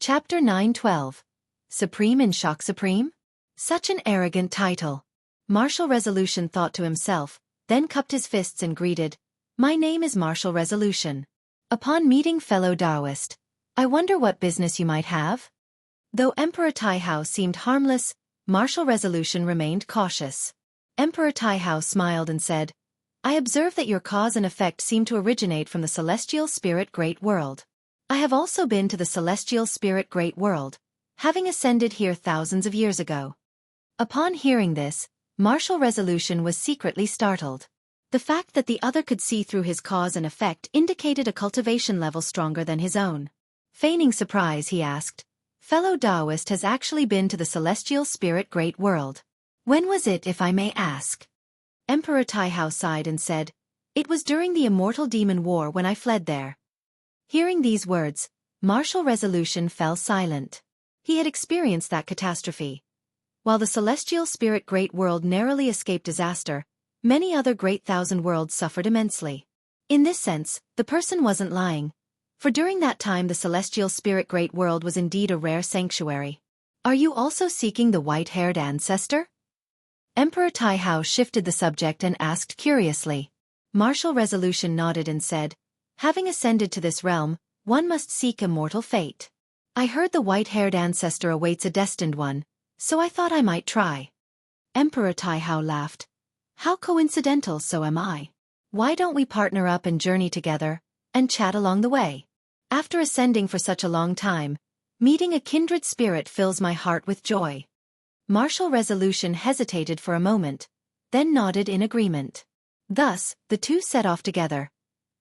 Chapter 912. Supreme in Shock Supreme? Such an arrogant title. Martial Resolution thought to himself, then cupped his fists and greeted, "My name is Martial Resolution. Upon meeting fellow Taoist, I wonder what business you might have?" Though Emperor Taihao seemed harmless, Martial Resolution remained cautious. Emperor Taihao smiled and said, "I observe that your cause and effect seem to originate from the celestial spirit great world. I have also been to the celestial spirit great world, having ascended here thousands of years ago." Upon hearing this, Martial Resolution was secretly startled. The fact that the other could see through his cause and effect indicated a cultivation level stronger than his own. Feigning surprise, he asked, "Fellow Taoist has actually been to the celestial spirit great world. When was it, if I may ask?" Emperor Taihao sighed and said, "It was during the Immortal Demon War when I fled there." Hearing these words, Martial Resolution fell silent. He had experienced that catastrophe. While the celestial spirit great world narrowly escaped disaster, many other great thousand worlds suffered immensely. In this sense, the person wasn't lying, for during that time the celestial spirit great world was indeed a rare sanctuary. "Are you also seeking the white-haired ancestor?" Emperor Taihao shifted the subject and asked curiously. Martial Resolution nodded and said, "Having ascended to this realm, one must seek immortal fate. I heard the white-haired ancestor awaits a destined one, so I thought I might try." Emperor Taihao laughed. "How coincidental, so am I. Why don't we partner up and journey together, and chat along the way? After ascending for such a long time, meeting a kindred spirit fills my heart with joy." Martial Resolution hesitated for a moment, then nodded in agreement. Thus, the two set off together.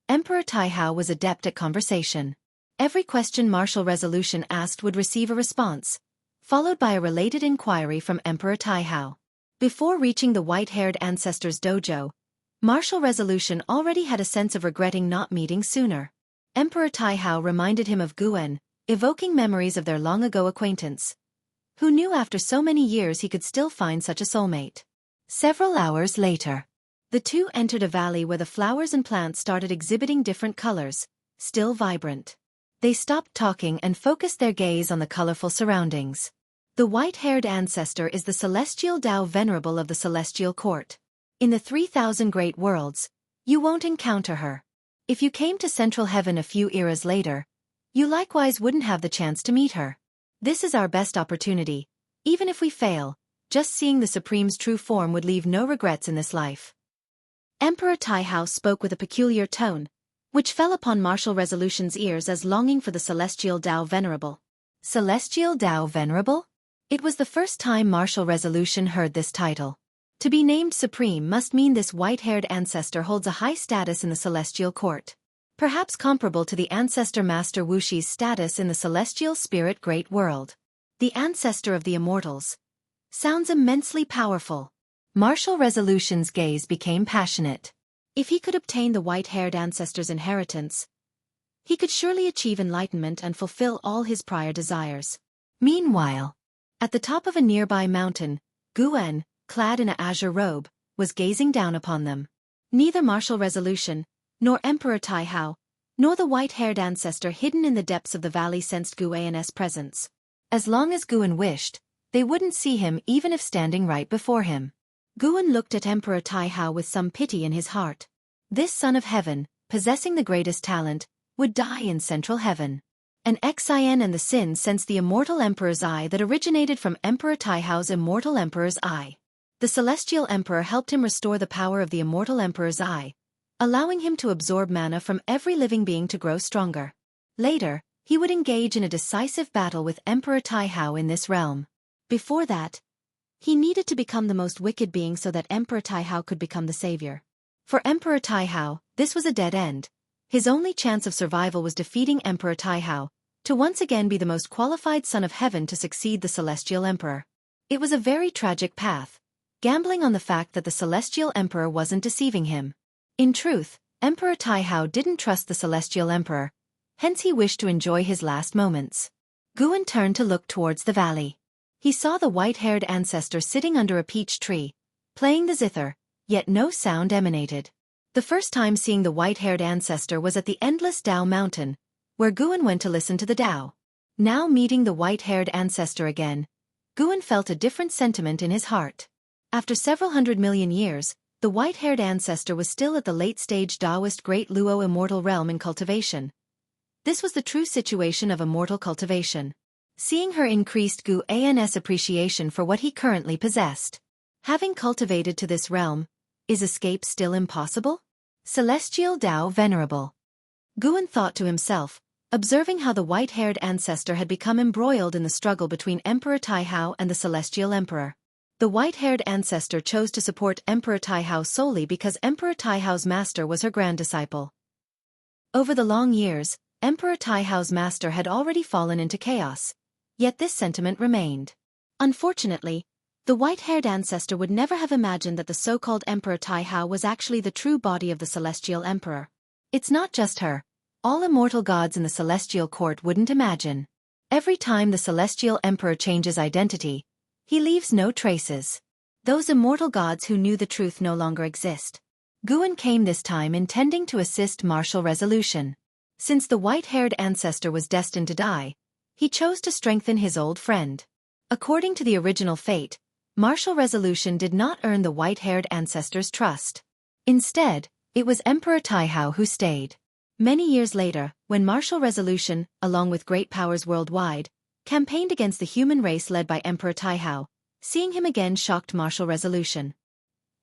Emperor Taihao was adept at conversation. Every question Martial Resolution asked would receive a response, followed by a related inquiry from Emperor Taihao. Before reaching the white-haired ancestor's dojo, Martial Resolution already had a sense of regretting not meeting sooner. Emperor Taihao reminded him of Guan, evoking memories of their long-ago acquaintance. Who knew after so many years he could still find such a soulmate? Several hours later, the two entered a valley where the flowers and plants started exhibiting different colors, still vibrant. They stopped talking and focused their gaze on the colorful surroundings. The white-haired ancestor is the celestial Tao Venerable of the celestial court. In the 3,000 great worlds, you won't encounter her. If you came to Central Heaven a few eras later, you likewise wouldn't have the chance to meet her. This is our best opportunity. Even if we fail, just seeing the Supreme's true form would leave no regrets in this life. Emperor Taihao spoke with a peculiar tone, which fell upon Martial Resolution's ears as longing for the celestial Tao Venerable. Celestial Tao Venerable? It was the first time Martial Resolution heard this title. To be named Supreme must mean this white-haired ancestor holds a high status in the celestial court. Perhaps comparable to the ancestor Master Wuxia's status in the celestial spirit great world. The ancestor of the Immortals. Sounds immensely powerful. Martial Resolution's gaze became passionate. If he could obtain the white-haired ancestor's inheritance, he could surely achieve enlightenment and fulfill all his prior desires. Meanwhile, at the top of a nearby mountain, Guan, clad in an azure robe, was gazing down upon them. Neither Martial Resolution, nor Emperor Taihao, nor the white-haired ancestor hidden in the depths of the valley sensed Guan's presence. As long as Guan wished, they wouldn't see him even if standing right before him. Guan looked at Emperor Taihao with some pity in his heart. This son of heaven, possessing the greatest talent, would die in Central Heaven. An Xian and the Sin sensed the immortal Emperor's eye that originated from Emperor Taihao's immortal Emperor's eye. The Celestial Emperor helped him restore the power of the immortal Emperor's eye, allowing him to absorb mana from every living being to grow stronger. Later, he would engage in a decisive battle with Emperor Taihao in this realm. Before that, he needed to become the most wicked being so that Emperor Taihao could become the savior. For Emperor Taihao, this was a dead end. His only chance of survival was defeating Emperor Taihao, to once again be the most qualified son of heaven to succeed the Celestial Emperor. It was a very tragic path, gambling on the fact that the Celestial Emperor wasn't deceiving him. In truth, Emperor Taihao didn't trust the Celestial Emperor, hence he wished to enjoy his last moments. Guan turned to look towards the valley. He saw the white-haired ancestor sitting under a peach tree, playing the zither, yet no sound emanated. The first time seeing the white-haired ancestor was at the endless Tao Mountain, where Guan went to listen to the Tao. Now meeting the white-haired ancestor again, Guan felt a different sentiment in his heart. After several 100 million years, the white-haired ancestor was still at the late-stage Taoist Great Luo immortal realm in cultivation. This was the true situation of immortal cultivation. Seeing her increased Guan's appreciation for what he currently possessed. Having cultivated to this realm, is escape still impossible? Celestial Tao Venerable. Guan thought to himself, observing how the white-haired ancestor had become embroiled in the struggle between Emperor Taihao and the Celestial Emperor. The white-haired ancestor chose to support Emperor Taihao solely because Emperor Taihao's master was her grand disciple. Over the long years, Emperor Taihao's master had already fallen into chaos, yet this sentiment remained. Unfortunately, the white-haired ancestor would never have imagined that the so-called Emperor Taihao was actually the true body of the Celestial Emperor. It's not just her. All immortal gods in the Celestial Court wouldn't imagine. Every time the Celestial Emperor changes identity, he leaves no traces. Those immortal gods who knew the truth no longer exist. Guan came this time intending to assist martial resolution. Since the white-haired ancestor was destined to die, he chose to strengthen his old friend. According to the original fate, martial resolution did not earn the white-haired ancestor's trust. Instead, it was Emperor Taihao who stayed. Many years later, when martial resolution, along with great powers worldwide, campaigned against the human race led by Emperor Taihao, seeing him again shocked martial resolution.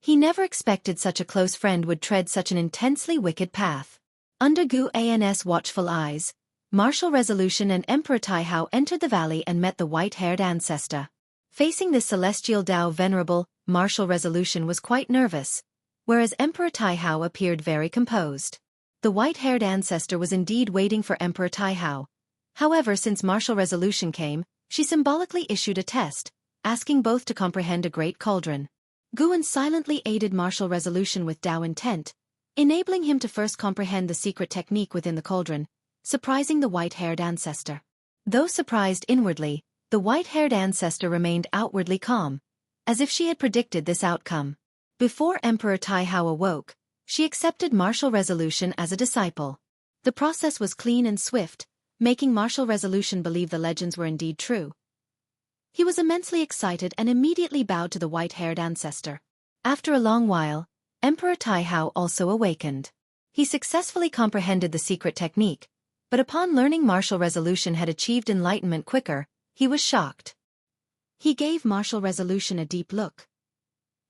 He never expected such a close friend would tread such an intensely wicked path. Under Guan's watchful eyes, martial resolution and Emperor Taihao entered the valley and met the white-haired ancestor. Facing this celestial Tao Venerable, martial resolution was quite nervous, whereas Emperor Taihao appeared very composed. The white-haired ancestor was indeed waiting for Emperor Taihao. However, since martial resolution came, she symbolically issued a test, asking both to comprehend a great cauldron. Guan silently aided martial resolution with Tao intent, enabling him to first comprehend the secret technique within the cauldron, surprising the white-haired ancestor. Though surprised inwardly, the white-haired ancestor remained outwardly calm, as if she had predicted this outcome. Before Emperor Taihao awoke, she accepted martial resolution as a disciple. The process was clean and swift, making martial resolution believe the legends were indeed true. He was immensely excited and immediately bowed to the white-haired ancestor. After a long while, Emperor Taihao also awakened. He successfully comprehended the secret technique, but upon learning martial resolution had achieved enlightenment quicker, he was shocked. He gave martial resolution a deep look.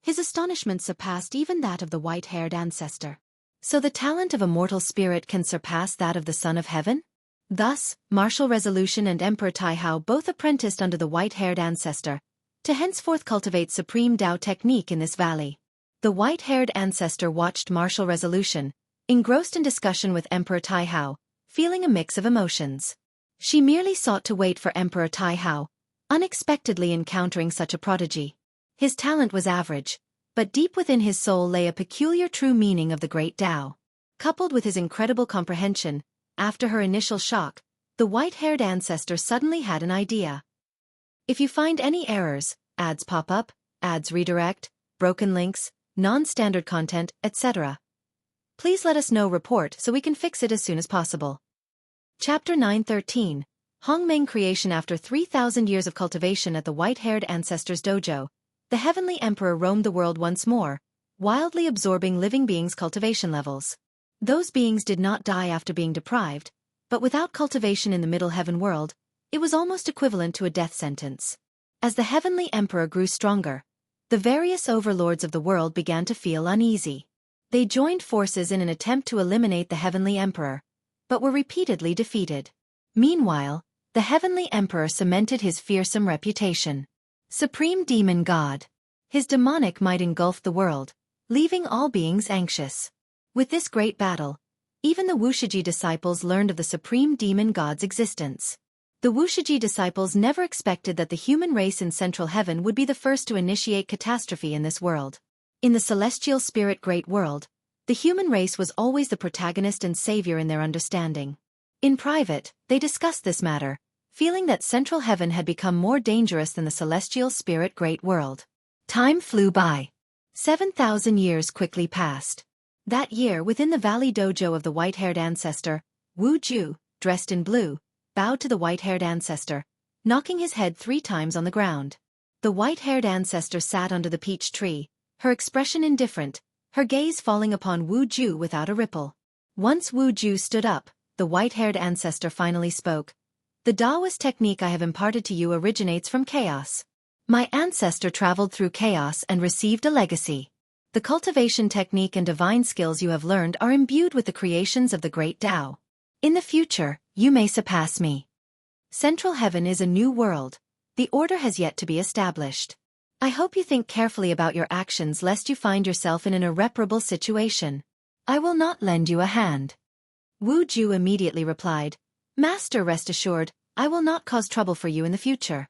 His astonishment surpassed even that of the white-haired ancestor. So the talent of a mortal spirit can surpass that of the Son of Heaven? Thus, martial resolution and Emperor Taihao both apprenticed under the white-haired ancestor, to henceforth cultivate supreme Tao technique in this valley. The white-haired ancestor watched martial resolution, engrossed in discussion with Emperor Taihao, feeling a mix of emotions. She merely sought to wait for Emperor Taihao, unexpectedly encountering such a prodigy. His talent was average, but deep within his soul lay a peculiar true meaning of the great Tao. Coupled with his incredible comprehension, after her initial shock, the white-haired ancestor suddenly had an idea. If you find any errors, ads pop up, ads redirect, broken links, non-standard content, etc., please let us know report so we can fix it as soon as possible. Chapter 9:13, Hongmeng Creation. After 3,000 years of cultivation at the white-haired ancestor's dojo, the Heavenly Emperor roamed the world once more, wildly absorbing living beings' cultivation levels. Those beings did not die after being deprived, but without cultivation in the Middle Heaven world, it was almost equivalent to a death sentence. As the Heavenly Emperor grew stronger, the various overlords of the world began to feel uneasy. They joined forces in an attempt to eliminate the Heavenly Emperor, but were repeatedly defeated. Meanwhile, the Heavenly Emperor cemented his fearsome reputation. Supreme Demon God. His demonic might engulfed the world, leaving all beings anxious. With this great battle, even the Wuxia disciples learned of the Supreme Demon God's existence. The Wuxia disciples never expected that the human race in Central Heaven would be the first to initiate catastrophe in this world. In the celestial spirit great world, the human race was always the protagonist and savior in their understanding. In private, they discussed this matter, feeling that Central Heaven had become more dangerous than the celestial spirit great world. Time flew by. 7,000 years quickly passed. That year within the valley dojo of the white-haired ancestor, Wu Ju, dressed in blue, bowed to the white-haired ancestor, knocking his head 3 times on the ground. The white-haired ancestor sat under the peach tree, her expression indifferent, her gaze falling upon Wu Ju without a ripple. Once Wu Ju stood up, the white-haired ancestor finally spoke. The Taoist technique I have imparted to you originates from chaos. My ancestor traveled through chaos and received a legacy. The cultivation technique and divine skills you have learned are imbued with the creations of the great Tao. In the future, you may surpass me. Central Heaven is a new world. The order has yet to be established. I hope you think carefully about your actions lest you find yourself in an irreparable situation. I will not lend you a hand. Wu Ju immediately replied, Master, rest assured, I will not cause trouble for you in the future.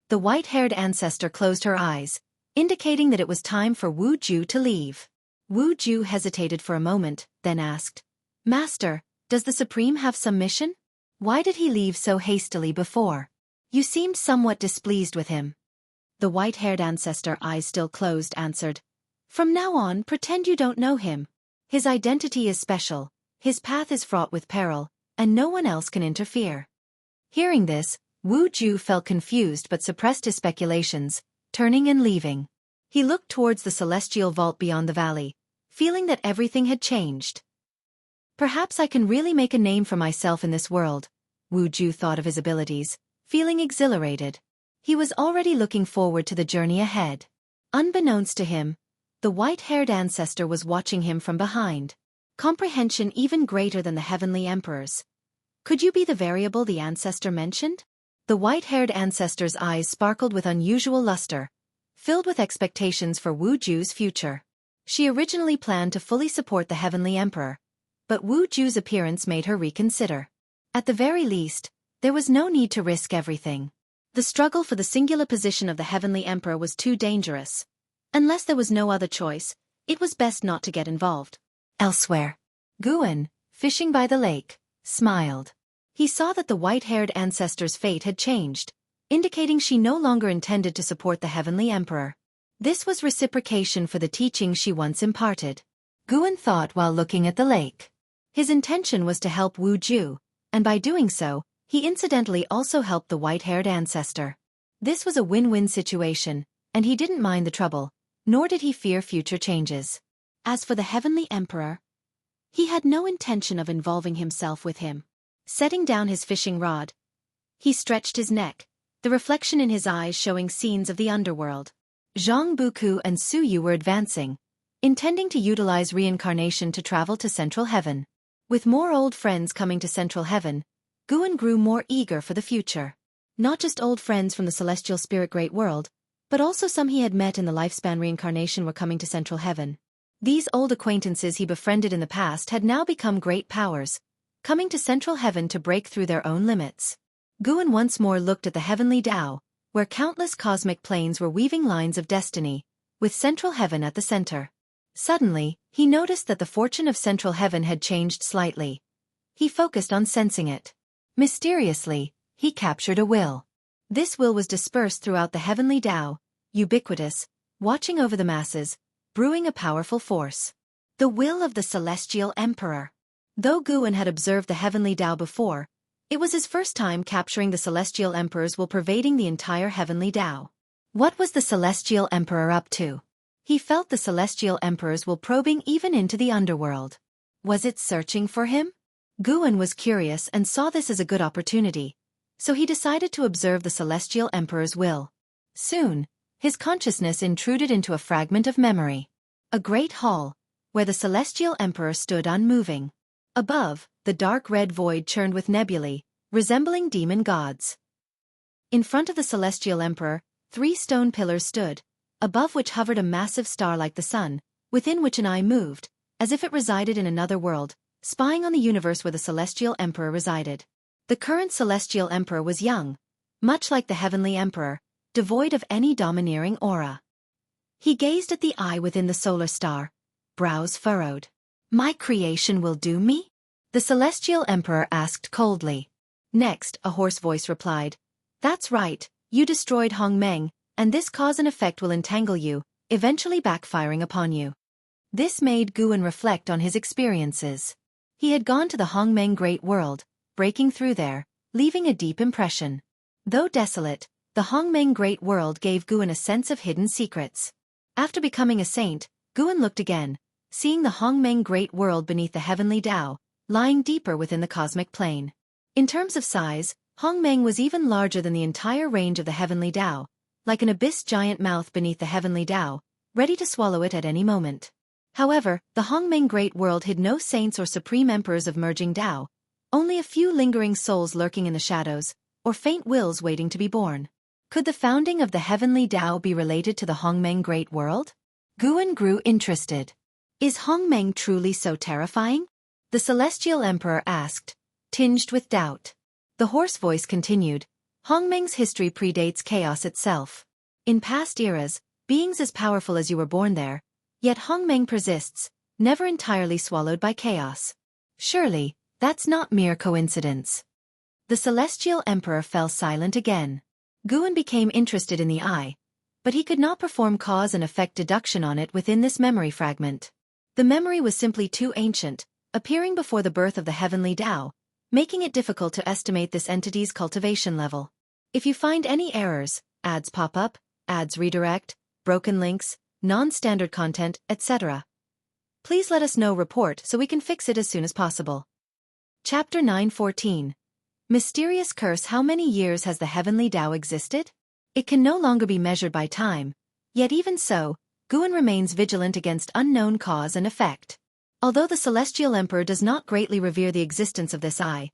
The white-haired ancestor closed her eyes, indicating that it was time for Wu Ju to leave. Wu Ju hesitated for a moment, then asked, Master, does the Supreme have some mission? Why did he leave so hastily before? You seemed somewhat displeased with him. The white-haired ancestor, eyes still closed, answered, From now on, pretend you don't know him. His identity is special, his path is fraught with peril, and no one else can interfere. Hearing this, Wu Ju felt confused but suppressed his speculations, turning and leaving. He looked towards the celestial vault beyond the valley, feeling that everything had changed. Perhaps I can really make a name for myself in this world, Wu Ju thought of his abilities, feeling exhilarated. He was already looking forward to the journey ahead. Unbeknownst to him, the white-haired ancestor was watching him from behind. Comprehension even greater than the heavenly emperors. Could you be the variable the ancestor mentioned? The white-haired ancestor's eyes sparkled with unusual luster, filled with expectations for Wu Ju's future. She originally planned to fully support the heavenly emperor, but Wu Ju's appearance made her reconsider. At the very least, there was no need to risk everything. The struggle for the singular position of the heavenly emperor was too dangerous. Unless there was no other choice, it was best not to get involved. Elsewhere, Guan, fishing by the lake, smiled. He saw that the white-haired ancestor's fate had changed, indicating she no longer intended to support the heavenly emperor. This was reciprocation for the teachings she once imparted. Guan thought while looking at the lake. His intention was to help Wu Ju, and by doing so, he incidentally also helped the white-haired ancestor. This was a win-win situation, and he didn't mind the trouble, nor did he fear future changes. As for the heavenly emperor, he had no intention of involving himself with him. Setting down his fishing rod, he stretched his neck, the reflection in his eyes showing scenes of the underworld. Zhang Buku and Su Yu were advancing, intending to utilize reincarnation to travel to Central Heaven. With more old friends coming to Central Heaven, Guan grew more eager for the future. Not just old friends from the celestial spirit great world, but also some he had met in the lifespan reincarnation were coming to Central Heaven. These old acquaintances he befriended in the past had now become great powers, coming to Central Heaven to break through their own limits. Guan once more looked at the heavenly Tao, where countless cosmic planes were weaving lines of destiny, with Central Heaven at the center. Suddenly, he noticed that the fortune of Central Heaven had changed slightly. He focused on sensing it. Mysteriously, he captured a will. This will was dispersed throughout the heavenly Tao, ubiquitous, watching over the masses, brewing a powerful force. The will of the celestial emperor. Though Guan had observed the heavenly Tao before, it was his first time capturing the celestial emperor's will pervading the entire heavenly Tao. What was the celestial emperor up to? He felt the celestial emperor's will probing even into the underworld. Was it searching for him? Guan was curious and saw this as a good opportunity, so he decided to observe the celestial emperor's will. Soon, his consciousness intruded into a fragment of memory. A great hall, where the celestial emperor stood unmoving. Above, the dark red void churned with nebulae, resembling demon gods. In front of the celestial emperor, 3 stone pillars stood, above which hovered a massive star like the sun, within which an eye moved, as if it resided in another world, spying on the universe where the celestial emperor resided. The current celestial emperor was young, much like the heavenly emperor, devoid of any domineering aura. He gazed at the eye within the solar star, brows furrowed. My creation will do me? The celestial emperor asked coldly. Next, a hoarse voice replied, That's right, you destroyed Hong Meng, and this cause and effect will entangle you, eventually backfiring upon you. This made Guan reflect on his experiences. He had gone to the Hong Meng Great World, breaking through there, leaving a deep impression. Though desolate, the Hongmeng Great World gave Guan a sense of hidden secrets. After becoming a saint, Guan looked again, seeing the Hongmeng Great World beneath the heavenly Tao, lying deeper within the cosmic plane. In terms of size, Hongmeng was even larger than the entire range of the heavenly Tao, like an abyss giant mouth beneath the heavenly Tao, ready to swallow it at any moment. However, the Hongmeng Great World hid no saints or supreme emperors of merging Tao, only a few lingering souls lurking in the shadows, or faint wills waiting to be born. Could the founding of the heavenly Tao be related to the Hongmeng Great World? Guan grew interested. Is Hongmeng truly so terrifying? The Celestial Emperor asked, tinged with doubt. The hoarse voice continued, Hongmeng's history predates chaos itself. In past eras, beings as powerful as you were born there, yet Hongmeng persists, never entirely swallowed by chaos. Surely, that's not mere coincidence. The Celestial Emperor fell silent again. Guan became interested in the eye, but he could not perform cause and effect deduction on it within this memory fragment. The memory was simply too ancient, appearing before the birth of the heavenly Tao, making it difficult to estimate this entity's cultivation level. If you find any errors, ads pop up, ads redirect, broken links, non-standard content, etc., please let us know. Report so we can fix it as soon as possible. Chapter 9:14. Mysterious curse. How many years has the heavenly Tao existed? It can no longer be measured by time, yet even so, Guan remains vigilant against unknown cause and effect. Although the Celestial Emperor does not greatly revere the existence of this eye,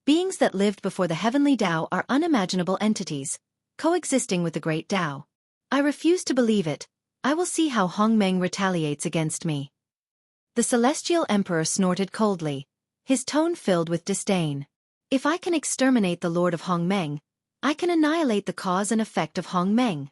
beings that lived before the heavenly Tao are unimaginable entities, coexisting with the great Tao. I refuse to believe it. I will see how Hongmeng retaliates against me. The Celestial Emperor snorted coldly, his tone filled with disdain. If I can exterminate the Lord of Hongmeng, I can annihilate the cause and effect of Hongmeng.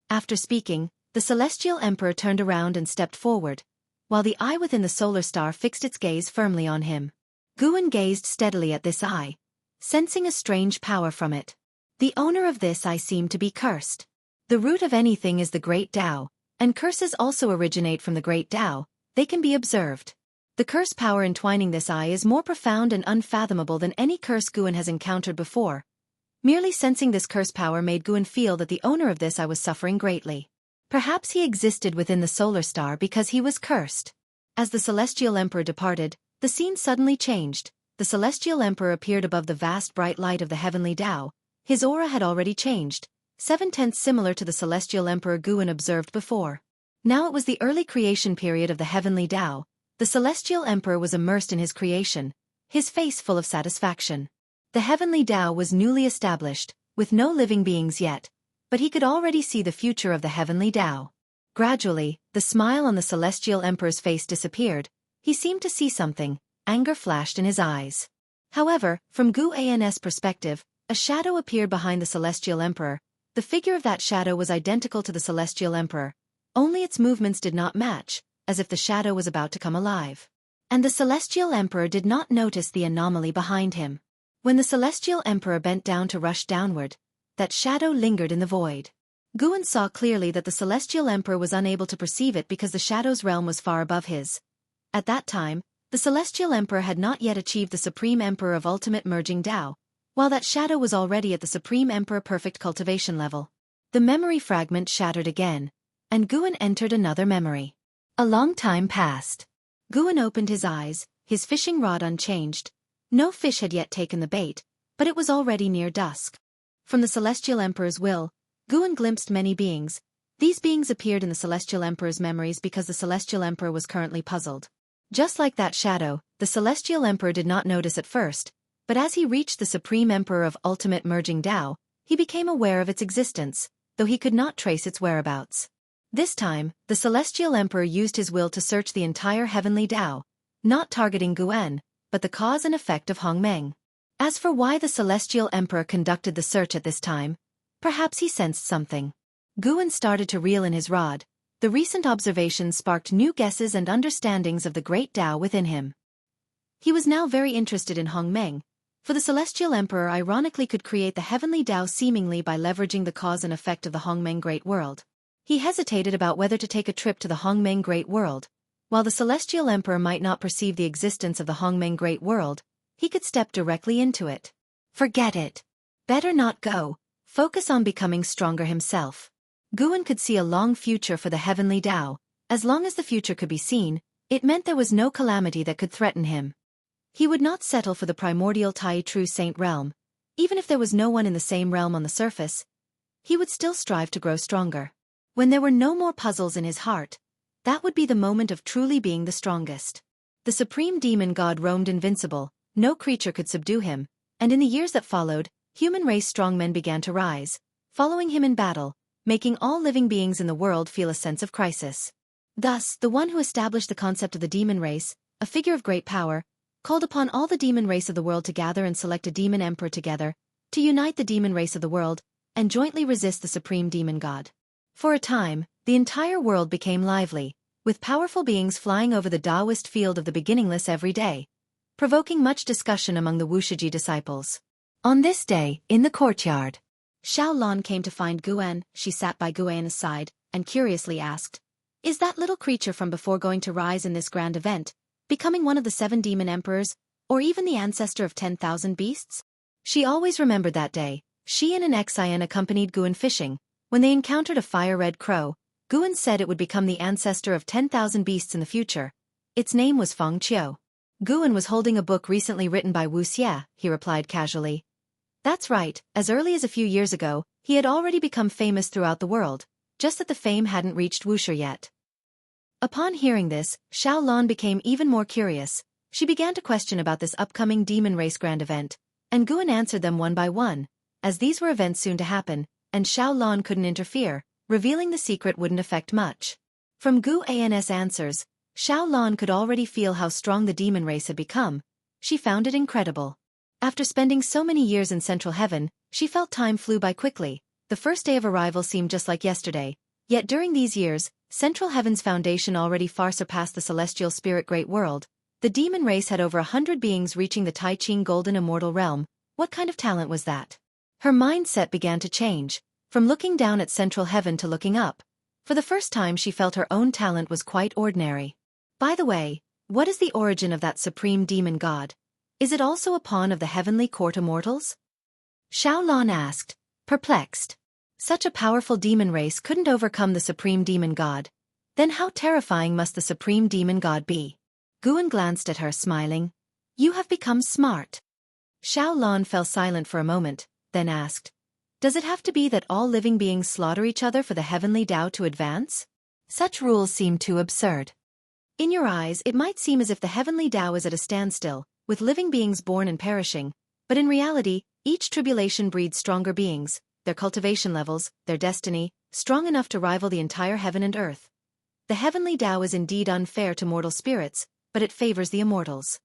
After speaking, the Celestial Emperor turned around and stepped forward, while the eye within the solar star fixed its gaze firmly on him. Guan gazed steadily at this eye, sensing a strange power from it. The owner of this eye seemed to be cursed. The root of anything is the great Tao, and curses also originate from the great Tao. They can be observed. The curse power entwining this eye is more profound and unfathomable than any curse Guan has encountered before. Merely sensing this curse power made Guan feel that the owner of this eye was suffering greatly. Perhaps he existed within the solar star because he was cursed. As the Celestial Emperor departed, the scene suddenly changed. The Celestial Emperor appeared above the vast bright light of the heavenly Tao. His aura had already changed, 7/10 similar to the Celestial Emperor Guan observed before. Now it was the early creation period of the heavenly Tao. The Celestial Emperor was immersed in his creation, his face full of satisfaction. The heavenly Tao was newly established, with no living beings yet, but he could already see the future of the heavenly Tao. Gradually, the smile on the Celestial Emperor's face disappeared. He seemed to see something. Anger flashed in his eyes. However, from Guan's perspective, a shadow appeared behind the Celestial Emperor. The figure of that shadow was identical to the Celestial Emperor, only its movements did not match, as if the shadow was about to come alive. And the Celestial Emperor did not notice the anomaly behind him. When the Celestial Emperor bent down to rush downward, that shadow lingered in the void. Guan saw clearly that the Celestial Emperor was unable to perceive it because the shadow's realm was far above his. At that time, the Celestial Emperor had not yet achieved the Supreme Emperor of Ultimate Merging Tao, while that shadow was already at the Supreme Emperor Perfect Cultivation level. The memory fragment shattered again, and Guan entered another memory. A long time passed. Guan opened his eyes, his fishing rod unchanged. No fish had yet taken the bait, but it was already near dusk. From the Celestial Emperor's will, Guan glimpsed many beings. These beings appeared in the Celestial Emperor's memories because the Celestial Emperor was currently puzzled. Just like that shadow, the Celestial Emperor did not notice at first, but as he reached the Supreme Emperor of Ultimate Merging Tao, he became aware of its existence, though he could not trace its whereabouts. This time, the Celestial Emperor used his will to search the entire heavenly Tao, not targeting Guan, but the cause and effect of Hongmeng. As for why the Celestial Emperor conducted the search at this time, perhaps he sensed something. Guan started to reel in his rod. The recent observations sparked new guesses and understandings of the great Tao within him. He was now very interested in Hongmeng, for the Celestial Emperor ironically could create the heavenly Tao seemingly by leveraging the cause and effect of the Hongmeng Great World. He hesitated about whether to take a trip to the Hongmeng Great World. While the Celestial Emperor might not perceive the existence of the Hongmeng Great World, he could step directly into it. Forget it. Better not go. Focus on becoming stronger himself. Guan could see a long future for the heavenly Tao. As long as the future could be seen, it meant there was no calamity that could threaten him. He would not settle for the primordial Tai True Saint realm. Even if there was no one in the same realm on the surface, he would still strive to grow stronger. When there were no more puzzles in his heart, that would be the moment of truly being the strongest. The supreme demon god roamed invincible, no creature could subdue him, and in the years that followed, human race strongmen began to rise, following him in battle, making all living beings in the world feel a sense of crisis. Thus, the one who established the concept of the demon race, a figure of great power, called upon all the demon race of the world to gather and select a demon emperor together, to unite the demon race of the world, and jointly resist the supreme demon god. For a time, the entire world became lively, with powerful beings flying over the Taoist field of the beginningless every day, provoking much discussion among the Wuxia disciples. On this day, in the courtyard, Xiaofan came to find Guan. She sat by Guan's side, and curiously asked, "Is that little creature from before going to rise in this grand event, becoming one of the 7 demon emperors, or even the ancestor of 10,000 beasts?" She always remembered that day. She and an Xian accompanied Guan fishing. When they encountered a fire-red crow, Guan said it would become the ancestor of 10,000 beasts in the future. Its name was Feng Qiu. Guan was holding a book recently written by Wuxia, he replied casually. That's right, as early as a few years ago, he had already become famous throughout the world, just that the fame hadn't reached Wuxia yet. Upon hearing this, Xiaofan became even more curious. She began to question about this upcoming demon race grand event, and Guan answered them one by one, as these were events soon to happen, and Xiaofan couldn't interfere, revealing the secret wouldn't affect much. From Guan's answers, Xiaofan could already feel how strong the demon race had become. She found it incredible. After spending so many years in Central Heaven, she felt time flew by quickly. The first day of arrival seemed just like yesterday. Yet during these years, Central Heaven's foundation already far surpassed the celestial spirit great world. The demon race had over 100 beings reaching the Tai Ching golden immortal realm. What kind of talent was that? Her mindset began to change, from looking down at Central Heaven to looking up. For the first time she felt her own talent was quite ordinary. By the way, what is the origin of that supreme demon god? Is it also a pawn of the heavenly court Immortals? Xiaofan asked, perplexed. Such a powerful demon race couldn't overcome the supreme demon god. Then how terrifying must the supreme demon god be? Guan glanced at her, smiling. You have become smart. Xiaofan fell silent for a moment, then asked, does it have to be that all living beings slaughter each other for the heavenly Tao to advance? Such rules seem too absurd. In your eyes it might seem as if the heavenly Tao is at a standstill, with living beings born and perishing, but in reality, each tribulation breeds stronger beings, their cultivation levels, their destiny, strong enough to rival the entire heaven and earth. The heavenly Tao is indeed unfair to mortal spirits, but it favors the immortals.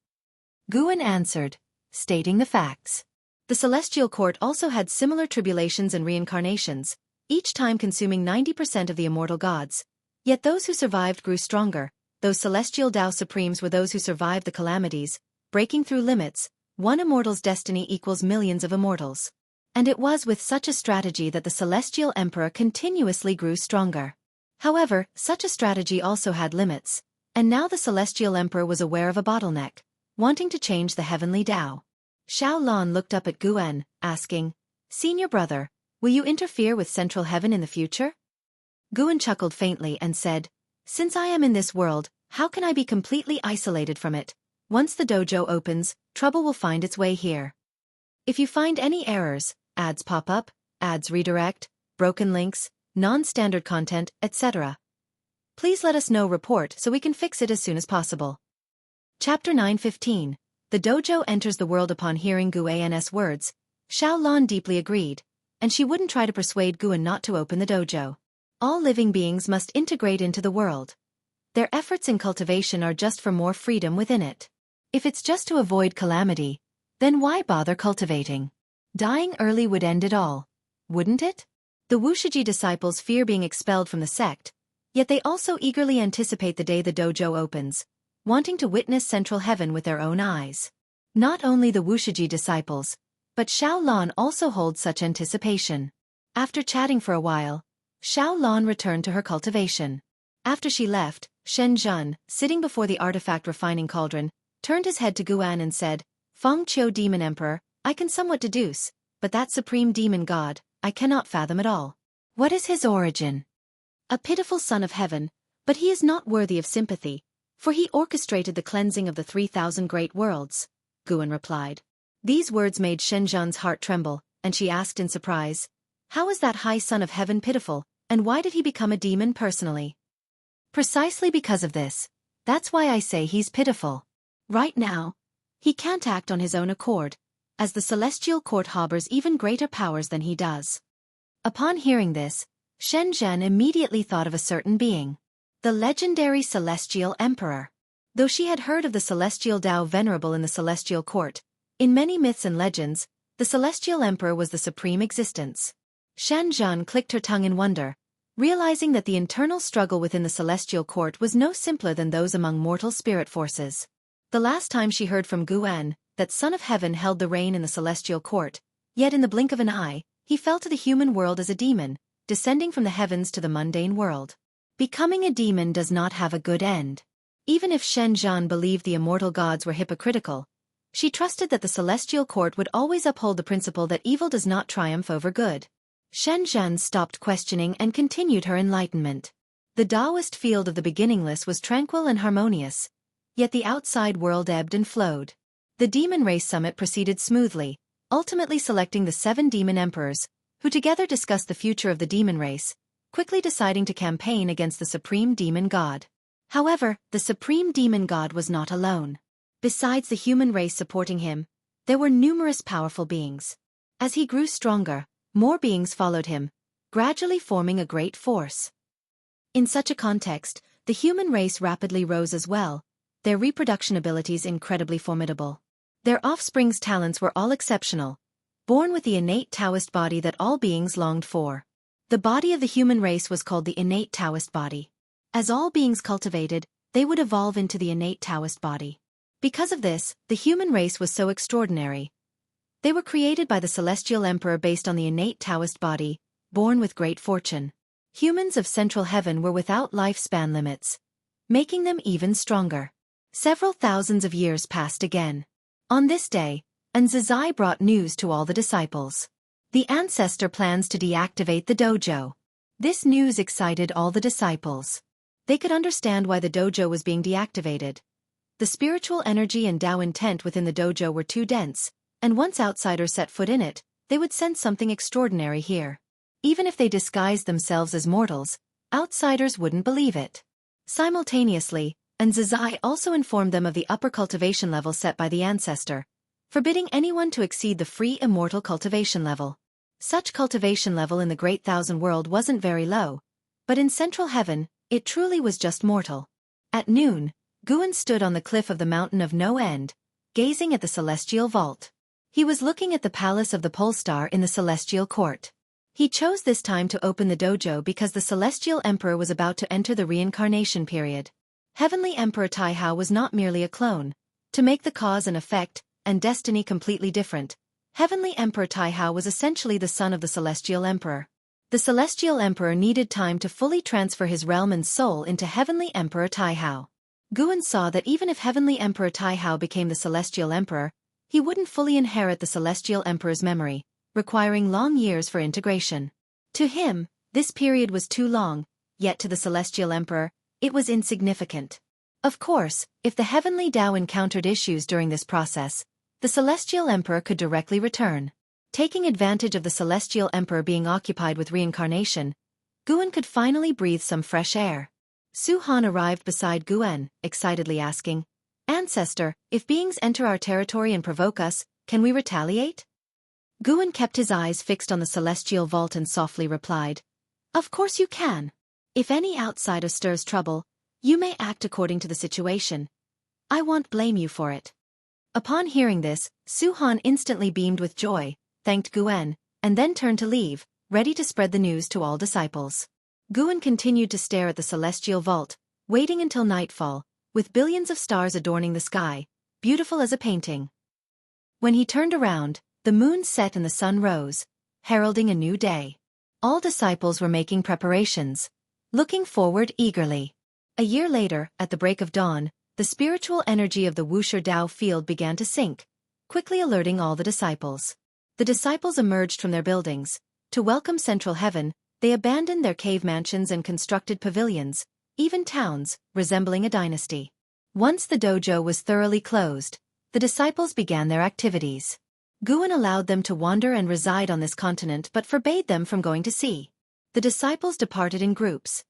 Guan answered, stating the facts. The celestial court also had similar tribulations and reincarnations, each time consuming 90% of the immortal gods. Yet those who survived grew stronger. Those celestial Tao supremes were those who survived the calamities, breaking through limits. One immortal's destiny equals millions of immortals. And it was with such a strategy that the celestial emperor continuously grew stronger. However, such a strategy also had limits, and now the celestial emperor was aware of a bottleneck, wanting to change the heavenly Tao. Xiaofan looked up at Guan, asking, Senior brother, will you interfere with Central Heaven in the future? Guan chuckled faintly and said, since I am in this world, how can I be completely isolated from it? Once the dojo opens, trouble will find its way here. If you find any errors, ads pop up, ads redirect, broken links, non-standard content, etc., please let us know report so we can fix it as soon as possible. Chapter 9:15. The dojo enters the world. Upon hearing Guan's words, Xiaofan deeply agreed, and she wouldn't try to persuade Guan not to open the dojo. All living beings must integrate into the world. Their efforts in cultivation are just for more freedom within it. If it's just to avoid calamity, then why bother cultivating? Dying early would end it all, wouldn't it? The Wuxia disciples fear being expelled from the sect, yet they also eagerly anticipate the day the dojo opens, wanting to witness Central Heaven with their own eyes. Not only the Wuxia disciples, but Xiaofan also holds such anticipation. After chatting for a while, Xiaofan returned to her cultivation. After she left, Shen Zhen, sitting before the artifact refining cauldron, turned his head to Guan and said, Feng Qiu Demon Emperor, I can somewhat deduce, but that supreme demon god, I cannot fathom at all. What is his origin? A pitiful son of heaven, but he is not worthy of sympathy, for he orchestrated the cleansing of the 3,000 great worlds, Guan replied. These words made Shenzhen's heart tremble, and she asked in surprise, how is that high son of heaven pitiful, and why did he become a demon personally? Precisely because of this. That's why I say he's pitiful. Right now, he can't act on his own accord, as the celestial court harbors even greater powers than he does. Upon hearing this, Shenzhen immediately thought of a certain being. The legendary Celestial Emperor. Though she had heard of the Celestial Tao venerable in the Celestial Court, in many myths and legends, the Celestial Emperor was the supreme existence. Shenzhen clicked her tongue in wonder, realizing that the internal struggle within the Celestial Court was no simpler than those among mortal spirit forces. The last time she heard from Guan, that Son of Heaven held the reign in the Celestial Court, yet in the blink of an eye, he fell to the human world as a demon, descending from the heavens to the mundane world. Becoming a demon does not have a good end. Even if Shenzhen believed the immortal gods were hypocritical, she trusted that the Celestial Court would always uphold the principle that evil does not triumph over good. Shenzhen stopped questioning and continued her enlightenment. The Taoist field of the beginningless was tranquil and harmonious, yet the outside world ebbed and flowed. The Demon Race Summit proceeded smoothly, ultimately selecting the 7 demon emperors, who together discussed the future of the demon race, quickly deciding to campaign against the supreme demon god. However, the supreme demon god was not alone. Besides the human race supporting him, there were numerous powerful beings. As he grew stronger, more beings followed him, gradually forming a great force. In such a context, the human race rapidly rose as well, their reproduction abilities incredibly formidable. Their offspring's talents were all exceptional, born with the innate Taoist body that all beings longed for. The body of the human race was called the innate Taoist body. As all beings cultivated, they would evolve into the innate Taoist body. Because of this, the human race was so extraordinary. They were created by the Celestial Emperor based on the innate Taoist body, born with great fortune. Humans of Central Heaven were without lifespan limits, making them even stronger. Several thousands of years passed again. On this day, Zizai brought news to all the disciples. The ancestor plans to deactivate the dojo. This news excited all the disciples. They could understand why the dojo was being deactivated. The spiritual energy and Tao intent within the dojo were too dense, and once outsiders set foot in it, they would sense something extraordinary here. Even if they disguised themselves as mortals, outsiders wouldn't believe it. Simultaneously, Zizai also informed them of the upper cultivation level set by the ancestor, forbidding anyone to exceed the free immortal cultivation level. Such cultivation level in the Great Thousand World wasn't very low, but in Central Heaven, it truly was just mortal. At noon, Guan stood on the cliff of the Mountain of No End, gazing at the celestial vault. He was looking at the palace of the pole star in the celestial court. He chose this time to open the dojo because the Celestial Emperor was about to enter the reincarnation period. Heavenly Emperor Taihao was not merely a clone. To make the cause and effect, and destiny completely different, Heavenly Emperor Taihao was essentially the son of the Celestial Emperor. The Celestial Emperor needed time to fully transfer his realm and soul into Heavenly Emperor Taihao. Guan saw that even if Heavenly Emperor Taihao became the Celestial Emperor, he wouldn't fully inherit the Celestial Emperor's memory, requiring long years for integration. To him, this period was too long, yet to the Celestial Emperor, it was insignificant. Of course, if the Heavenly Tao encountered issues during this process, the Celestial Emperor could directly return. Taking advantage of the Celestial Emperor being occupied with reincarnation, Guan could finally breathe some fresh air. Su Han arrived beside Guan, excitedly asking, "Ancestor, if beings enter our territory and provoke us, can we retaliate?" Guan kept his eyes fixed on the celestial vault and softly replied, "Of course you can. If any outsider stirs trouble, you may act according to the situation. I won't blame you for it." Upon hearing this, Su Han instantly beamed with joy, thanked Guan, and then turned to leave, ready to spread the news to all disciples. Guan continued to stare at the celestial vault, waiting until nightfall, with billions of stars adorning the sky, beautiful as a painting. When he turned around, the moon set and the sun rose, heralding a new day. All disciples were making preparations, looking forward eagerly. A year later, at the break of dawn, the spiritual energy of the Wuxia Dao field began to sink, quickly alerting all the disciples. The disciples emerged from their buildings. To welcome Central Heaven, they abandoned their cave mansions and constructed pavilions, even towns, resembling a dynasty. Once the dojo was thoroughly closed, the disciples began their activities. Guan allowed them to wander and reside on this continent but forbade them from going to sea. The disciples departed in groups.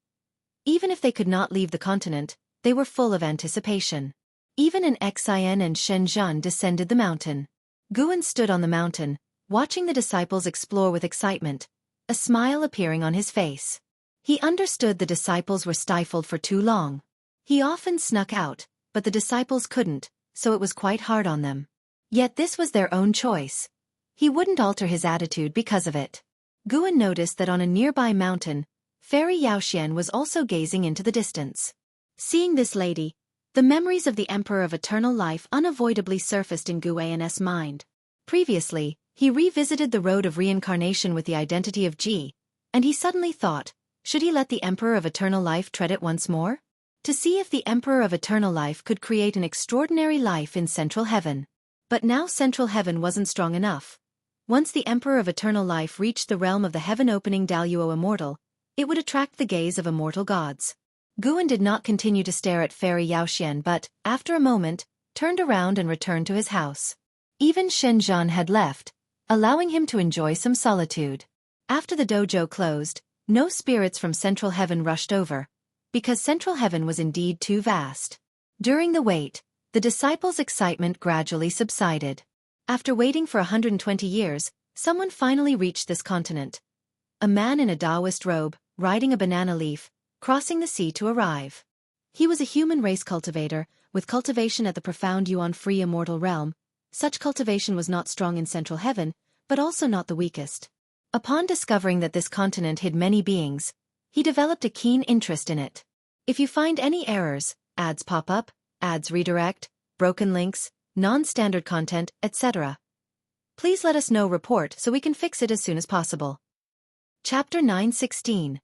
Even if they could not leave the continent, they were full of anticipation. Even an Xian and Shenzhen descended the mountain. Guan stood on the mountain, watching the disciples explore with excitement, a smile appearing on his face. He understood the disciples were stifled for too long. He often snuck out, but the disciples couldn't, so it was quite hard on them. Yet this was their own choice. He wouldn't alter his attitude because of it. Guan noticed that on a nearby mountain, Fairy Xiaofan was also gazing into the distance. Seeing this lady, the memories of the Emperor of Eternal Life unavoidably surfaced in Guan's mind. Previously, he revisited the road of reincarnation with the identity of Ji, and he suddenly thought, should he let the Emperor of Eternal Life tread it once more? To see if the Emperor of Eternal Life could create an extraordinary life in Central Heaven. But now Central Heaven wasn't strong enough. Once the Emperor of Eternal Life reached the realm of the heaven-opening Daluo Immortal, it would attract the gaze of immortal gods. Guan did not continue to stare at Fairy Xiaofan but, after a moment, turned around and returned to his house. Even Shenzhen had left, allowing him to enjoy some solitude. After the dojo closed, no spirits from Central Heaven rushed over, because Central Heaven was indeed too vast. During the wait, the disciples' excitement gradually subsided. After waiting for 120 years, someone finally reached this continent. A man in a Taoist robe, riding a banana leaf, crossing the sea to arrive. He was a human race cultivator, with cultivation at the profound Yuan-free immortal realm. Such cultivation was not strong in Central Heaven, but also not the weakest. Upon discovering that this continent hid many beings, he developed a keen interest in it. If you find any errors, ads pop up, ads redirect, broken links, non-standard content, etc., please let us know. Report so we can fix it as soon as possible. Chapter 9:16.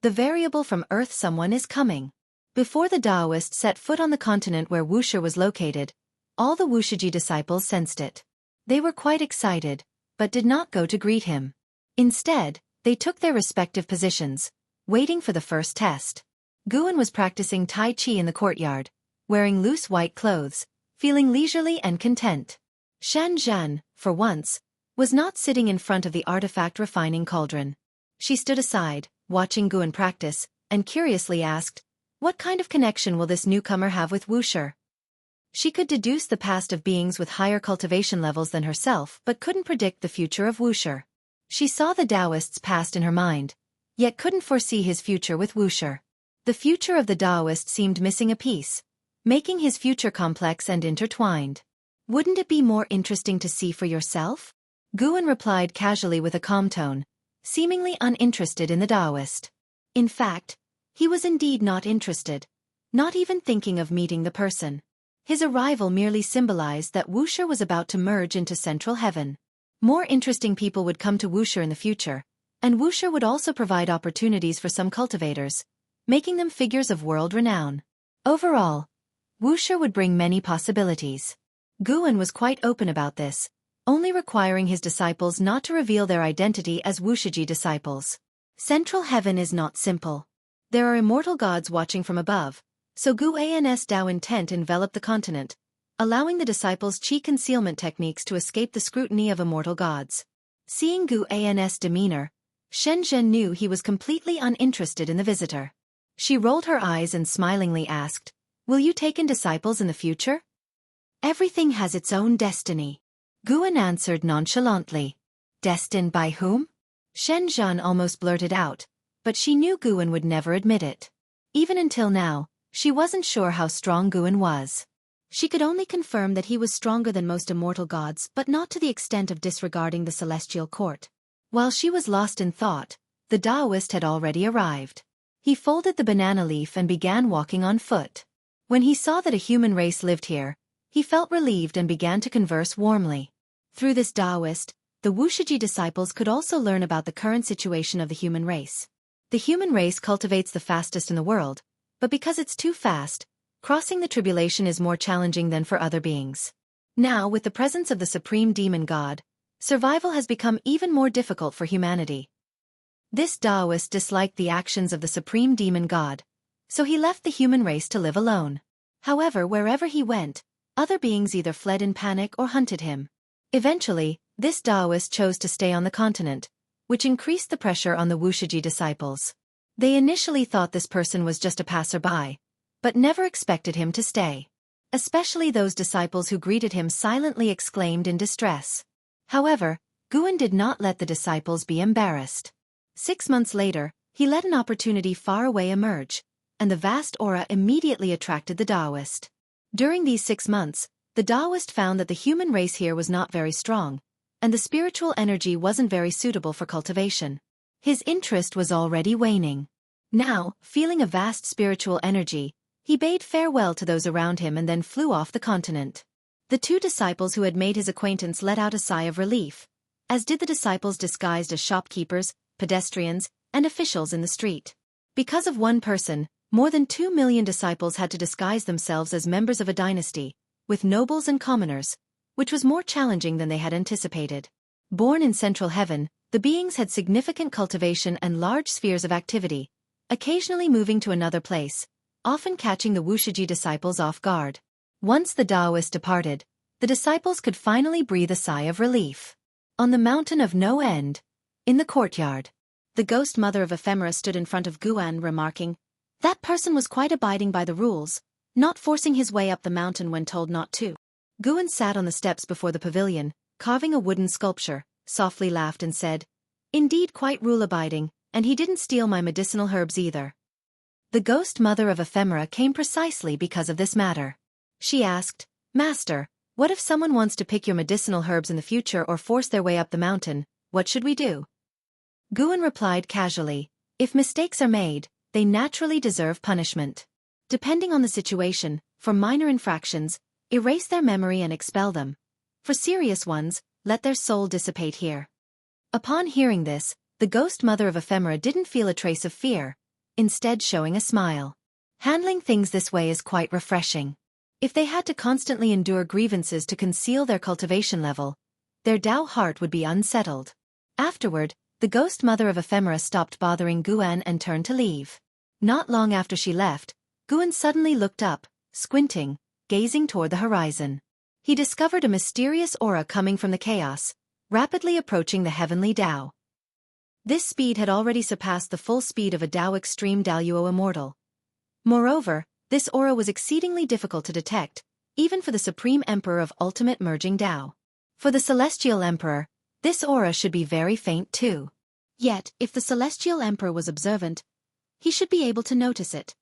The variable from Earth. Someone is coming. Before the Taoist set foot on the continent where Wuxia was located, all the Wuxia disciples sensed it. They were quite excited, but did not go to greet him. Instead, they took their respective positions, waiting for the first test. Guan was practicing Tai Chi in the courtyard, wearing loose white clothes, feeling leisurely and content. Shenzhen, for once, was not sitting in front of the artifact refining cauldron. She stood aside, watching Guan practice, and curiously asked, what kind of connection will this newcomer have with Wuxia? She could deduce the past of beings with higher cultivation levels than herself but couldn't predict the future of Wuxia. She saw the Taoist's past in her mind, yet couldn't foresee his future with Wuxia. The future of the Taoist seemed missing a piece, making his future complex and intertwined. Wouldn't it be more interesting to see for yourself? Guan replied casually with a calm tone, seemingly uninterested in the Taoist. In fact, he was indeed not interested, not even thinking of meeting the person. His arrival merely symbolized that Wuxia was about to merge into Central Heaven. More interesting people would come to Wuxia in the future, and Wuxia would also provide opportunities for some cultivators, making them figures of world renown. Overall, Wuxia would bring many possibilities. Guan was quite open about this, only requiring his disciples not to reveal their identity as Wuxia disciples. Central Heaven is not simple. There are immortal gods watching from above, so Guan's Tao intent enveloped the continent, allowing the disciples' chi concealment techniques to escape the scrutiny of immortal gods. Seeing Guan's demeanor, Shenzhen knew he was completely uninterested in the visitor. She rolled her eyes and smilingly asked, will you take in disciples in the future? Everything has its own destiny. Guan answered nonchalantly. Destined by whom? Shenzhen almost blurted out, but she knew Guan would never admit it. Even until now, she wasn't sure how strong Guan was. She could only confirm that he was stronger than most immortal gods but not to the extent of disregarding the celestial court. While she was lost in thought, the Taoist had already arrived. He folded the banana leaf and began walking on foot. When he saw that a human race lived here, he felt relieved and began to converse warmly. Through this Taoist, the Wuxia disciples could also learn about the current situation of the human race. The human race cultivates the fastest in the world, but because it's too fast, crossing the tribulation is more challenging than for other beings. Now, with the presence of the supreme demon god, survival has become even more difficult for humanity. This Taoist disliked the actions of the supreme demon god, so he left the human race to live alone. However, wherever he went, other beings either fled in panic or hunted him. Eventually, this Taoist chose to stay on the continent, which increased the pressure on the Wuxia disciples. They initially thought this person was just a passerby, but never expected him to stay. Especially those disciples who greeted him silently exclaimed in distress. However, Guan did not let the disciples be embarrassed. 6 months later, he let an opportunity far away emerge, and the vast aura immediately attracted the Taoist. During these 6 months, the Taoist found that the human race here was not very strong, and the spiritual energy wasn't very suitable for cultivation. His interest was already waning. Now, feeling a vast spiritual energy, he bade farewell to those around him and then flew off the continent. The 2 disciples who had made his acquaintance let out a sigh of relief, as did the disciples disguised as shopkeepers, pedestrians, and officials in the street. Because of one person, more than 2 million disciples had to disguise themselves as members of a dynasty, with nobles and commoners, which was more challenging than they had anticipated. Born in central heaven, the beings had significant cultivation and large spheres of activity, occasionally moving to another place, often catching the Wuxia disciples off guard. Once the Taoist departed, the disciples could finally breathe a sigh of relief. On the mountain of no end, in the courtyard, the ghost mother of Ephemera stood in front of Guan, remarking, "That person was quite abiding by the rules, not forcing his way up the mountain when told not to." Guan sat on the steps before the pavilion, carving a wooden sculpture, softly laughed and said, "Indeed quite rule-abiding, and he didn't steal my medicinal herbs either." The ghost mother of Ephemera came precisely because of this matter. She asked, "Master, what if someone wants to pick your medicinal herbs in the future or force their way up the mountain, what should we do?" Guan replied casually, "If mistakes are made, they naturally deserve punishment. Depending on the situation, for minor infractions, erase their memory and expel them. For serious ones, let their soul dissipate here." Upon hearing this, the ghost mother of Ephemera didn't feel a trace of fear, instead showing a smile. Handling things this way is quite refreshing. If they had to constantly endure grievances to conceal their cultivation level, their Tao heart would be unsettled. Afterward, the ghost mother of Ephemera stopped bothering Guan and turned to leave. Not long after she left, Guan suddenly looked up, squinting, gazing toward the horizon. He discovered a mysterious aura coming from the chaos, rapidly approaching the heavenly Tao. This speed had already surpassed the full speed of a Tao Extreme Daoyuo Immortal. Moreover, this aura was exceedingly difficult to detect, even for the Supreme Emperor of Ultimate Merging Tao. For the Celestial Emperor, this aura should be very faint too. Yet, if the Celestial Emperor was observant, he should be able to notice it.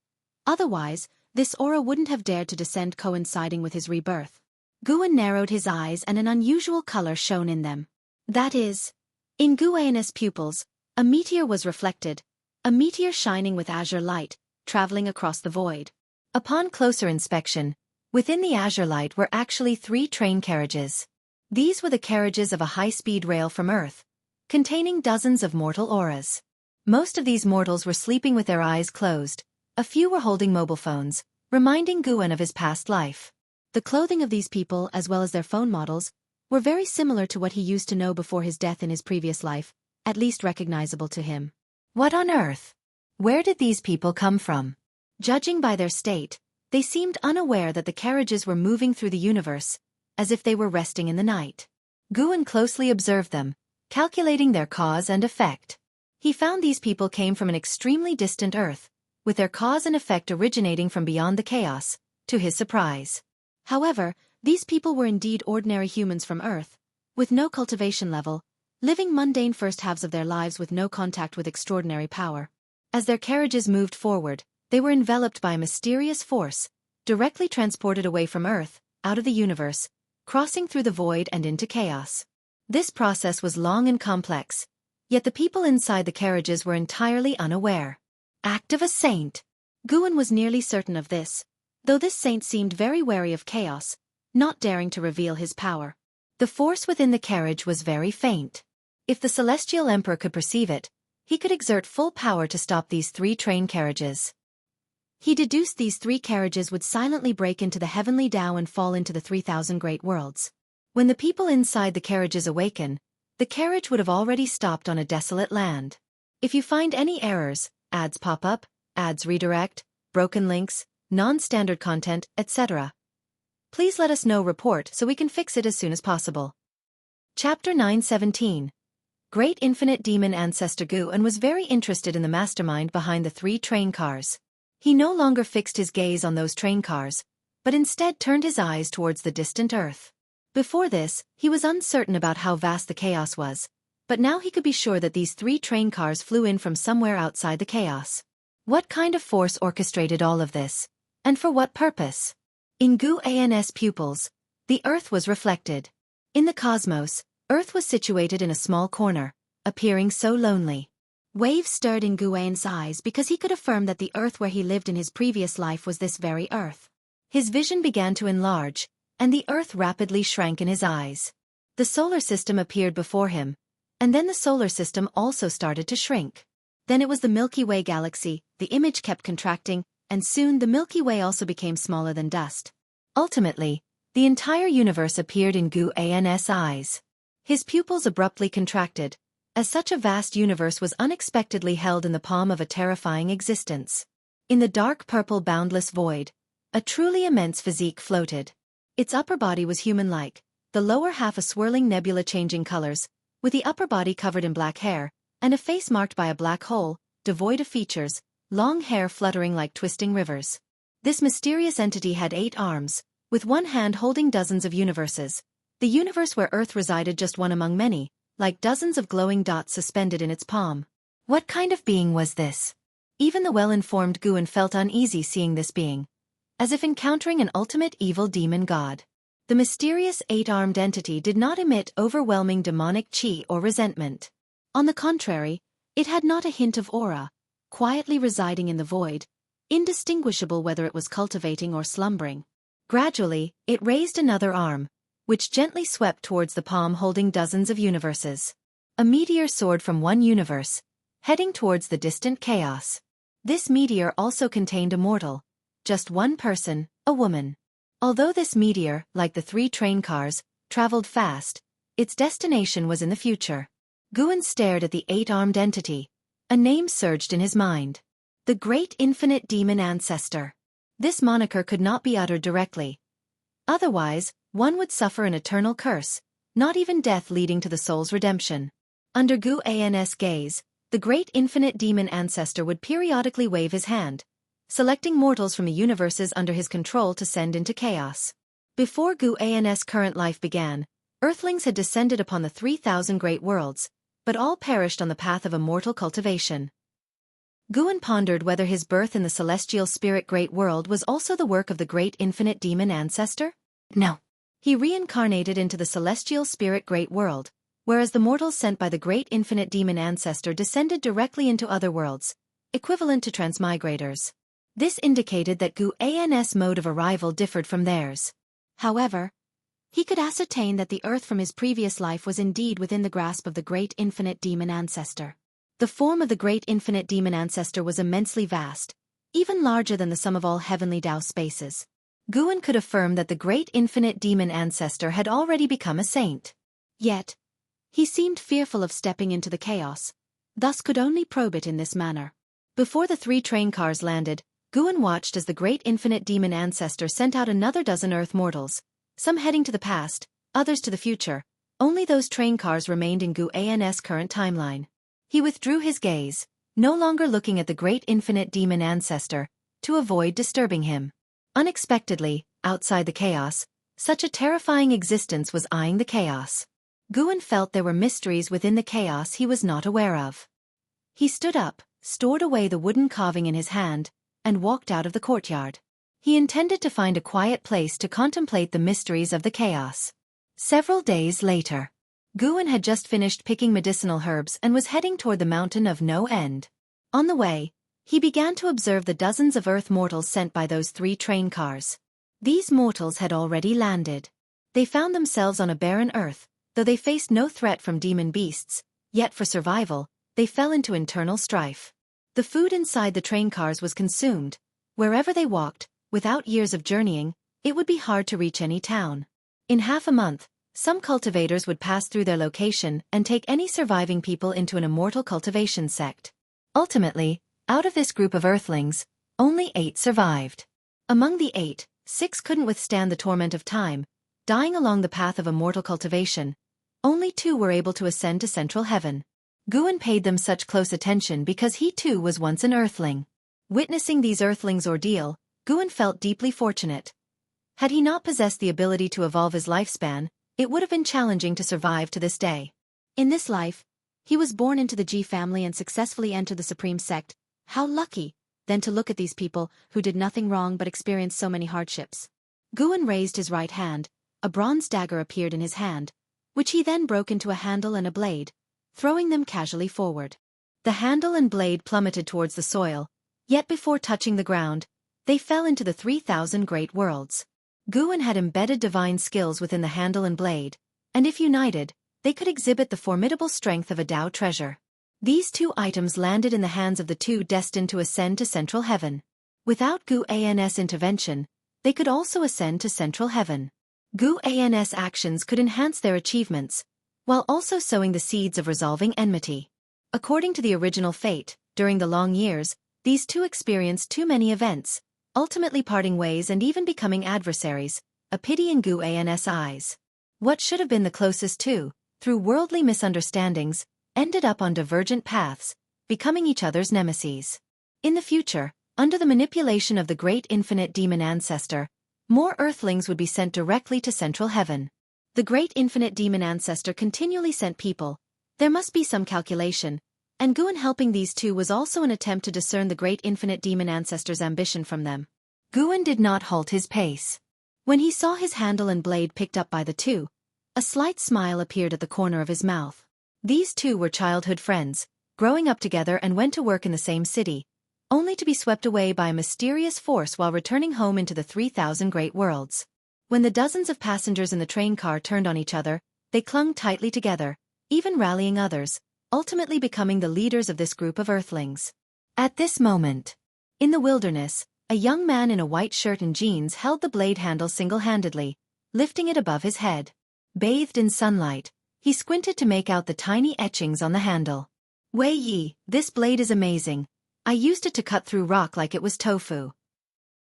Otherwise, this aura wouldn't have dared to descend coinciding with his rebirth. Guan narrowed his eyes and an unusual color shone in them. That is, in Guan's pupils, a meteor was reflected, a meteor shining with azure light, traveling across the void. Upon closer inspection, within the azure light were actually 3 train carriages. These were the carriages of a high-speed rail from Earth, containing dozens of mortal auras. Most of these mortals were sleeping with their eyes closed, a few were holding mobile phones, reminding Guan of his past life. The clothing of these people, as well as their phone models, were very similar to what he used to know before his death in his previous life, at least recognizable to him. What on earth? Where did these people come from? Judging by their state, they seemed unaware that the carriages were moving through the universe, as if they were resting in the night. Guan closely observed them, calculating their cause and effect. He found these people came from an extremely distant Earth, with their cause and effect originating from beyond the chaos, to his surprise. However, these people were indeed ordinary humans from Earth, with no cultivation level, living mundane first halves of their lives with no contact with extraordinary power. As their carriages moved forward, they were enveloped by a mysterious force, directly transported away from Earth, out of the universe, crossing through the void and into chaos. This process was long and complex, yet the people inside the carriages were entirely unaware. Act of a saint. Guan was nearly certain of this, though this saint seemed very wary of chaos, not daring to reveal his power. The force within the carriage was very faint. If the Celestial Emperor could perceive it, he could exert full power to stop these 3 train carriages. He deduced these 3 carriages would silently break into the heavenly Tao and fall into the 3,000 great worlds. When the people inside the carriages awaken, the carriage would have already stopped on a desolate land. If you find any errors, ads pop up, ads redirect, broken links, non-standard content, etc., please let us know report so we can fix it as soon as possible. Chapter 917. Great Infinite Demon Ancestor Guan was very interested in the mastermind behind the 3 train cars. He no longer fixed his gaze on those train cars, but instead turned his eyes towards the distant earth. Before this, he was uncertain about how vast the chaos was, but now he could be sure that these 3 train cars flew in from somewhere outside the chaos. What kind of force orchestrated all of this? And for what purpose? In Guan's pupils, the earth was reflected. In the cosmos, Earth was situated in a small corner, appearing so lonely. Waves stirred in Guan's eyes because he could affirm that the Earth where he lived in his previous life was this very Earth. His vision began to enlarge, and the Earth rapidly shrank in his eyes. The solar system appeared before him, and then the solar system also started to shrink. Then it was the Milky Way galaxy, the image kept contracting, and soon the Milky Way also became smaller than dust. Ultimately, the entire universe appeared in Guan's eyes. His pupils abruptly contracted, as such a vast universe was unexpectedly held in the palm of a terrifying existence. In the dark purple boundless void, a truly immense physique floated. Its upper body was human-like, the lower half a swirling nebula changing colors, with the upper body covered in black hair, and a face marked by a black hole, devoid of features, long hair fluttering like twisting rivers. This mysterious entity had 8 arms, with one hand holding dozens of universes. The universe where Earth resided just one among many, like dozens of glowing dots suspended in its palm. What kind of being was this? Even the well-informed Guan felt uneasy seeing this being, as if encountering an ultimate evil demon god. The mysterious 8-armed entity did not emit overwhelming demonic chi or resentment. On the contrary, it had not a hint of aura, quietly residing in the void, indistinguishable whether it was cultivating or slumbering. Gradually, it raised another arm, which gently swept towards the palm holding dozens of universes. A meteor soared from one universe, heading towards the distant chaos. This meteor also contained a mortal, just one person, a woman. Although this meteor, like the 3 train cars, traveled fast, its destination was in the future. Guan stared at the 8-armed entity. A name surged in his mind. The Great Infinite Demon Ancestor. This moniker could not be uttered directly. Otherwise, one would suffer an eternal curse, not even death leading to the soul's redemption. Under Guan's gaze, the Great Infinite Demon Ancestor would periodically wave his hand, selecting mortals from the universes under his control to send into chaos. Before Guan's current life began, Earthlings had descended upon the 3,000 great worlds, but all perished on the path of immortal cultivation. Guan pondered whether his birth in the celestial spirit great world was also the work of the Great Infinite Demon Ancestor? No. He reincarnated into the celestial spirit great world, whereas the mortals sent by the Great Infinite Demon Ancestor descended directly into other worlds, equivalent to transmigrators. This indicated that Guan's mode of arrival differed from theirs. However, he could ascertain that the Earth from his previous life was indeed within the grasp of the Great Infinite Demon Ancestor. The form of the Great Infinite Demon Ancestor was immensely vast, even larger than the sum of all heavenly Tao spaces. Guan could affirm that the Great Infinite Demon Ancestor had already become a saint. Yet, he seemed fearful of stepping into the chaos, thus could only probe it in this manner. Before the 3 train cars landed, Guan watched as the Great Infinite Demon Ancestor sent out another dozen Earth mortals, some heading to the past, others to the future. Only those train cars remained in Guan's current timeline. He withdrew his gaze, no longer looking at the Great Infinite Demon Ancestor, to avoid disturbing him. Unexpectedly, outside the chaos, such a terrifying existence was eyeing the chaos. Guan felt there were mysteries within the chaos he was not aware of. He stood up, stored away the wooden carving in his hand, and walked out of the courtyard. He intended to find a quiet place to contemplate the mysteries of the chaos. Several days later, Guan had just finished picking medicinal herbs and was heading toward the mountain of no end. On the way, he began to observe the dozens of Earth mortals sent by those 3 train cars. These mortals had already landed. They found themselves on a barren Earth, though they faced no threat from demon beasts, yet for survival, they fell into internal strife. The food inside the train cars was consumed, Wherever they walked, without years of journeying, it would be hard to reach any town. In half a month, some cultivators would pass through their location and take any surviving people into an immortal cultivation sect. Ultimately, out of this group of Earthlings, only 8 survived. Among the 8, 6 couldn't withstand the torment of time, dying along the path of immortal cultivation. Only 2 were able to ascend to central heaven. Guan paid them such close attention because he too was once an Earthling. Witnessing these Earthlings' ordeal, Guan felt deeply fortunate. Had he not possessed the ability to evolve his lifespan, it would have been challenging to survive to this day. In this life, he was born into the Ji family and successfully entered the Supreme Sect. How lucky, then, to look at these people who did nothing wrong but experienced so many hardships. Guan raised his right hand, a bronze dagger appeared in his hand, which he then broke into a handle and a blade, throwing them casually forward. The handle and blade plummeted towards the soil, yet before touching the ground, they fell into the 3,000 great worlds. Guan had embedded divine skills within the handle and blade, and if united, they could exhibit the formidable strength of a Tao treasure. These 2 items landed in the hands of the 2 destined to ascend to central heaven. Without Guan's intervention, they could also ascend to central heaven. Guan's actions could enhance their achievements, while also sowing the seeds of resolving enmity. According to the original fate, during the long years, these 2 experienced too many events, ultimately parting ways and even becoming adversaries, a pity in Guan's eyes. What should have been the closest 2, through worldly misunderstandings, ended up on divergent paths, becoming each other's nemeses. In the future, under the manipulation of the great infinite demon ancestor, more Earthlings would be sent directly to central heaven. The great infinite demon ancestor continually sent people. There must be some calculation, and Guan helping these 2 was also an attempt to discern the great infinite demon ancestor's ambition from them. Guan did not halt his pace. When he saw his handle and blade picked up by the 2, a slight smile appeared at the corner of his mouth. These 2 were childhood friends, growing up together and went to work in the same city, only to be swept away by a mysterious force while returning home into the 3,000 great worlds. When the dozens of passengers in the train car turned on each other, they clung tightly together, even rallying others, ultimately becoming the leaders of this group of Earthlings. At this moment, in the wilderness, a young man in a white shirt and jeans held the blade handle single-handedly, lifting it above his head. Bathed in sunlight, he squinted to make out the tiny etchings on the handle. Wei Yi, this blade is amazing. I used it to cut through rock like it was tofu.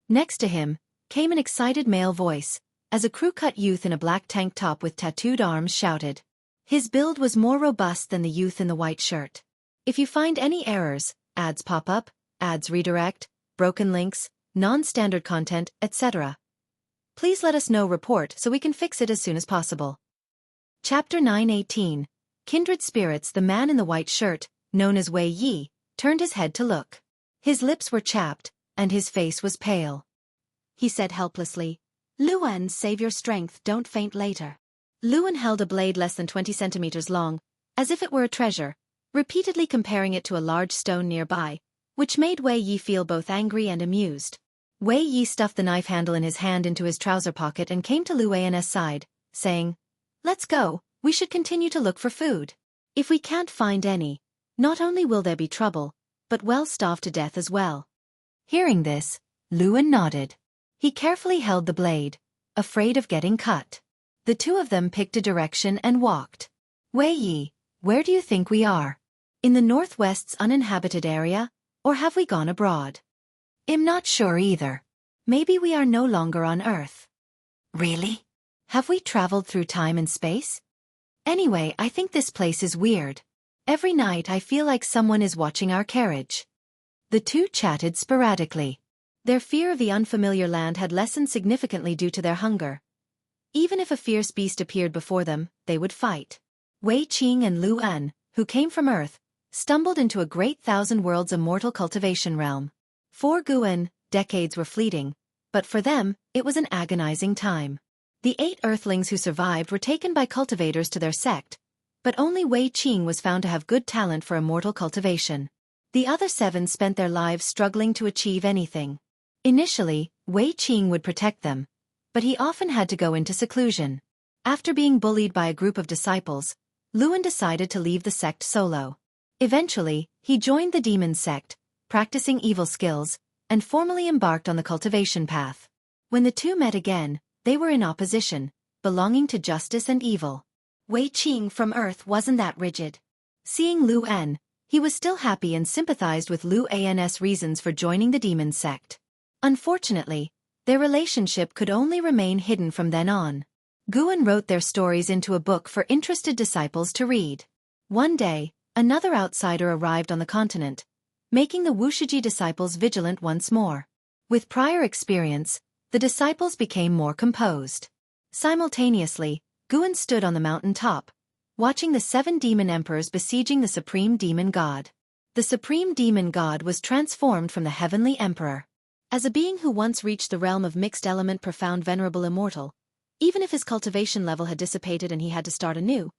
Next to him, came an excited male voice, as a crew-cut youth in a black tank top with tattooed arms shouted. His build was more robust than the youth in the white shirt. If you find any errors, ads pop up, ads redirect, broken links, non-standard content, etc., please let us know. Report so we can fix it as soon as possible. Chapter 9:18. Kindred Spirits. The man in the white shirt, known as Wei Yi, turned his head to look. His lips were chapped, and his face was pale. He said helplessly, Luan, save your strength, don't faint later. Luan held a blade less than 20 centimeters long, as if it were a treasure, repeatedly comparing it to a large stone nearby, which made Wei Yi feel both angry and amused. Wei Yi stuffed the knife handle in his hand into his trouser pocket and came to Luan's side, saying, Let's go, we should continue to look for food. If we can't find any, not only will there be trouble, but we'll starve to death as well. Hearing this, Luan nodded. He carefully held the blade, afraid of getting cut. The 2 of them picked a direction and walked. Wei Yi, where do you think we are? In the northwest's uninhabited area, or have we gone abroad? I'm not sure either. Maybe we are no longer on Earth. Really? Have we traveled through time and space? Anyway, I think this place is weird. Every night I feel like someone is watching our carriage. The 2 chatted sporadically. Their fear of the unfamiliar land had lessened significantly due to their hunger. Even if a fierce beast appeared before them, they would fight. Wei Qing and Lu En, who came from Earth, stumbled into a great 1,000 worlds immortal cultivation realm. For Guan, decades were fleeting, but for them, it was an agonizing time. The 8 Earthlings who survived were taken by cultivators to their sect, but only Wei Qing was found to have good talent for immortal cultivation. The other 7 spent their lives struggling to achieve anything. Initially, Wei Qing would protect them, but he often had to go into seclusion. After being bullied by a group of disciples, Luan decided to leave the sect solo. Eventually, he joined the demon sect, practicing evil skills, and formally embarked on the cultivation path. When the two met again, they were in opposition, belonging to justice and evil. Wei Qing from Earth wasn't that rigid. Seeing Lu En, he was still happy and sympathized with Lu An's reasons for joining the demon sect. Unfortunately, their relationship could only remain hidden from then on. Guan wrote their stories into a book for interested disciples to read. One day, another outsider arrived on the continent, making the Wuxia disciples vigilant once more. With prior experience, the disciples became more composed. Simultaneously, Guan stood on the mountain top, watching the 7 demon emperors besieging the supreme demon god. The supreme demon god was transformed from the heavenly emperor. As a being who once reached the realm of mixed element profound venerable immortal, even if his cultivation level had dissipated and he had to start anew,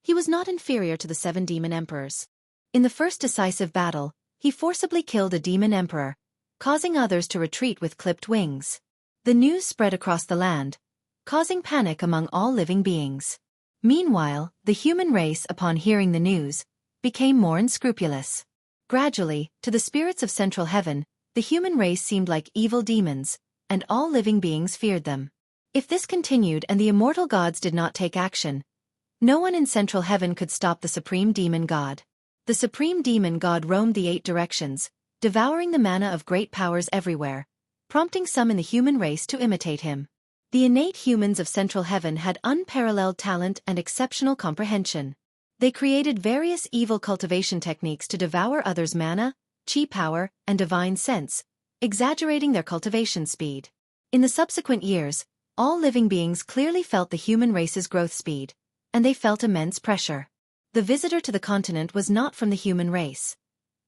he was not inferior to the 7 demon emperors. In the first decisive battle, he forcibly killed a demon emperor, causing others to retreat with clipped wings. The news spread across the land, causing panic among all living beings. Meanwhile, the human race, upon hearing the news, became more unscrupulous. Gradually, to the spirits of Central Heaven, the human race seemed like evil demons, and all living beings feared them. If this continued and the immortal gods did not take action, no one in Central Heaven could stop the supreme demon god. The supreme demon god roamed the 8 directions, devouring the mana of great powers everywhere, prompting some in the human race to imitate him. The innate humans of Central Heaven had unparalleled talent and exceptional comprehension. They created various evil cultivation techniques to devour others' mana, chi power, and divine sense, exaggerating their cultivation speed. In the subsequent years, all living beings clearly felt the human race's growth speed, and they felt immense pressure. The visitor to the continent was not from the human race.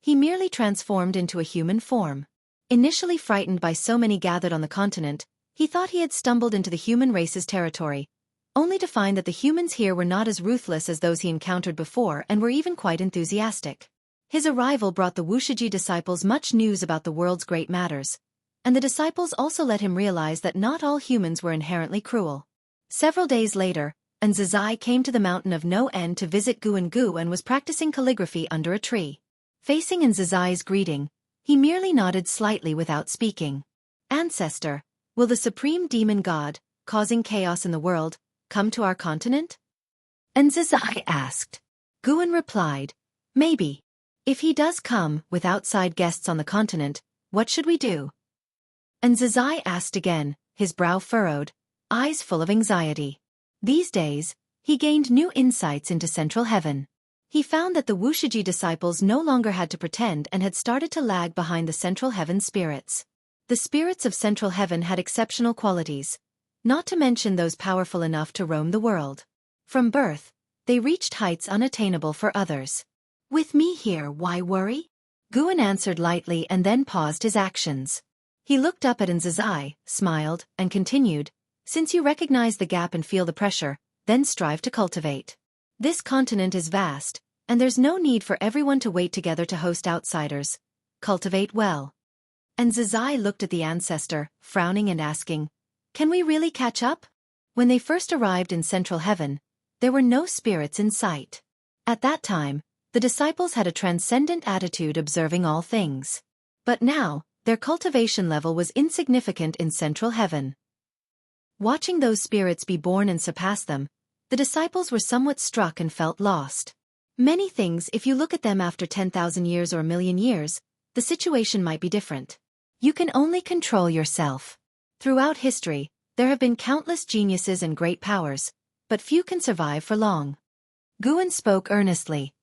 He merely transformed into a human form. Initially frightened by so many gathered on the continent, he thought he had stumbled into the human race's territory, only to find that the humans here were not as ruthless as those he encountered before and were even quite enthusiastic. His arrival brought the Wuxia disciples much news about the world's great matters, and the disciples also let him realize that not all humans were inherently cruel. Several days later, An Zizai came to the mountain of no end to visit Guan Gu and was practicing calligraphy under a tree. Facing An Zizai's greeting, he merely nodded slightly without speaking. "Ancestor, will the supreme demon god, causing chaos in the world, come to our continent?" An Zizai asked. Guan replied, "Maybe. If he does come, with outside guests on the continent, what should we do?" An Zizai asked again, his brow furrowed, eyes full of anxiety. These days, he gained new insights into Central Heaven. He found that the Wuxia disciples no longer had to pretend and had started to lag behind the Central Heaven spirits. The spirits of Central Heaven had exceptional qualities, not to mention those powerful enough to roam the world. From birth, they reached heights unattainable for others. "With me here, why worry?" Guan answered lightly and then paused his actions. He looked up at An Zizai, smiled, and continued, "Since you recognize the gap and feel the pressure, then strive to cultivate. This continent is vast, and there's no need for everyone to wait together to host outsiders. Cultivate well." And Zizai looked at the ancestor, frowning and asking, "Can we really catch up?" When they first arrived in Central Heaven, there were no spirits in sight. At that time, the disciples had a transcendent attitude observing all things. But now, their cultivation level was insignificant in Central Heaven. Watching those spirits be born and surpass them, the disciples were somewhat struck and felt lost. Many things, if you look at them after 10,000 years or a million years, the situation might be different. You can only control yourself. Throughout history, there have been countless geniuses and great powers, but few can survive for long. Guan spoke earnestly.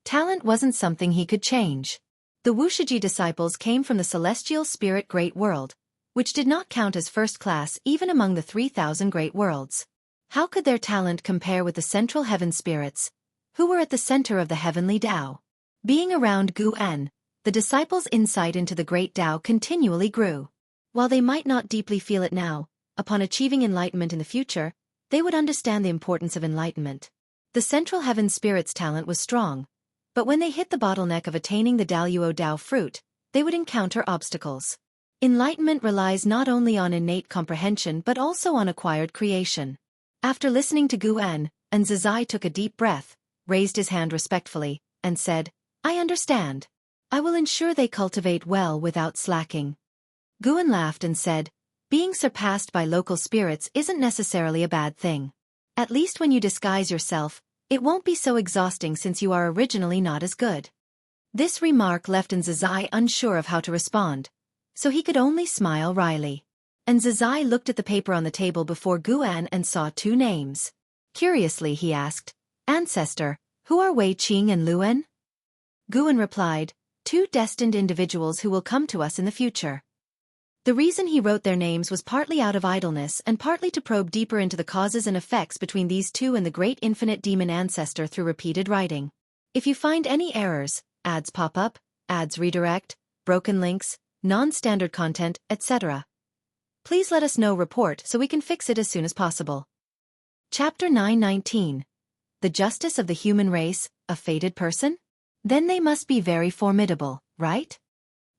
Talent wasn't something he could change. The Wuxia disciples came from the celestial spirit great world, which did not count as first class even among the 3,000 great worlds. How could their talent compare with the Central Heaven spirits, who were at the center of the heavenly Tao? Being around Guan, the disciples' insight into the great Tao continually grew. While they might not deeply feel it now, upon achieving enlightenment in the future, they would understand the importance of enlightenment. The Central Heaven spirits' talent was strong, but when they hit the bottleneck of attaining the Daluo Tao fruit, they would encounter obstacles. Enlightenment relies not only on innate comprehension but also on acquired creation. After listening to Guan, An Zizai took a deep breath, raised his hand respectfully, and said, "I understand. I will ensure they cultivate well without slacking. Guan laughed and said, being surpassed by local spirits isn't necessarily a bad thing. At least when you disguise yourself, it won't be so exhausting since you are originally not as good. This remark left Nzazai unsure of how to respond, so he could only smile wryly. Nzazai looked at the paper on the table before Guan and saw 2 names. Curiously he asked, Ancestor, who are Wei Qing and Luan? Guan replied, 2 destined individuals who will come to us in the future. The reason he wrote their names was partly out of idleness and partly to probe deeper into the causes and effects between these 2 and the great infinite demon ancestor through repeated writing. If you find any errors, ads pop up, ads redirect, broken links, non-standard content, etc., please let us know report so we can fix it as soon as possible. Chapter 919. The Justice of the Human Race, a Fated Person? Then they must be very formidable, right?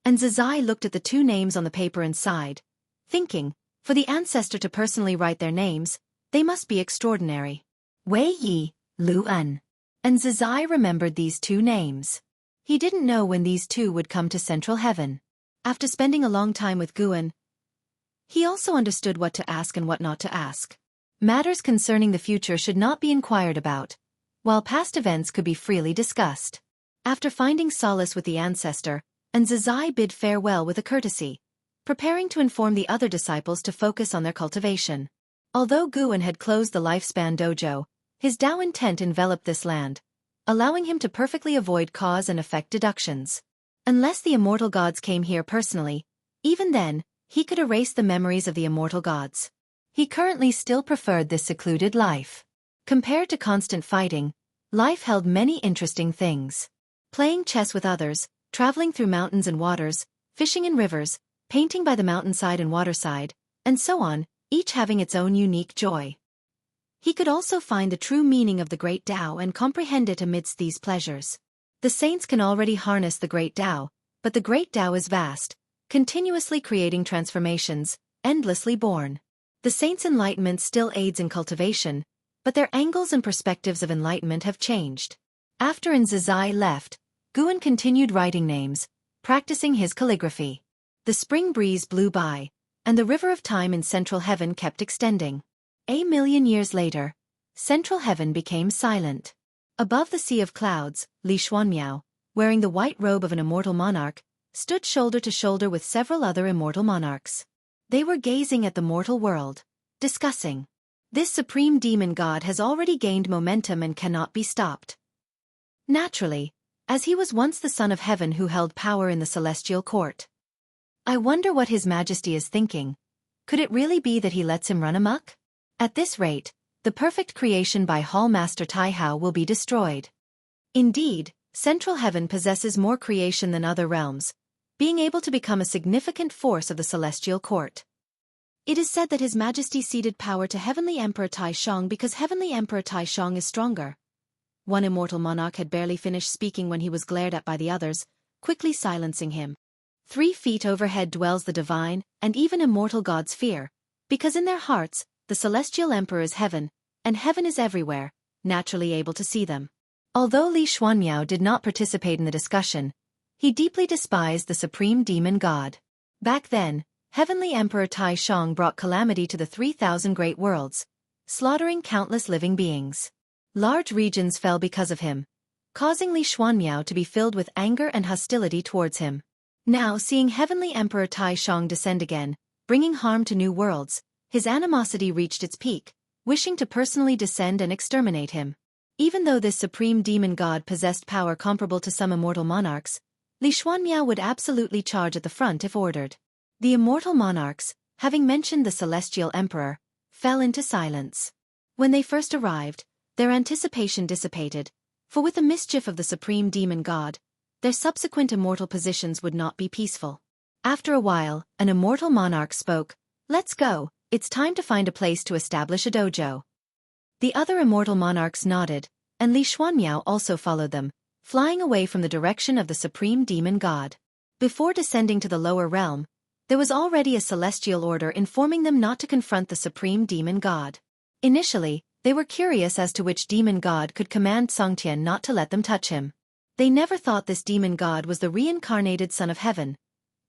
Nzazai looked at the 2 names on the paper and sighed, thinking, for the ancestor to personally write their names, they must be extraordinary. Wei Yi, Luan. Nzazai remembered these 2 names. He didn't know when these 2 would come to Central Heaven. After spending a long time with Guan, he also understood what to ask and what not to ask. Matters concerning the future should not be inquired about, while past events could be freely discussed. After finding solace with the ancestor, Nzazai bid farewell with a courtesy, preparing to inform the other disciples to focus on their cultivation. Although Guan had closed the lifespan dojo, his Tao intent enveloped this land, allowing him to perfectly avoid cause and effect deductions. Unless the immortal gods came here personally, even then, he could erase the memories of the immortal gods. He currently still preferred this secluded life. Compared to constant fighting, life held many interesting things. Playing chess with others, traveling through mountains and waters, fishing in rivers, painting by the mountainside and waterside, and so on, each having its own unique joy. He could also find the true meaning of the great Tao and comprehend it amidst these pleasures. The saints can already harness the great Tao, but the great Tao is vast, continuously creating transformations, endlessly born. The saints' enlightenment still aids in cultivation, but their angles and perspectives of enlightenment have changed. After Nzazai left, Guan continued writing names, practicing his calligraphy. The spring breeze blew by, and the river of time in Central Heaven kept extending. 1,000,000 years later, Central Heaven became silent. Above the sea of clouds, Li Xuanmiao, wearing the white robe of an immortal monarch, stood shoulder to shoulder with several other immortal monarchs. They were gazing at the mortal world, discussing. This supreme demon god has already gained momentum and cannot be stopped. Naturally, as he was once the son of heaven who held power in the celestial court. I wonder what His Majesty is thinking. Could it really be that he lets him run amok? At this rate, the perfect creation by Hall Master Taihao will be destroyed. Indeed, Central Heaven possesses more creation than other realms, being able to become a significant force of the celestial court. It is said that His Majesty ceded power to Heavenly Emperor Taishang because Heavenly Emperor Taishang is stronger. One immortal monarch had barely finished speaking when he was glared at by the others, quickly silencing him. 3 feet overhead dwells the divine, and even immortal gods fear, because in their hearts, the celestial emperor is heaven, and heaven is everywhere, naturally able to see them. Although Li Xuanmiao did not participate in the discussion, he deeply despised the supreme demon god. Back then, Heavenly Emperor Taishang brought calamity to the 3,000 great worlds, slaughtering countless living beings. Large regions fell because of him, causing Li Xuanmiao to be filled with anger and hostility towards him. Now seeing Heavenly Emperor Taishang descend again, bringing harm to new worlds, his animosity reached its peak, wishing to personally descend and exterminate him. Even though this supreme demon god possessed power comparable to some immortal monarchs, Li Xuanmiao would absolutely charge at the front if ordered. The immortal monarchs, having mentioned the celestial emperor, fell into silence. When they first arrived, their anticipation dissipated, for with the mischief of the supreme demon god, their subsequent immortal positions would not be peaceful. After a while, an immortal monarch spoke, "Let's go, it's time to find a place to establish a dojo." The other immortal monarchs nodded, and Li Xuanmiao also followed them, flying away from the direction of the supreme demon god. Before descending to the lower realm, there was already a celestial order informing them not to confront the supreme demon god. Initially, they were curious as to which demon god could command Songtian not to let them touch him. They never thought this demon god was the reincarnated son of heaven,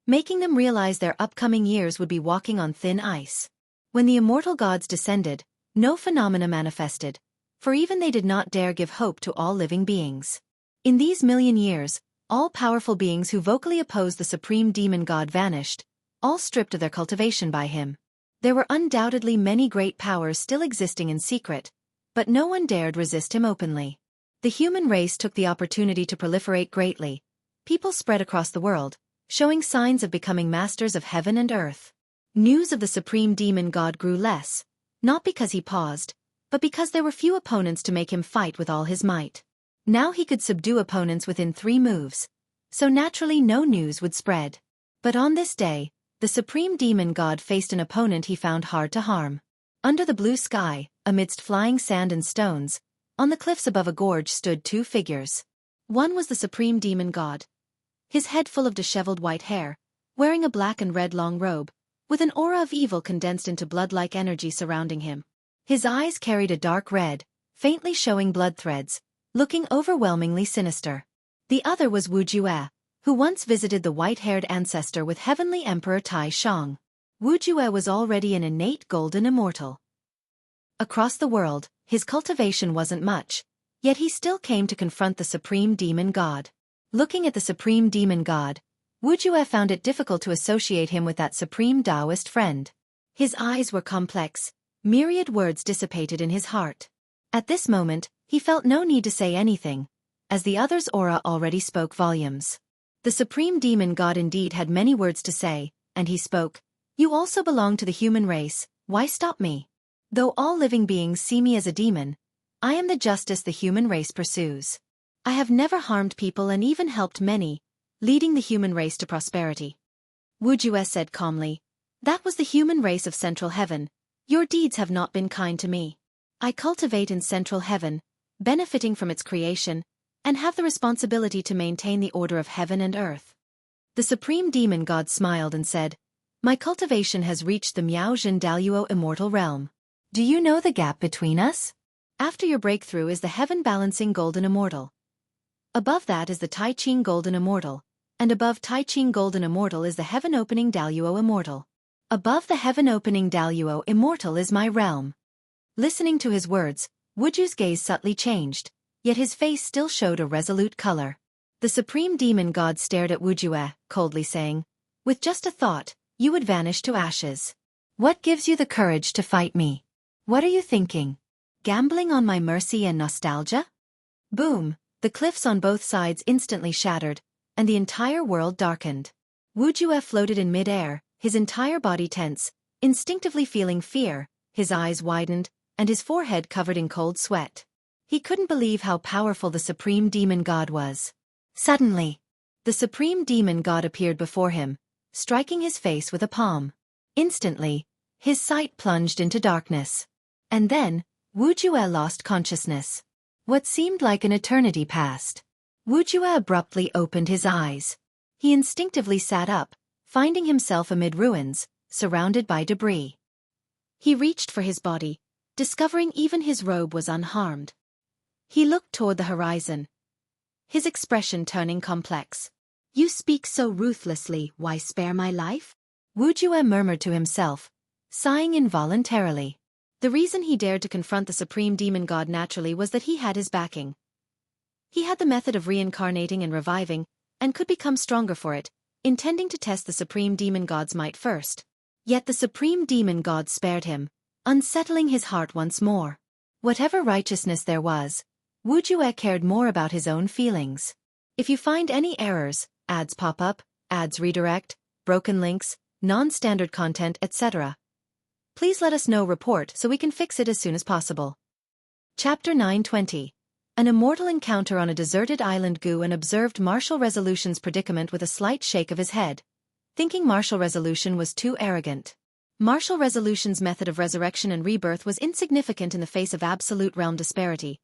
making them realize their upcoming years would be walking on thin ice. When the immortal gods descended, no phenomena manifested, for even they did not dare give hope to all living beings. In these million years, all powerful beings who vocally opposed the supreme demon god vanished, all stripped of their cultivation by him. There were undoubtedly many great powers still existing in secret, but no one dared resist him openly. The human race took the opportunity to proliferate greatly. People spread across the world, showing signs of becoming masters of heaven and earth. News of the supreme demon god grew less, not because he paused, but because there were few opponents to make him fight with all his might. Now he could subdue opponents within 3 moves, so naturally no news would spread. But on this day, the supreme demon god faced an opponent he found hard to harm. Under the blue sky, amidst flying sand and stones, on the cliffs above a gorge stood 2 figures. One was the supreme demon god, his head full of disheveled white hair, wearing a black and red long robe, with an aura of evil condensed into blood-like energy surrounding him. His eyes carried a dark red, faintly showing blood threads, looking overwhelmingly sinister. The other was Wuxia, who once visited the white-haired ancestor with Heavenly Emperor Tai Shang. Wuxia was already an innate golden immortal. Across the world, his cultivation wasn't much, yet he still came to confront the supreme demon god. Looking at the supreme demon god, Wuxia found it difficult to associate him with that supreme Taoist friend. His eyes were complex, myriad words dissipated in his heart. At this moment, he felt no need to say anything, as the other's aura already spoke volumes. The supreme demon god indeed had many words to say, and he spoke. You also belong to the human race, why stop me? Though all living beings see me as a demon, I am the justice the human race pursues. I have never harmed people and even helped many, leading the human race to prosperity. Wuxia said calmly, that was the human race of Central Heaven. Your deeds have not been kind to me. I cultivate in Central Heaven, benefiting from its creation, and have the responsibility to maintain the order of heaven and earth. The supreme demon god smiled and said, my cultivation has reached the Miao Jin Daluo immortal realm. Do you know the gap between us? After your breakthrough is the heaven-balancing golden immortal. Above that is the Tai Ching golden immortal, and above Tai Ching golden immortal is the heaven-opening Daluo immortal. Above the heaven-opening Daluo immortal is my realm. Listening to his words, Wuju's gaze subtly changed, yet his face still showed a resolute color. The supreme demon god stared at Wuxia, coldly saying, with just a thought, you would vanish to ashes. What gives you the courage to fight me? What are you thinking? Gambling on my mercy and nostalgia? Boom, the cliffs on both sides instantly shattered, and the entire world darkened. Wuxia floated in mid-air, his entire body tense, instinctively feeling fear, his eyes widened, and his forehead covered in cold sweat. He couldn't believe how powerful the supreme demon god was. Suddenly, the supreme demon god appeared before him, striking his face with a palm. Instantly, his sight plunged into darkness. And then, Wuxia lost consciousness. What seemed like an eternity passed. Wuxia abruptly opened his eyes. He instinctively sat up, finding himself amid ruins, surrounded by debris. He reached for his body, discovering even his robe was unharmed. He looked toward the horizon, his expression turning complex. You speak so ruthlessly, why spare my life? Wuxia murmured to himself, sighing involuntarily. The reason he dared to confront the supreme demon god naturally was that he had his backing. He had the method of reincarnating and reviving, and could become stronger for it, intending to test the supreme demon god's might first. Yet the supreme demon god spared him, unsettling his heart once more. Whatever righteousness there was, Wuxia cared more about his own feelings. If you find any errors, ads pop up, ads redirect, broken links, non-standard content, etc., please let us know report so we can fix it as soon as possible. Chapter 920. An immortal encounter on a deserted island. Guan observed Martial Resolution's predicament with a slight shake of his head, thinking Martial Resolution was too arrogant. Martial Resolution's method of resurrection and rebirth was insignificant in the face of absolute realm disparity.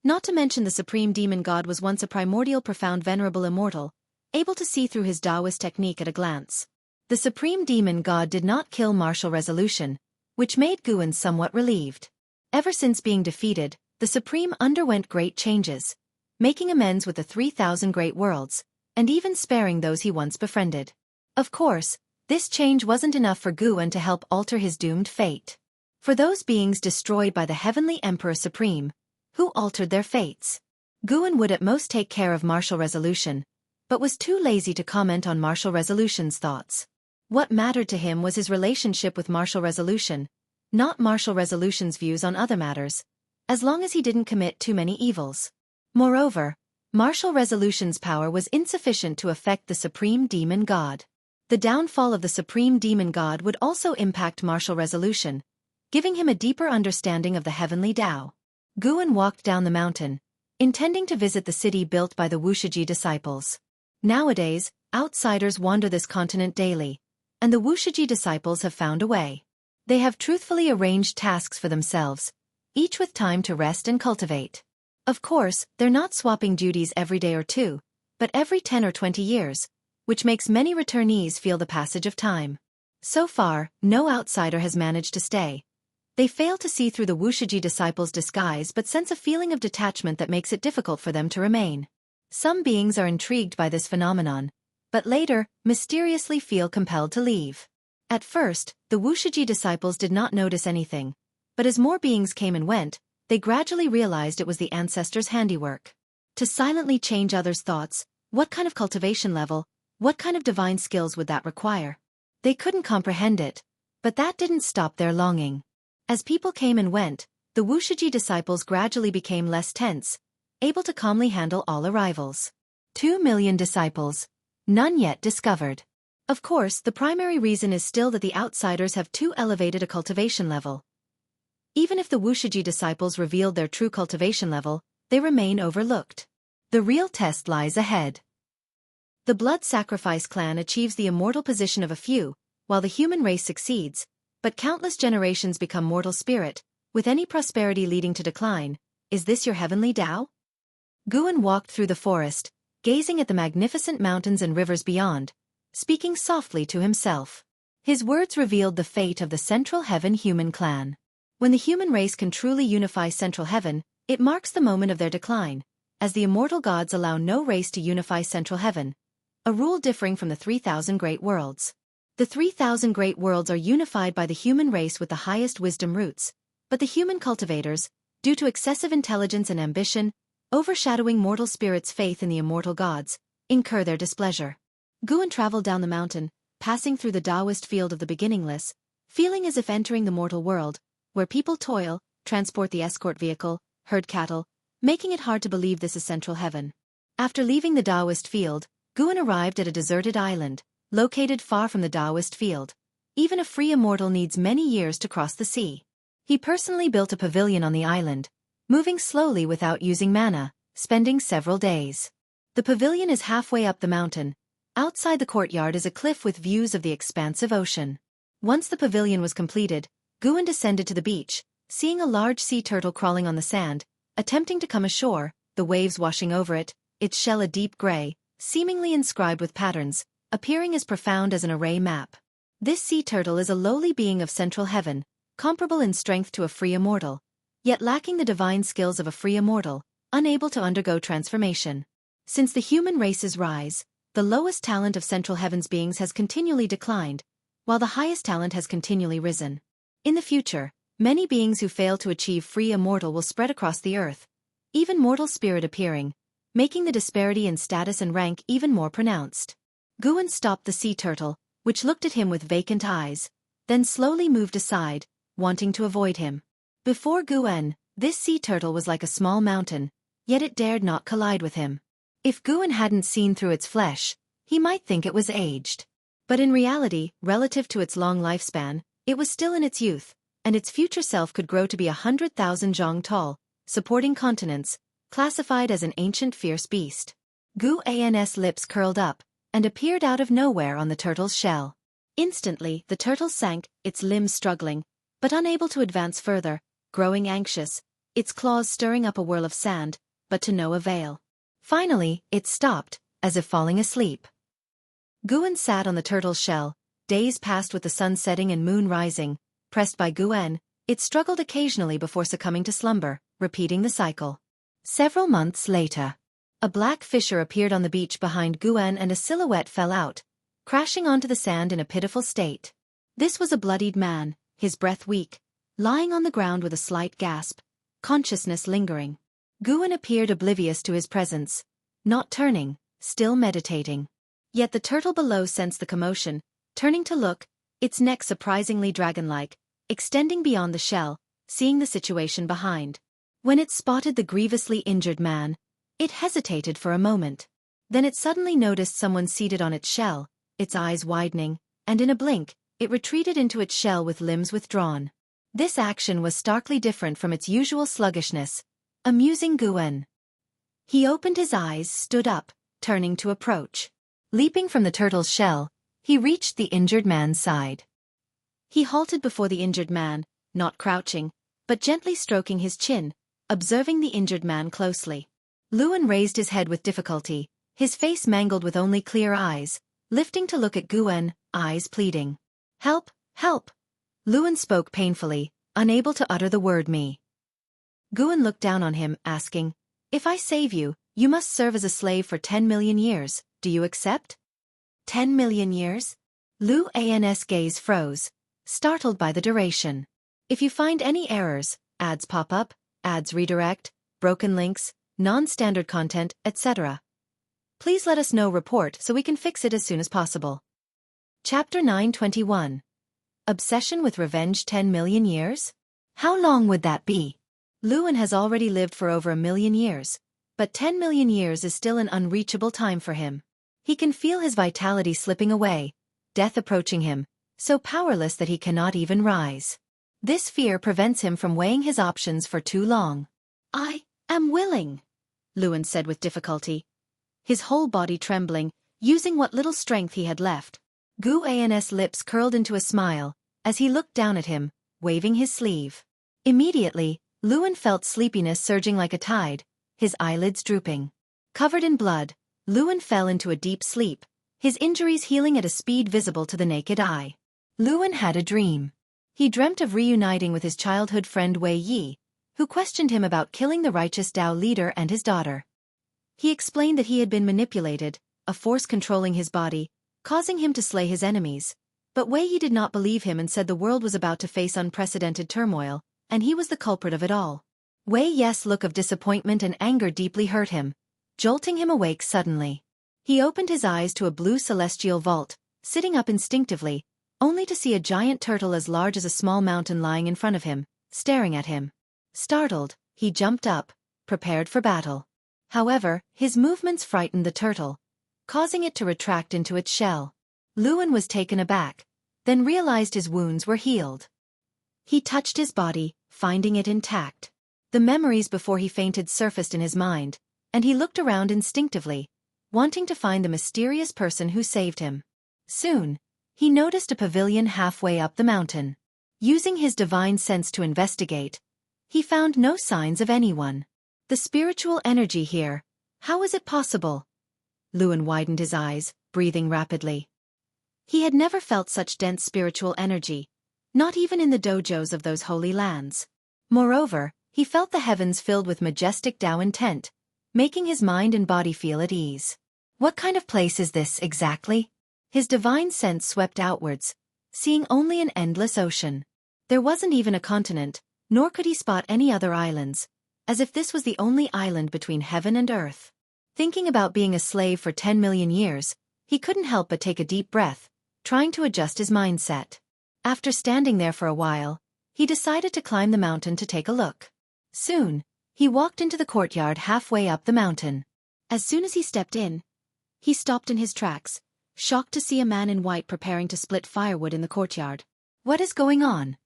Not to mention the supreme demon god was once a primordial profound venerable immortal, able to see through his Taoist technique at a glance. The supreme demon god did not kill Martial Resolution, which made Guan somewhat relieved. Ever since being defeated, the Supreme underwent great changes, making amends with the 3,000 great worlds, and even sparing those he once befriended. Of course, this change wasn't enough for Guan to help alter his doomed fate. For those beings destroyed by the Heavenly Emperor Supreme, who altered their fates, Guan would at most take care of Martial Resolution, but was too lazy to comment on Martial Resolution's thoughts. What mattered to him was his relationship with Martial Resolution, not Martial Resolution's views on other matters, as long as he didn't commit too many evils. Moreover, Martial Resolution's power was insufficient to affect the Supreme Demon God. The downfall of the Supreme Demon God would also impact Martial Resolution, giving him a deeper understanding of the heavenly Tao. Guan walked down the mountain, intending to visit the city built by the Wuxia disciples. Nowadays, outsiders wander this continent daily, and the Wuxia disciples have found a way. They have truthfully arranged tasks for themselves, each with time to rest and cultivate. Of course, they're not swapping duties every day or two, but every 10 or 20 years, which makes many returnees feel the passage of time. So far, no outsider has managed to stay. They fail to see through the Wuxia disciples' disguise but sense a feeling of detachment that makes it difficult for them to remain. Some beings are intrigued by this phenomenon, but later, mysteriously feel compelled to leave. At first, the Wuxia disciples did not notice anything, but as more beings came and went, they gradually realized it was the ancestors' handiwork. To silently change others' thoughts, what kind of cultivation level, what kind of divine skills would that require? They couldn't comprehend it, but that didn't stop their longing. As people came and went, the Wuxia disciples gradually became less tense, able to calmly handle all arrivals. 2 million disciples. None yet discovered. Of course, the primary reason is still that the outsiders have too elevated a cultivation level. Even if the Wuxia disciples revealed their true cultivation level, they remain overlooked. The real test lies ahead. The blood sacrifice clan achieves the immortal position of a few, while the human race succeeds, but countless generations become mortal spirit, with any prosperity leading to decline. Is this your heavenly Tao? Guan walked through the forest, gazing at the magnificent mountains and rivers beyond, speaking softly to himself. His words revealed the fate of the Central Heaven human clan. When the human race can truly unify Central Heaven, it marks the moment of their decline, as the immortal gods allow no race to unify Central Heaven, a rule differing from the 3,000 great worlds. The 3,000 great worlds are unified by the human race with the highest wisdom roots, but the human cultivators, due to excessive intelligence and ambition, overshadowing mortal spirits' faith in the immortal gods, incur their displeasure. Guan traveled down the mountain, passing through the Taoist field of the beginningless, feeling as if entering the mortal world, where people toil, transport the escort vehicle, herd cattle, making it hard to believe this is Central Heaven. After leaving the Taoist field, Guan arrived at a deserted island, located far from the Taoist field. Even a free immortal needs many years to cross the sea. He personally built a pavilion on the island, moving slowly without using mana, spending several days. The pavilion is halfway up the mountain. Outside the courtyard is a cliff with views of the expansive ocean. Once the pavilion was completed, Guan descended to the beach, seeing a large sea turtle crawling on the sand, attempting to come ashore, the waves washing over it, its shell a deep gray, seemingly inscribed with patterns, appearing as profound as an array map. This sea turtle is a lowly being of Central Heaven, comparable in strength to a free immortal, yet lacking the divine skills of a free immortal, unable to undergo transformation. Since the human race's rise, the lowest talent of Central Heaven's beings has continually declined, while the highest talent has continually risen. In the future, many beings who fail to achieve free immortal will spread across the earth, even mortal spirit appearing, making the disparity in status and rank even more pronounced. Guan stopped the sea turtle, which looked at him with vacant eyes, then slowly moved aside, wanting to avoid him. Before Guan, this sea turtle was like a small mountain, yet it dared not collide with him. If Guan hadn't seen through its flesh, he might think it was aged. But in reality, relative to its long lifespan, it was still in its youth, and its future self could grow to be 100,000 zhang tall, supporting continents, classified as an ancient fierce beast. Guan's lips curled up, and appeared out of nowhere on the turtle's shell. Instantly, the turtle sank, its limbs struggling, but unable to advance further, growing anxious, its claws stirring up a whirl of sand, but to no avail. Finally, it stopped, as if falling asleep. Guan sat on the turtle's shell. Days passed with the sun setting and moon rising. Pressed by Guan, it struggled occasionally before succumbing to slumber, repeating the cycle. Several months later. A black fissure appeared on the beach behind Guan and a silhouette fell out, crashing onto the sand in a pitiful state. This was a bloodied man, his breath weak, lying on the ground with a slight gasp, consciousness lingering. Guan appeared oblivious to his presence, not turning, still meditating. Yet the turtle below sensed the commotion, turning to look, its neck surprisingly dragon-like, extending beyond the shell, seeing the situation behind. When it spotted the grievously injured man, it hesitated for a moment. Then it suddenly noticed someone seated on its shell, its eyes widening, and in a blink, it retreated into its shell with limbs withdrawn. This action was starkly different from its usual sluggishness, amusing Guan. He opened his eyes, stood up, turning to approach. Leaping from the turtle's shell, he reached the injured man's side. He halted before the injured man, not crouching, but gently stroking his chin, observing the injured man closely. Luan raised his head with difficulty, his face mangled with only clear eyes, lifting to look at Guan, eyes pleading. "Help, help!" Luan spoke painfully, unable to utter the word me. Guan looked down on him, asking, "If I save you, you must serve as a slave for 10 million years, do you accept?" 10 million years? Luan's gaze froze, startled by the duration. If you find any errors, ads pop up, ads redirect, broken links, non-standard content, etc. Please let us know report so we can fix it as soon as possible. Chapter 921. Obsession with revenge 10 million years? How long would that be? Luan has already lived for over 1 million years, but 10 million years is still an unreachable time for him. He can feel his vitality slipping away, death approaching him, so powerless that he cannot even rise. This fear prevents him from weighing his options for too long. "I am willing," Luan said with difficulty, his whole body trembling, using what little strength he had left. Guan's lips curled into a smile, as he looked down at him, waving his sleeve. Immediately, Luan felt sleepiness surging like a tide, his eyelids drooping. Covered in blood, Luan fell into a deep sleep, his injuries healing at a speed visible to the naked eye. Luan had a dream. He dreamt of reuniting with his childhood friend Wei Yi, who questioned him about killing the righteous Dao leader and his daughter. He explained that he had been manipulated, a force controlling his body, causing him to slay his enemies. But Wei Yi did not believe him and said the world was about to face unprecedented turmoil, and he was the culprit of it all. Wei Yi's look of disappointment and anger deeply hurt him, jolting him awake suddenly. He opened his eyes to a blue celestial vault, sitting up instinctively, only to see a giant turtle as large as a small mountain lying in front of him, staring at him. Startled, he jumped up, prepared for battle. However, his movements frightened the turtle, causing it to retract into its shell. Luan was taken aback, then realized his wounds were healed. He touched his body, finding it intact. The memories before he fainted surfaced in his mind, and he looked around instinctively, wanting to find the mysterious person who saved him. Soon, he noticed a pavilion halfway up the mountain. Using his divine sense to investigate, he found no signs of anyone. The spiritual energy here, how is it possible? Luan widened his eyes, breathing rapidly. He had never felt such dense spiritual energy, not even in the dojos of those holy lands. Moreover, he felt the heavens filled with majestic Tao intent, making his mind and body feel at ease. What kind of place is this exactly? His divine sense swept outwards, seeing only an endless ocean. There wasn't even a continent, nor could he spot any other islands, as if this was the only island between heaven and earth. Thinking about being a slave for 10 million years, he couldn't help but take a deep breath, trying to adjust his mindset. After standing there for a while, he decided to climb the mountain to take a look. Soon, he walked into the courtyard halfway up the mountain. As soon as he stepped in, he stopped in his tracks, shocked to see a man in white preparing to split firewood in the courtyard. What is going on?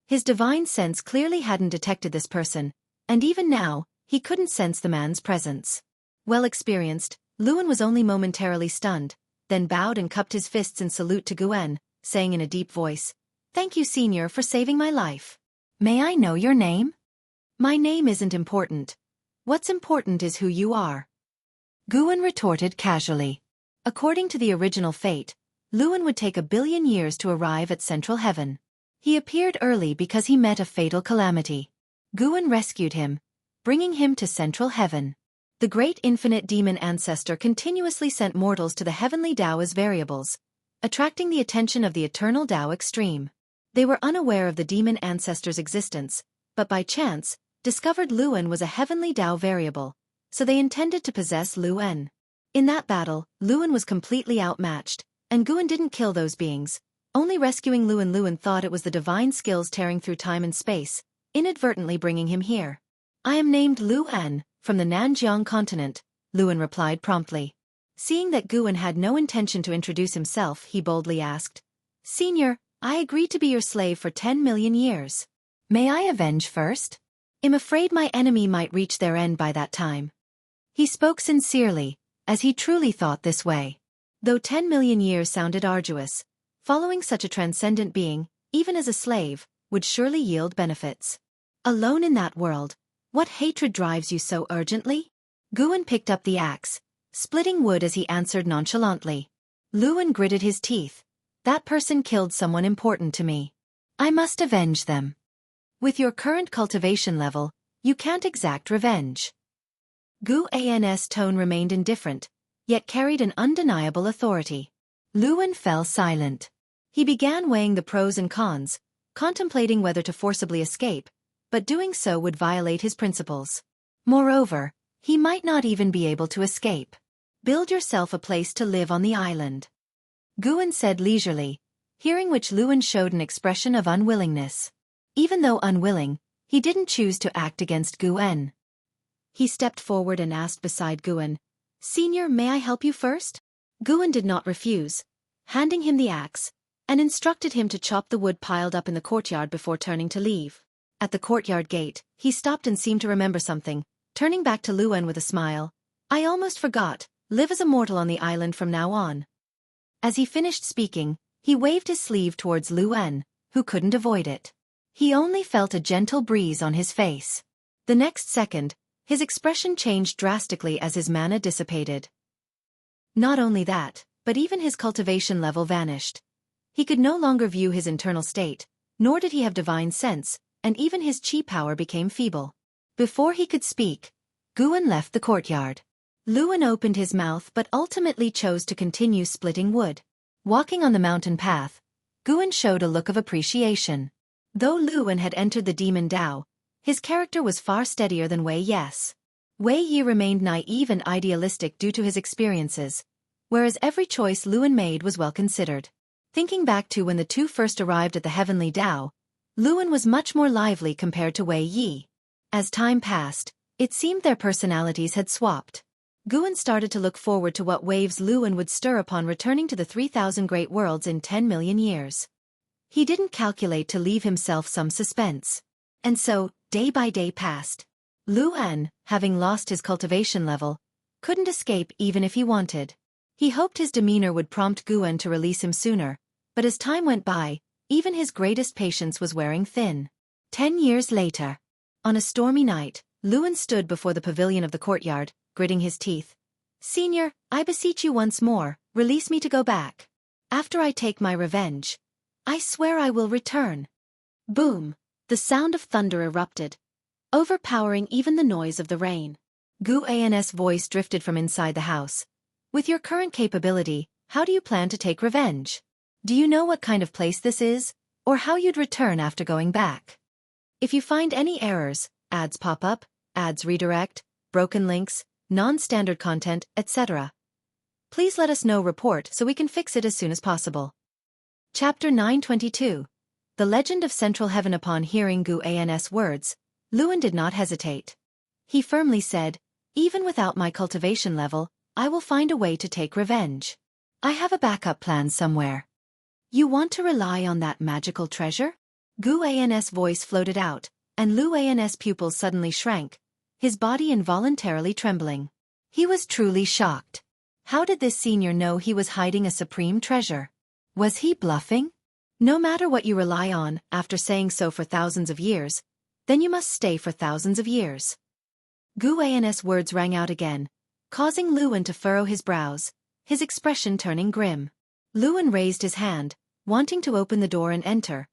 His divine sense clearly hadn't detected this person, and even now, he couldn't sense the man's presence. Well experienced, Luan was only momentarily stunned, then bowed and cupped his fists in salute to Guan, saying in a deep voice, "Thank you, Senior, for saving my life. May I know your name?" "My name isn't important. What's important is who you are," Guan retorted casually. According to the original fate, Luan would take 1 billion years to arrive at Central Heaven. He appeared early because he met a fatal calamity. Guan rescued him, bringing him to Central Heaven. The great infinite demon ancestor continuously sent mortals to the heavenly Tao as variables, attracting the attention of the eternal Tao extreme. They were unaware of the demon ancestor's existence, but by chance, discovered Luan was a heavenly Tao variable, so they intended to possess Luan. In that battle, Luan was completely outmatched, and Guan didn't kill those beings, only rescuing Luan. Luan thought it was the divine skills tearing through time and space, inadvertently bringing him here. I am named Luan, from the Nanjiang continent, Luan replied promptly. Seeing that Guan had no intention to introduce himself, he boldly asked, Senior, I agreed to be your slave for 10 million years. May I avenge first? I'm afraid my enemy might reach their end by that time. He spoke sincerely, as he truly thought this way. Though 10 million years sounded arduous, following such a transcendent being, even as a slave, would surely yield benefits. Alone in that world, what hatred drives you so urgently? Guan picked up the axe, splitting wood as he answered nonchalantly. Luan gritted his teeth. That person killed someone important to me. I must avenge them. With your current cultivation level, you can't exact revenge. Guan's tone remained indifferent, yet carried an undeniable authority. Luan fell silent. He began weighing the pros and cons, contemplating whether to forcibly escape, but doing so would violate his principles. Moreover, he might not even be able to escape. Build yourself a place to live on the island. Guan said leisurely, hearing which Luan showed an expression of unwillingness. Even though unwilling, he didn't choose to act against Guan. He stepped forward and asked beside Guan, Senior, may I help you first? Guan did not refuse, handing him the axe, and instructed him to chop the wood piled up in the courtyard before turning to leave. At the courtyard gate, he stopped and seemed to remember something, turning back to Luan with a smile. I almost forgot, live as a mortal on the island from now on. As he finished speaking, he waved his sleeve towards Luan, who couldn't avoid it. He only felt a gentle breeze on his face. The next second, his expression changed drastically as his mana dissipated. Not only that, but even his cultivation level vanished. He could no longer view his internal state, nor did he have divine sense, and even his chi power became feeble. Before he could speak, Guan left the courtyard. Luan opened his mouth but ultimately chose to continue splitting wood. Walking on the mountain path, Guan showed a look of appreciation. Though Luan had entered the demon Tao, his character was far steadier than Wei Yi's. Wei Yi remained naive and idealistic due to his experiences, whereas every choice Luan made was well considered. Thinking back to when the two first arrived at the heavenly Tao, Luan was much more lively compared to Wei Yi. As time passed, it seemed their personalities had swapped. Guan started to look forward to what waves Luan would stir upon returning to the 3,000 great worlds in 10 million years. He didn't calculate to leave himself some suspense. And so, day by day passed. Luan, having lost his cultivation level, couldn't escape even if he wanted. He hoped his demeanor would prompt Guan to release him sooner, but as time went by, even his greatest patience was wearing thin. 10 years later. On a stormy night, Luan stood before the pavilion of the courtyard, gritting his teeth. Senior, I beseech you once more, release me to go back. After I take my revenge, I swear I will return. Boom! The sound of thunder erupted, overpowering even the noise of the rain. Guan's voice drifted from inside the house. With your current capability, how do you plan to take revenge? Do you know what kind of place this is, or how you'd return after going back? If you find any errors, ads pop up, ads redirect, broken links, non-standard content, etc., please let us know. Report so we can fix it as soon as possible. Chapter 922. The Legend of Central Heaven. Upon hearing Guan's words, Luan did not hesitate. He firmly said, even without my cultivation level, I will find a way to take revenge. I have a backup plan somewhere. You want to rely on that magical treasure? Guan's voice floated out, and Luan's pupils suddenly shrank, his body involuntarily trembling. He was truly shocked. How did this senior know he was hiding a supreme treasure? Was he bluffing? No matter what you rely on, after saying so for thousands of years, then you must stay for thousands of years. Guan's words rang out again, causing Luan to furrow his brows, his expression turning grim. Luan raised his hand, wanting to open the door and enter,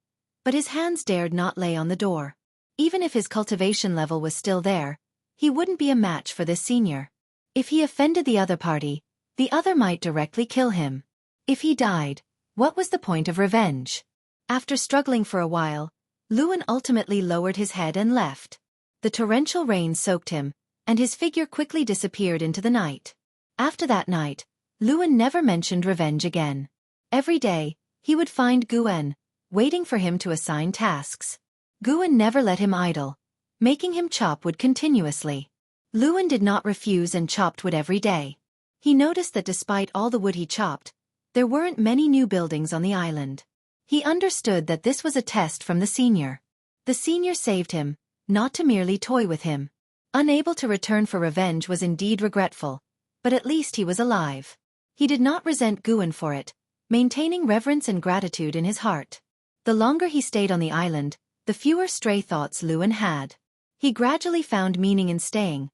but his hands dared not lay on the door. Even if his cultivation level was still there, He wouldn't be a match for this senior. If he offended the other party, the other might directly kill him. If he died, what was the point of revenge? After struggling for a while, Lewin ultimately lowered his head and left. The torrential rain soaked him, and his figure quickly disappeared into the night. After that night, Lewin never mentioned revenge again. Every day, he would find Guan, waiting for him to assign tasks. Guan never let him idle, making him chop wood continuously. Lewin did not refuse and chopped wood every day. He noticed that despite all the wood he chopped, there weren't many new buildings on the island. He understood that this was a test from the senior. The senior saved him, not to merely toy with him. Unable to return for revenge was indeed regretful, but at least he was alive. He did not resent Guan for it, maintaining reverence and gratitude in his heart. The longer he stayed on the island, the fewer stray thoughts Lewin had. He gradually found meaning in staying,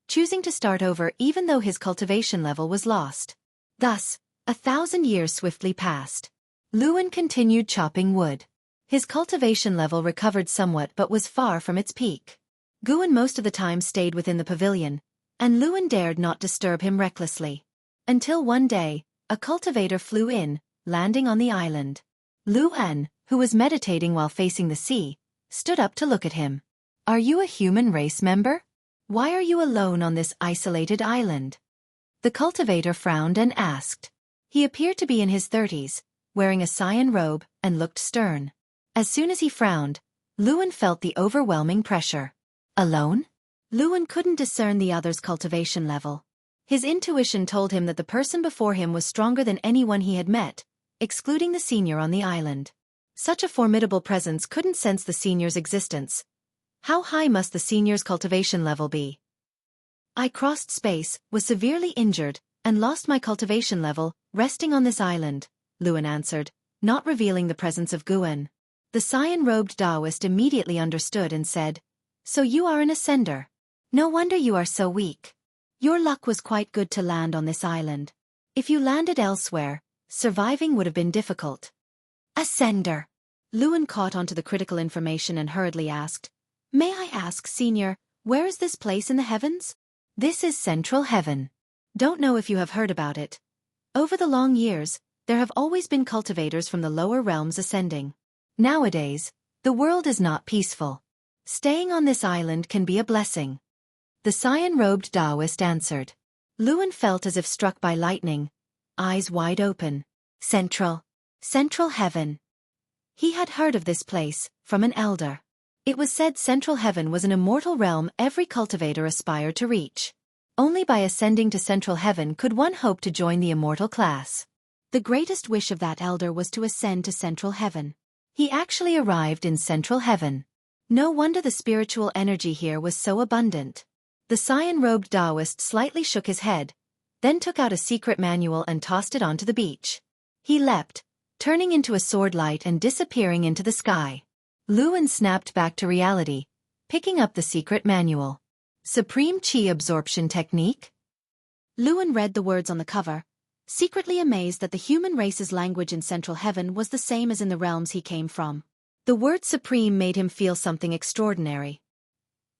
choosing to start over even though his cultivation level was lost. Thus, 1,000 years swiftly passed. Lewin continued chopping wood. His cultivation level recovered somewhat but was far from its peak. Guan most of the time stayed within the pavilion, and Lewin dared not disturb him recklessly. Until one day, a cultivator flew in, landing on the island. Lewin, who was meditating while facing the sea, stood up to look at him. "Are you a human race member? Why are you alone on this isolated island?" The cultivator frowned and asked. He appeared to be in his 30s, wearing a cyan robe, and looked stern. As soon as he frowned, Lewin felt the overwhelming pressure. Alone? Lewin couldn't discern the other's cultivation level. His intuition told him that the person before him was stronger than anyone he had met, excluding the senior on the island. Such a formidable presence couldn't sense the senior's existence. How high must the senior's cultivation level be? "I crossed space, was severely injured, and lost my cultivation level, resting on this island," Lewin answered, not revealing the presence of Guan. The cyan-robed Taoist immediately understood and said, "So you are an ascender. No wonder you are so weak. Your luck was quite good to land on this island. If you landed elsewhere, surviving would have been difficult." "Ascender." Lewin caught onto the critical information and hurriedly asked, "May I ask, Senior, where is this place in the heavens?" "This is Central Heaven. Don't know if you have heard about it. Over the long years, there have always been cultivators from the lower realms ascending. Nowadays, the world is not peaceful. Staying on this island can be a blessing." The cyan-robed Taoist answered. Lewin felt as if struck by lightning, eyes wide open. Central Heaven. He had heard of this place, from an elder. It was said Central Heaven was an immortal realm every cultivator aspired to reach. Only by ascending to Central Heaven could one hope to join the immortal class. The greatest wish of that elder was to ascend to Central Heaven. He actually arrived in Central Heaven. No wonder the spiritual energy here was so abundant. The cyan-robed Taoist slightly shook his head, then took out a secret manual and tossed it onto the beach. He leapt, turning into a sword light and disappearing into the sky. Lewin snapped back to reality, picking up the secret manual. Supreme Qi Absorption Technique? Lewin read the words on the cover, secretly amazed that the human race's language in Central Heaven was the same as in the realms he came from. The word supreme made him feel something extraordinary.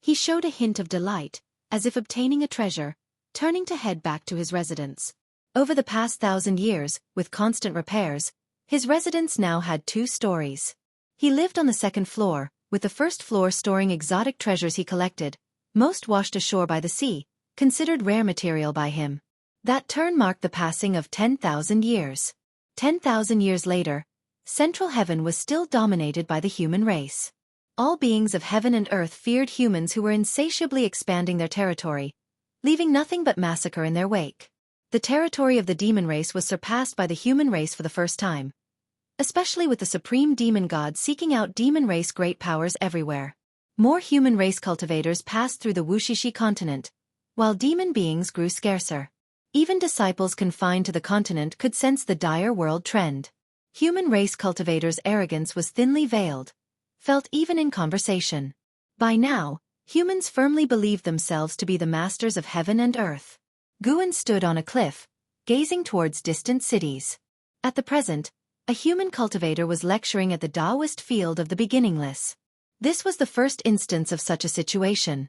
He showed a hint of delight, as if obtaining a treasure, turning to head back to his residence. Over the past 1,000 years, with constant repairs, his residence now had 2 stories. He lived on the 2nd floor, with the 1st floor storing exotic treasures he collected, most washed ashore by the sea, considered rare material by him. That turn marked the passing of 10,000 years. 10,000 years later, Central Heaven was still dominated by the human race. All beings of heaven and earth feared humans who were insatiably expanding their territory, leaving nothing but massacre in their wake. The territory of the demon race was surpassed by the human race for the first time, especially with the supreme demon god seeking out demon race great powers everywhere. More human race cultivators passed through the Wuxia continent, while demon beings grew scarcer. Even disciples confined to the continent could sense the dire world trend. Human race cultivators' arrogance was thinly veiled, felt even in conversation. By now, humans firmly believed themselves to be the masters of heaven and earth. Guan stood on a cliff, gazing towards distant cities. At the present, a human cultivator was lecturing at the Taoist field of the beginningless. This was the first instance of such a situation.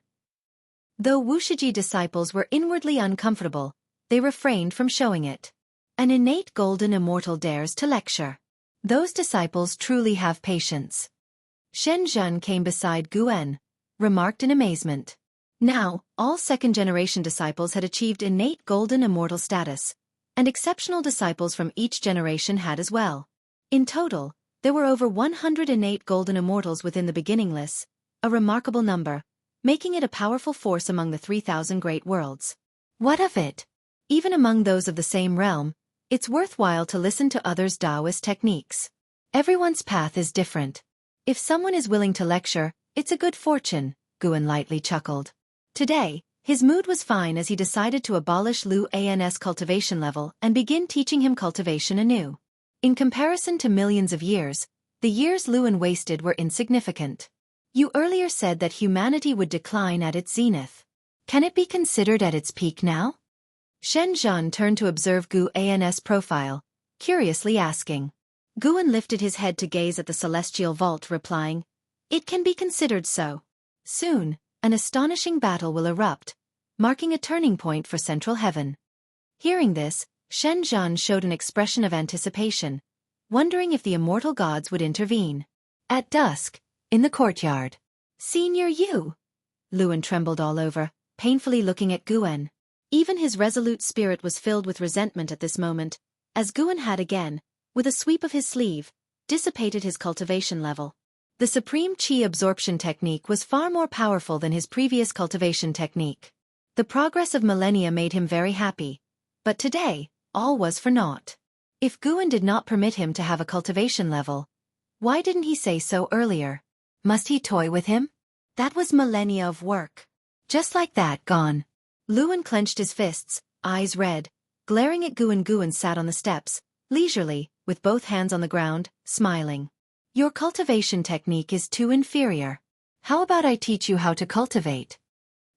Though Wuxia disciples were inwardly uncomfortable, they refrained from showing it. An innate golden immortal dares to lecture. Those disciples truly have patience. Shen Zhen came beside Guan, remarked in amazement. Now, all second-generation disciples had achieved innate golden immortal status, and exceptional disciples from each generation had as well. In total, there were over 100 innate golden immortals within the beginningless, a remarkable number, making it a powerful force among the 3,000 great worlds. What of it? Even among those of the same realm, it's worthwhile to listen to others' Taoist techniques. Everyone's path is different. If someone is willing to lecture, it's a good fortune, Guan lightly chuckled. Today, his mood was fine as he decided to abolish Lu An's cultivation level and begin teaching him cultivation anew. In comparison to millions of years, the years Luan wasted were insignificant. You earlier said that humanity would decline at its zenith. Can it be considered at its peak now? Shen Zhen turned to observe Guan's profile, curiously asking. Guan lifted his head to gaze at the celestial vault, replying, "It can be considered so. Soon, an astonishing battle will erupt, marking a turning point for Central Heaven." Hearing this, Shen Zhen showed an expression of anticipation, wondering if the immortal gods would intervene. At dusk, in the courtyard. "Senior Yu!" Luan trembled all over, painfully looking at Guan. Even his resolute spirit was filled with resentment at this moment, as Guan had again, with a sweep of his sleeve, dissipated his cultivation level. The supreme qi absorption technique was far more powerful than his previous cultivation technique. The progress of millennia made him very happy, but today, all was for naught. If Guan did not permit him to have a cultivation level, why didn't he say so earlier? Must he toy with him? That was millennia of work. Just like that, gone. Luan clenched his fists, eyes red, glaring at Guan. Guan sat on the steps, leisurely, with both hands on the ground, smiling. "Your cultivation technique is too inferior. How about I teach you how to cultivate?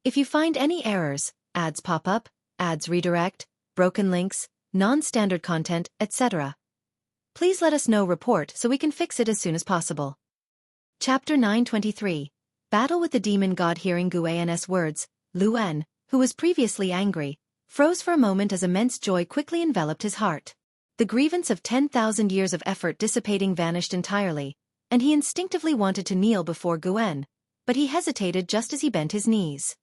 If you find any errors, ads pop up, ads redirect, broken links, non-standard content, etc. Please let us know. Report so we can fix it as soon as possible." Chapter 923. Battle with the Demon God. Hearing Guan's words, Luan, who was previously angry, froze for a moment as immense joy quickly enveloped his heart. The grievance of 10,000 years of effort dissipating vanished entirely, and he instinctively wanted to kneel before Guan, but he hesitated just as he bent his knees.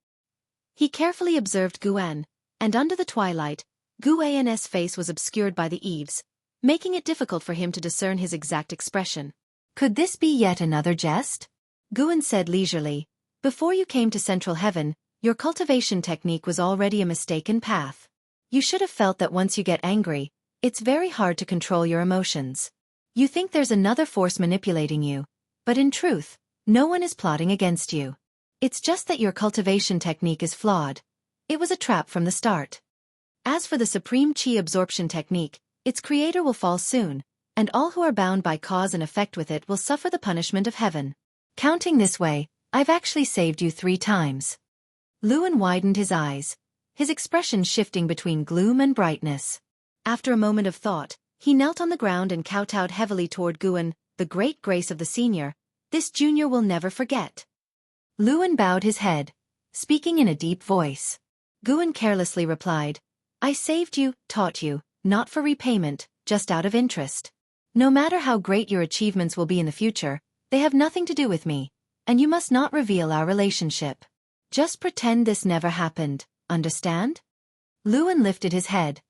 He carefully observed Guan, and under the twilight, Guan's face was obscured by the eaves, making it difficult for him to discern his exact expression. "Could this be yet another jest?" Guan said leisurely. "Before you came to Central Heaven, your cultivation technique was already a mistaken path. You should have felt that once you get angry, it's very hard to control your emotions. You think there's another force manipulating you, but in truth, no one is plotting against you. It's just that your cultivation technique is flawed. It was a trap from the start. As for the supreme qi absorption technique, its creator will fall soon, and all who are bound by cause and effect with it will suffer the punishment of heaven. Counting this way, I've actually saved you 3 times. Luan widened his eyes, his expression shifting between gloom and brightness. After a moment of thought, he knelt on the ground and kowtowed heavily toward Guan. "The great grace of the senior, this junior will never forget." Luan bowed his head, speaking in a deep voice. Guan carelessly replied, "I saved you, taught you, not for repayment, just out of interest. No matter how great your achievements will be in the future, they have nothing to do with me, and you must not reveal our relationship. Just pretend this never happened, understand?" Luan lifted his head,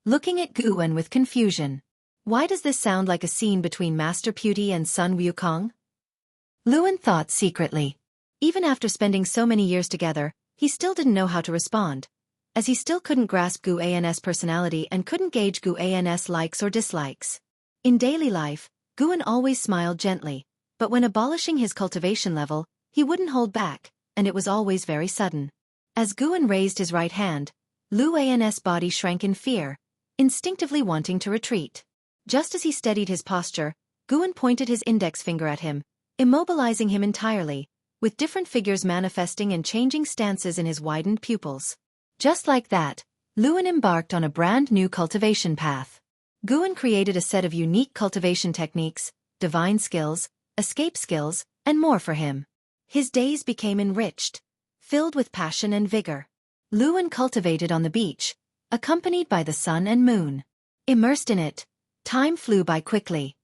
looking at Guan with confusion. Why does this sound like a scene between Master Putti and Sun Wukong? Luan thought secretly. Even after spending so many years together, he still didn't know how to respond, as he still couldn't grasp Guan's personality and couldn't gauge Guan's likes or dislikes. In daily life, Guan always smiled gently, but when abolishing his cultivation level, he wouldn't hold back, and it was always very sudden. As Guan raised his right hand, Luan's body shrank in fear, instinctively wanting to retreat. Just as he steadied his posture, Guan pointed his index finger at him, immobilizing him entirely, with different figures manifesting and changing stances in his widened pupils. Just like that, Luan embarked on a brand new cultivation path. Guan created a set of unique cultivation techniques, divine skills, escape skills, and more for him. His days became enriched, filled with passion and vigor. Luan cultivated on the beach, accompanied by the sun and moon. Immersed in it, time flew by quickly.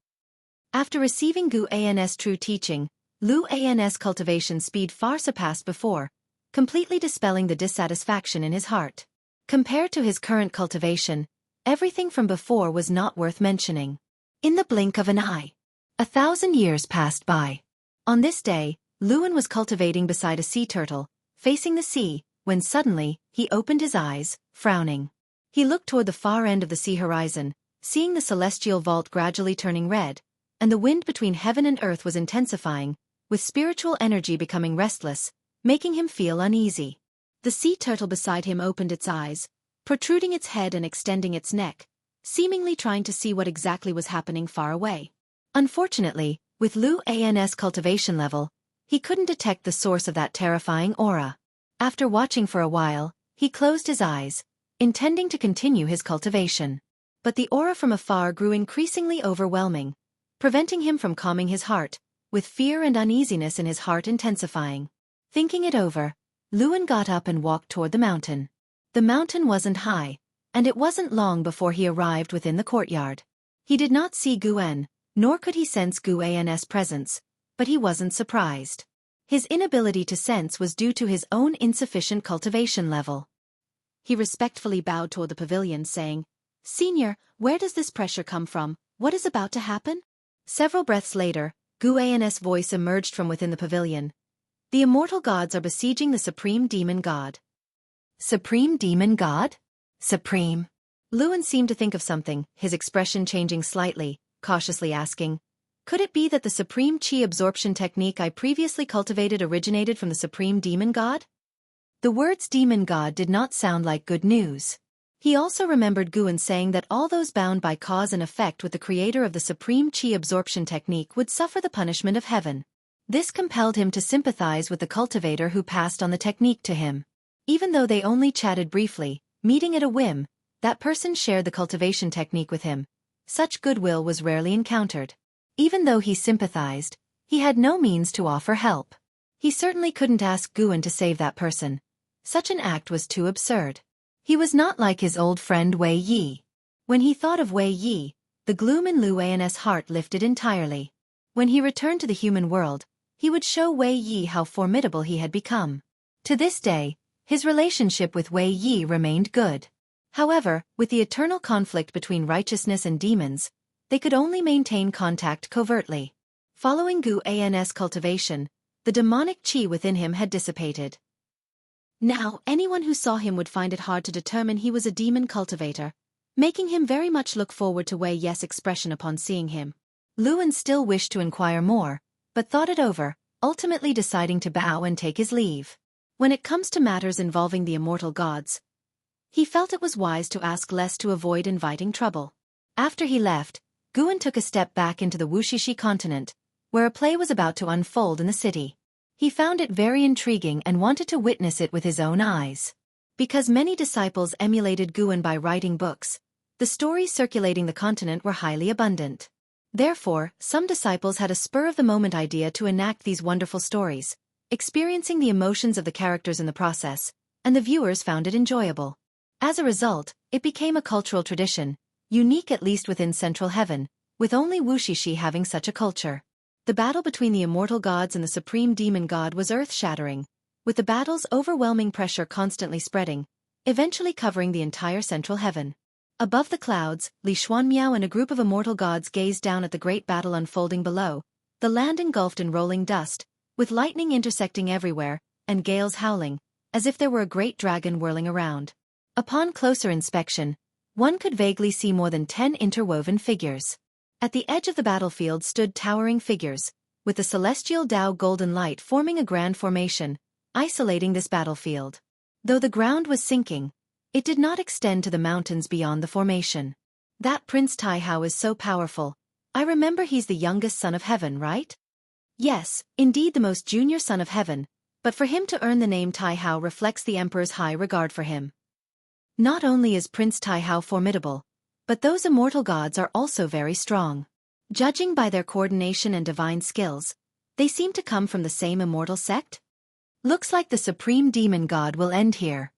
After receiving Gu An's true teaching, Lu An's cultivation speed far surpassed before, completely dispelling the dissatisfaction in his heart. Compared to his current cultivation, everything from before was not worth mentioning. In the blink of an eye, 1,000 years passed by. On this day, Luan was cultivating beside a sea turtle, facing the sea, when suddenly, he opened his eyes, frowning. He looked toward the far end of the sea horizon, seeing the celestial vault gradually turning red, and the wind between heaven and earth was intensifying, with spiritual energy becoming restless, making him feel uneasy. The sea turtle beside him opened its eyes, protruding its head and extending its neck, seemingly trying to see what exactly was happening far away. Unfortunately, with Lu An's cultivation level, he couldn't detect the source of that terrifying aura. After watching for a while, he closed his eyes, intending to continue his cultivation. But the aura from afar grew increasingly overwhelming, preventing him from calming his heart, with fear and uneasiness in his heart intensifying. Thinking it over, Luan got up and walked toward the mountain. The mountain wasn't high, and it wasn't long before he arrived within the courtyard. He did not see Guan, nor could he sense Gu An's presence, but he wasn't surprised. His inability to sense was due to his own insufficient cultivation level. He respectfully bowed toward the pavilion, saying, "Senior, where does this pressure come from? What is about to happen?" Several breaths later, Gu An's voice emerged from within the pavilion. "The immortal gods are besieging the supreme demon god." Supreme demon god? Supreme. Luan seemed to think of something, his expression changing slightly, cautiously asking, "Could it be that the supreme chi absorption technique I previously cultivated originated from the supreme demon god?" The words demon god did not sound like good news. He also remembered Guan saying that all those bound by cause and effect with the creator of the supreme chi absorption technique would suffer the punishment of heaven. This compelled him to sympathize with the cultivator who passed on the technique to him. Even though they only chatted briefly, meeting at a whim, that person shared the cultivation technique with him. Such goodwill was rarely encountered. Even though he sympathized, he had no means to offer help. He certainly couldn't ask Guan to save that person. Such an act was too absurd. He was not like his old friend Wei Yi. When he thought of Wei Yi, the gloom in Lu An's heart lifted entirely. When he returned to the human world, he would show Wei Yi how formidable he had become. To this day, his relationship with Wei Yi remained good. However, with the eternal conflict between righteousness and demons, they could only maintain contact covertly. Following Gu An's cultivation, the demonic chi within him had dissipated. Now, anyone who saw him would find it hard to determine he was a demon cultivator, making him very much look forward to Wei Yi's expression upon seeing him. Luan still wished to inquire more, but thought it over, ultimately deciding to bow and take his leave. When it comes to matters involving the immortal gods, he felt it was wise to ask less to avoid inviting trouble. After he left, Guan took a step back into the Wuxia continent, where a play was about to unfold in the city. He found it very intriguing and wanted to witness it with his own eyes. Because many disciples emulated Guan by writing books, the stories circulating the continent were highly abundant. Therefore, some disciples had a spur-of-the-moment idea to enact these wonderful stories, experiencing the emotions of the characters in the process, and the viewers found it enjoyable. As a result, it became a cultural tradition, unique at least within Central Heaven, with only Wuxia having such a culture. The battle between the immortal gods and the supreme demon god was earth-shattering, with the battle's overwhelming pressure constantly spreading, eventually covering the entire Central Heaven. Above the clouds, Li Xuanmiao and a group of immortal gods gazed down at the great battle unfolding below, the land engulfed in rolling dust, with lightning intersecting everywhere, and gales howling, as if there were a great dragon whirling around. Upon closer inspection, one could vaguely see more than 10 interwoven figures. At the edge of the battlefield stood towering figures, with the celestial Tao golden light forming a grand formation, isolating this battlefield. Though the ground was sinking, it did not extend to the mountains beyond the formation. "That Prince Taihao is so powerful. I remember he's the youngest son of heaven, right?" "Yes, indeed the most junior son of heaven, but for him to earn the name Taihao reflects the emperor's high regard for him. Not only is Prince Taihao formidable, but those immortal gods are also very strong. Judging by their coordination and divine skills, they seem to come from the same immortal sect?" Looks like the supreme demon god will end here.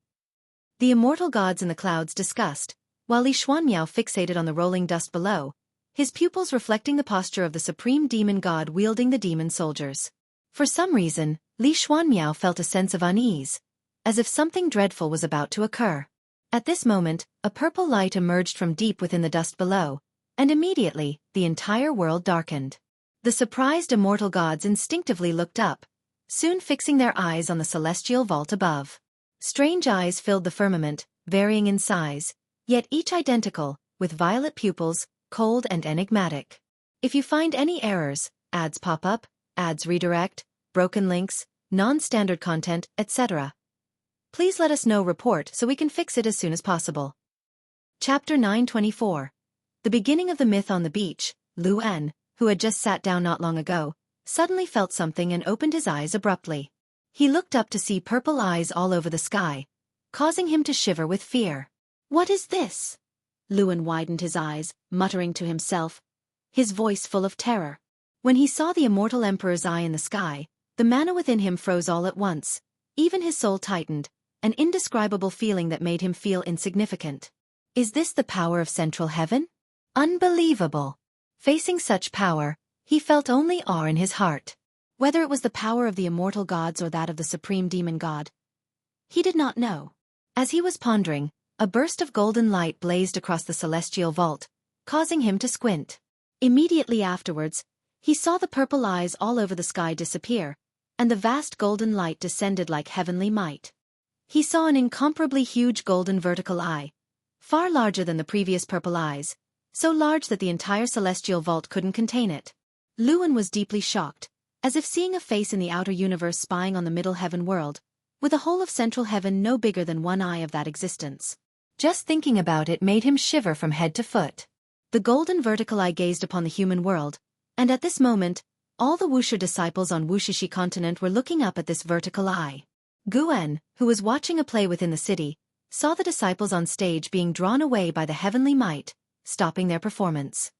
The immortal gods in the clouds discussed, while Li Xuanmiao fixated on the rolling dust below, his pupils reflecting the posture of the supreme demon god wielding the demon soldiers. For some reason, Li Xuanmiao felt a sense of unease, as if something dreadful was about to occur. At this moment, a purple light emerged from deep within the dust below, and immediately, the entire world darkened. The surprised immortal gods instinctively looked up, soon fixing their eyes on the celestial vault above. Strange eyes filled the firmament, varying in size, yet each identical, with violet pupils, cold and enigmatic. If you find any errors, ads pop up, ads redirect, broken links, non-standard content, etc., please let us know report so we can fix it as soon as possible. Chapter 924. The beginning of the myth on the beach. Lu En, who had just sat down not long ago, suddenly felt something and opened his eyes abruptly. He looked up to see purple eyes all over the sky, causing him to shiver with fear. What is this? Luan widened his eyes, muttering to himself, his voice full of terror. When he saw the immortal emperor's eye in the sky, the mana within him froze all at once, even his soul tightened, an indescribable feeling that made him feel insignificant. Is this the power of central heaven? Unbelievable! Facing such power, he felt only awe in his heart. Whether it was the power of the immortal gods or that of the supreme demon god, he did not know. As he was pondering, a burst of golden light blazed across the celestial vault, causing him to squint. Immediately afterwards, he saw the purple eyes all over the sky disappear, and the vast golden light descended like heavenly might. He saw an incomparably huge golden vertical eye, far larger than the previous purple eyes, so large that the entire celestial vault couldn't contain it. Luan was deeply shocked, as if seeing a face in the outer universe spying on the middle heaven world, with a whole of central heaven no bigger than one eye of that existence. Just thinking about it made him shiver from head to foot. The golden vertical eye gazed upon the human world, and at this moment, all the Wuxia disciples on Wuxia continent were looking up at this vertical eye. Guan, who was watching a play within the city, saw the disciples on stage being drawn away by the heavenly might, stopping their performance.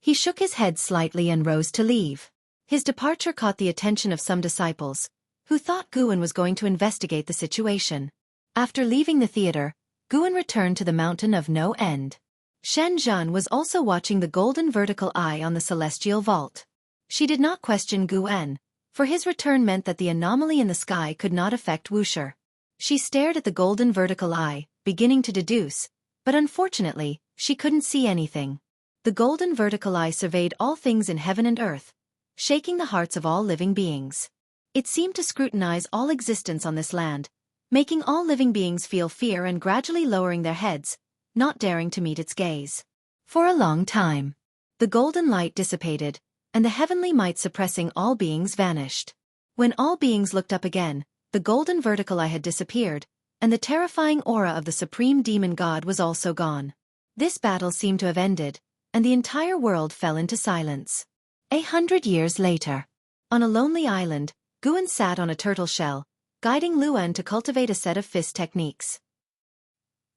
He shook his head slightly and rose to leave. His departure caught the attention of some disciples, who thought Guan was going to investigate the situation. After leaving the theater, Guan returned to the mountain of no end. Shen Zhan was also watching the golden vertical eye on the celestial vault. She did not question Guan, for his return meant that the anomaly in the sky could not affect Wuxia. She stared at the golden vertical eye, beginning to deduce, but unfortunately, she couldn't see anything. The golden vertical eye surveyed all things in heaven and earth, shaking the hearts of all living beings. It seemed to scrutinize all existence on this land, making all living beings feel fear and gradually lowering their heads, not daring to meet its gaze. For a long time, the golden light dissipated, and the heavenly might suppressing all beings vanished. When all beings looked up again, the golden vertical eye had disappeared, and the terrifying aura of the supreme demon god was also gone. This battle seemed to have ended, and the entire world fell into silence. 100 years later, on a lonely island, Guan sat on a turtle shell, guiding Luan to cultivate a set of fist techniques.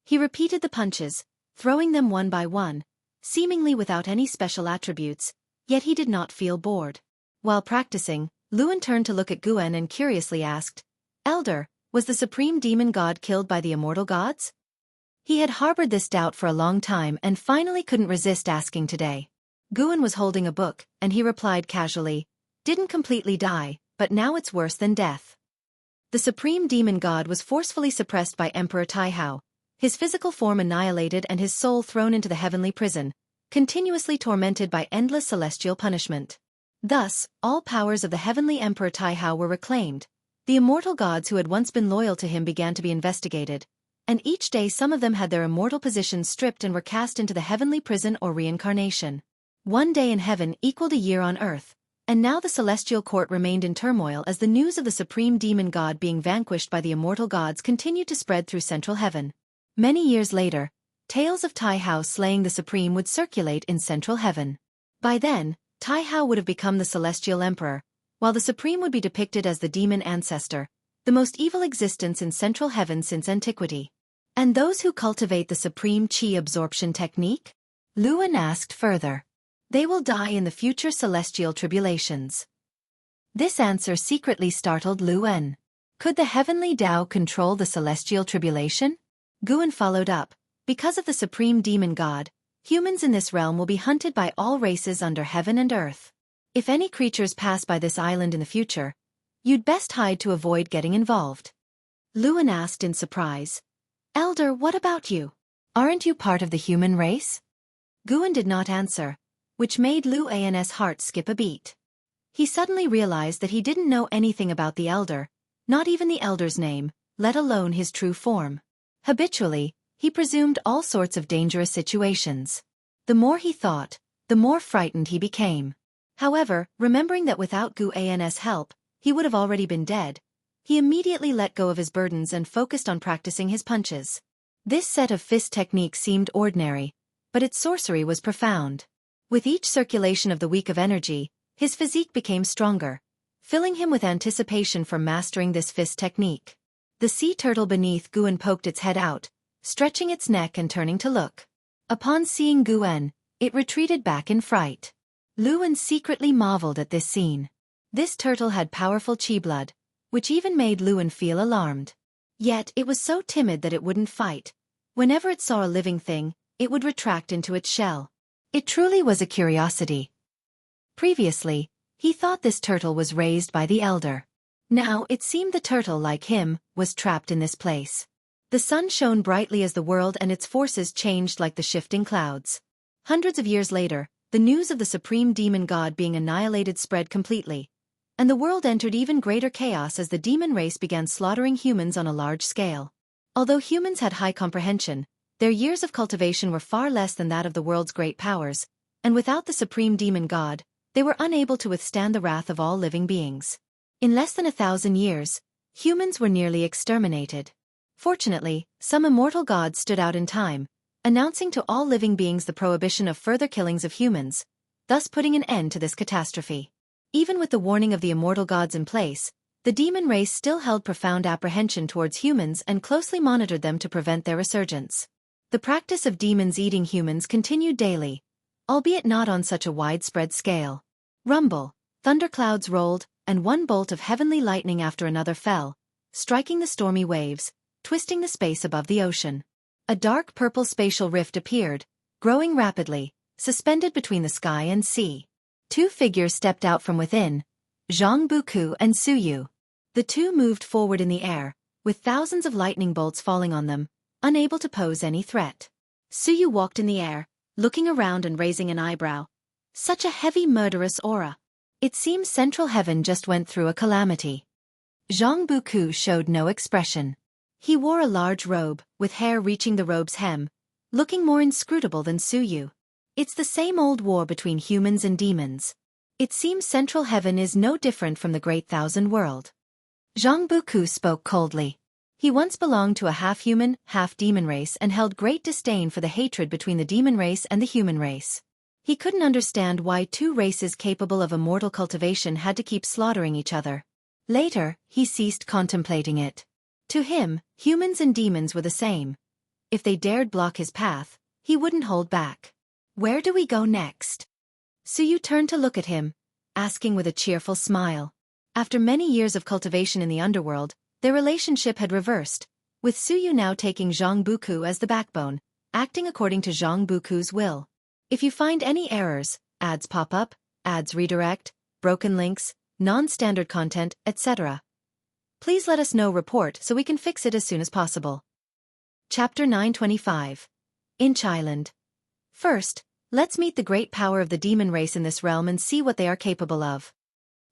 He repeated the punches, throwing them one by one, seemingly without any special attributes, yet he did not feel bored. While practicing, Luan turned to look at Guan and curiously asked, "Elder, was the supreme demon god killed by the immortal gods?" He had harbored this doubt for a long time and finally couldn't resist asking today. Guan was holding a book, and he replied casually, "Didn't completely die, but now it's worse than death." The supreme demon god was forcefully suppressed by Emperor Taihao, his physical form annihilated and his soul thrown into the heavenly prison, continuously tormented by endless celestial punishment. Thus, all powers of the heavenly Emperor Taihao were reclaimed. The immortal gods who had once been loyal to him began to be investigated, and each day some of them had their immortal positions stripped and were cast into the heavenly prison or reincarnation. One day in heaven equaled a year on earth, and now the celestial court remained in turmoil as the news of the supreme demon god being vanquished by the immortal gods continued to spread through central heaven. Many years later, tales of Taihao slaying the supreme would circulate in central heaven. By then, Taihao would have become the celestial emperor, while the supreme would be depicted as the demon ancestor, the most evil existence in central heaven since antiquity. And those who cultivate the supreme qi absorption technique? Luan asked further. They will die in the future celestial tribulations. This answer secretly startled Luan. Could the heavenly Tao control the celestial tribulation? Guan followed up. Because of the supreme demon god, humans in this realm will be hunted by all races under heaven and earth. If any creatures pass by this island in the future, you'd best hide to avoid getting involved. Luan asked in surprise. Elder, what about you? Aren't you part of the human race? Guan did not answer, which made Luan's heart skip a beat. He suddenly realized that he didn't know anything about the elder, not even the elder's name, let alone his true form. Habitually, he presumed all sorts of dangerous situations. The more he thought, the more frightened he became. However, remembering that without Guan's help, he would have already been dead, he immediately let go of his burdens and focused on practicing his punches. This set of fist technique seemed ordinary, but its sorcery was profound. With each circulation of the week of energy, his physique became stronger, filling him with anticipation for mastering this fist technique. The sea turtle beneath Guan poked its head out, stretching its neck and turning to look. Upon seeing Guan, it retreated back in fright. Luan secretly marveled at this scene. This turtle had powerful chi blood, which even made Luan feel alarmed. Yet it was so timid that it wouldn't fight. Whenever it saw a living thing, it would retract into its shell. It truly was a curiosity. Previously, he thought this turtle was raised by the elder. Now it seemed the turtle, like him, was trapped in this place. The sun shone brightly as the world and its forces changed like the shifting clouds. Hundreds of years later, the news of the supreme demon god being annihilated spread completely, and the world entered even greater chaos as the demon race began slaughtering humans on a large scale. Although humans had high comprehension, their years of cultivation were far less than that of the world's great powers, and without the supreme demon god, they were unable to withstand the wrath of all living beings. In less than 1,000 years, humans were nearly exterminated. Fortunately, some immortal gods stood out in time, announcing to all living beings the prohibition of further killings of humans, thus putting an end to this catastrophe. Even with the warning of the immortal gods in place, the demon race still held profound apprehension towards humans and closely monitored them to prevent their resurgence. The practice of demons eating humans continued daily, albeit not on such a widespread scale. Rumble, thunderclouds rolled, and one bolt of heavenly lightning after another fell, striking the stormy waves, twisting the space above the ocean. A dark purple spatial rift appeared, growing rapidly, suspended between the sky and sea. Two figures stepped out from within, Zhang Buku and Suyu. The two moved forward in the air, with thousands of lightning bolts falling on them, unable to pose any threat. Suyu walked in the air, looking around and raising an eyebrow. Such a heavy murderous aura. It seems Central Heaven just went through a calamity. Zhang Buku showed no expression. He wore a large robe, with hair reaching the robe's hem, looking more inscrutable than Suyu. It's the same old war between humans and demons. It seems Central Heaven is no different from the Great Thousand World. Zhang Buku spoke coldly. He once belonged to a half-human, half-demon race and held great disdain for the hatred between the demon race and the human race. He couldn't understand why two races capable of immortal cultivation had to keep slaughtering each other. Later, he ceased contemplating it. To him, humans and demons were the same. If they dared block his path, he wouldn't hold back. Where do we go next? Suyu turned to look at him, asking with a cheerful smile. After many years of cultivation in the underworld, their relationship had reversed, with Suyu now taking Zhang Buku as the backbone, acting according to Zhang Buku's will. If you find any errors, ads pop up, ads redirect, broken links, non-standard content, etc., please let us know report so we can fix it as soon as possible. Chapter 925. Inch Island. First, let's meet the great power of the demon race in this realm and see what they are capable of.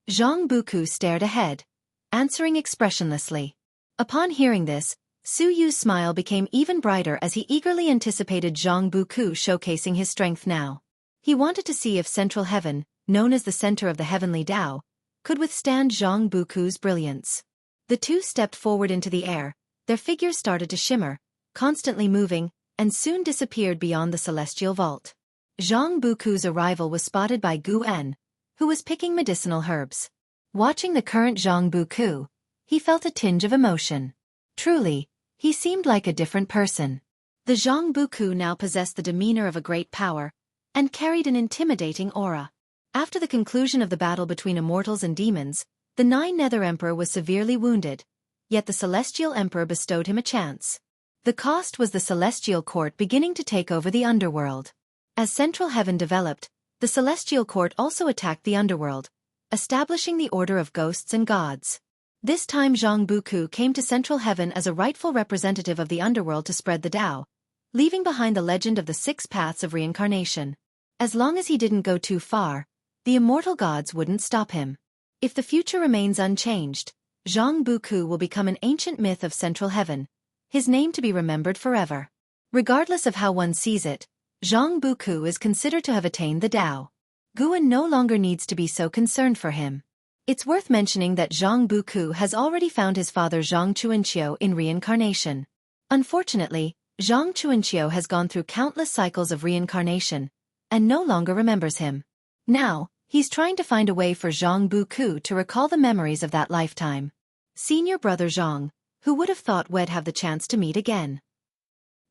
Zhang Buku stared ahead, answering expressionlessly. Upon hearing this, Suyu's smile became even brighter as he eagerly anticipated Zhang Buku showcasing his strength now. He wanted to see if Central Heaven, known as the center of the heavenly Tao, could withstand Zhang Buku's brilliance. The two stepped forward into the air, their figures started to shimmer, constantly moving, and soon disappeared beyond the celestial vault. Zhang Buku's arrival was spotted by Guan, who was picking medicinal herbs. Watching the current Zhang Buku, he felt a tinge of emotion. Truly, he seemed like a different person. The Zhang Buku now possessed the demeanor of a great power, and carried an intimidating aura. After the conclusion of the battle between immortals and demons, the Nine Nether Emperor was severely wounded, yet the Celestial Emperor bestowed him a chance. The cost was the Celestial Court beginning to take over the underworld. As Central Heaven developed, the Celestial Court also attacked the underworld, establishing the order of ghosts and gods. This time Zhang Buku came to Central Heaven as a rightful representative of the underworld to spread the Tao, leaving behind the legend of the 6 paths of reincarnation. As long as he didn't go too far, the immortal gods wouldn't stop him. If the future remains unchanged, Zhang Buku will become an ancient myth of Central Heaven, his name to be remembered forever. Regardless of how one sees it, Zhang Buku is considered to have attained the Tao. Guan no longer needs to be so concerned for him. It's worth mentioning that Zhang Buku has already found his father Zhang Chuanqiu in reincarnation. Unfortunately, Zhang Chuanqiu has gone through countless cycles of reincarnation, and no longer remembers him. Now, he's trying to find a way for Zhang Buku to recall the memories of that lifetime. Senior brother Zhang, who would have thought we'd have the chance to meet again?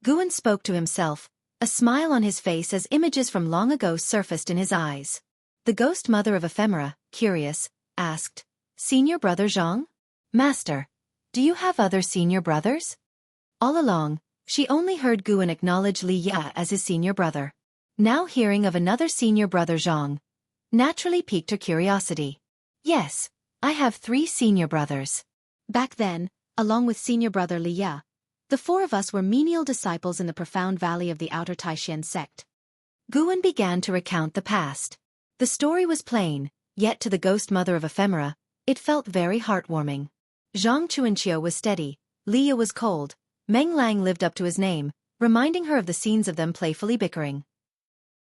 Guan spoke to himself, a smile on his face as images from long ago surfaced in his eyes. The ghost mother of ephemera, curious, asked, "Senior brother Zhang? Master, do you have other senior brothers?" All along, she only heard Guan acknowledge Li Ya as his senior brother. Now hearing of another senior brother Zhang, naturally piqued her curiosity. "Yes, I have 3 senior brothers. Back then, along with senior brother Li Ya, the 4 of us were menial disciples in the profound valley of the outer Taishan sect." Guan began to recount the past. The story was plain, yet to the ghost mother of ephemera, it felt very heartwarming. Zhang Chuanqiu was steady, Li Ya was cold, Meng Lang lived up to his name, reminding her of the scenes of them playfully bickering.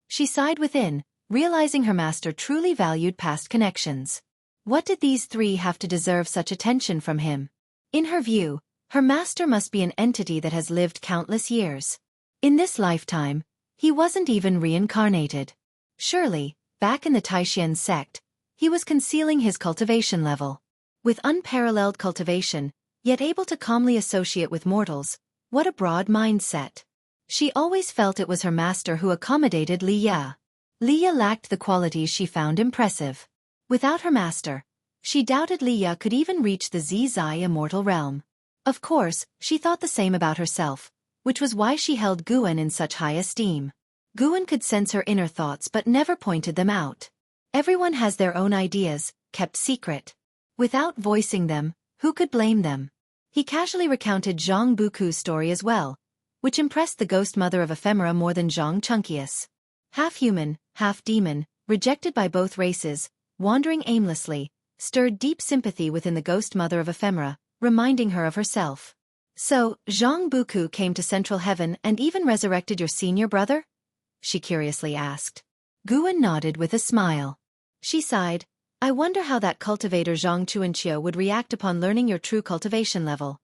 She sighed within, realizing her master truly valued past connections. What did these 3 have to deserve such attention from him? In her view, her master must be an entity that has lived countless years. In this lifetime, he wasn't even reincarnated. Surely, back in the Taishan sect, he was concealing his cultivation level. With unparalleled cultivation, yet able to calmly associate with mortals, what a broad mindset. She always felt it was her master who accommodated Li Ya. Li Ya lacked the qualities she found impressive. Without her master, she doubted Li Ya could even reach the Zizai immortal realm. Of course, she thought the same about herself, which was why she held Guan in such high esteem. Guan could sense her inner thoughts but never pointed them out. Everyone has their own ideas, kept secret. Without voicing them, who could blame them? He casually recounted Zhang Buku's story as well, which impressed the ghost mother of ephemera more than Zhang Chunkius. Half human, half demon, rejected by both races, wandering aimlessly, stirred deep sympathy within the ghost mother of ephemera, reminding her of herself. "So, Zhang Buku came to Central Heaven and even resurrected your senior brother?" she curiously asked. Guan nodded with a smile. She sighed, "I wonder how that cultivator Zhang Chuanqiu would react upon learning your true cultivation level."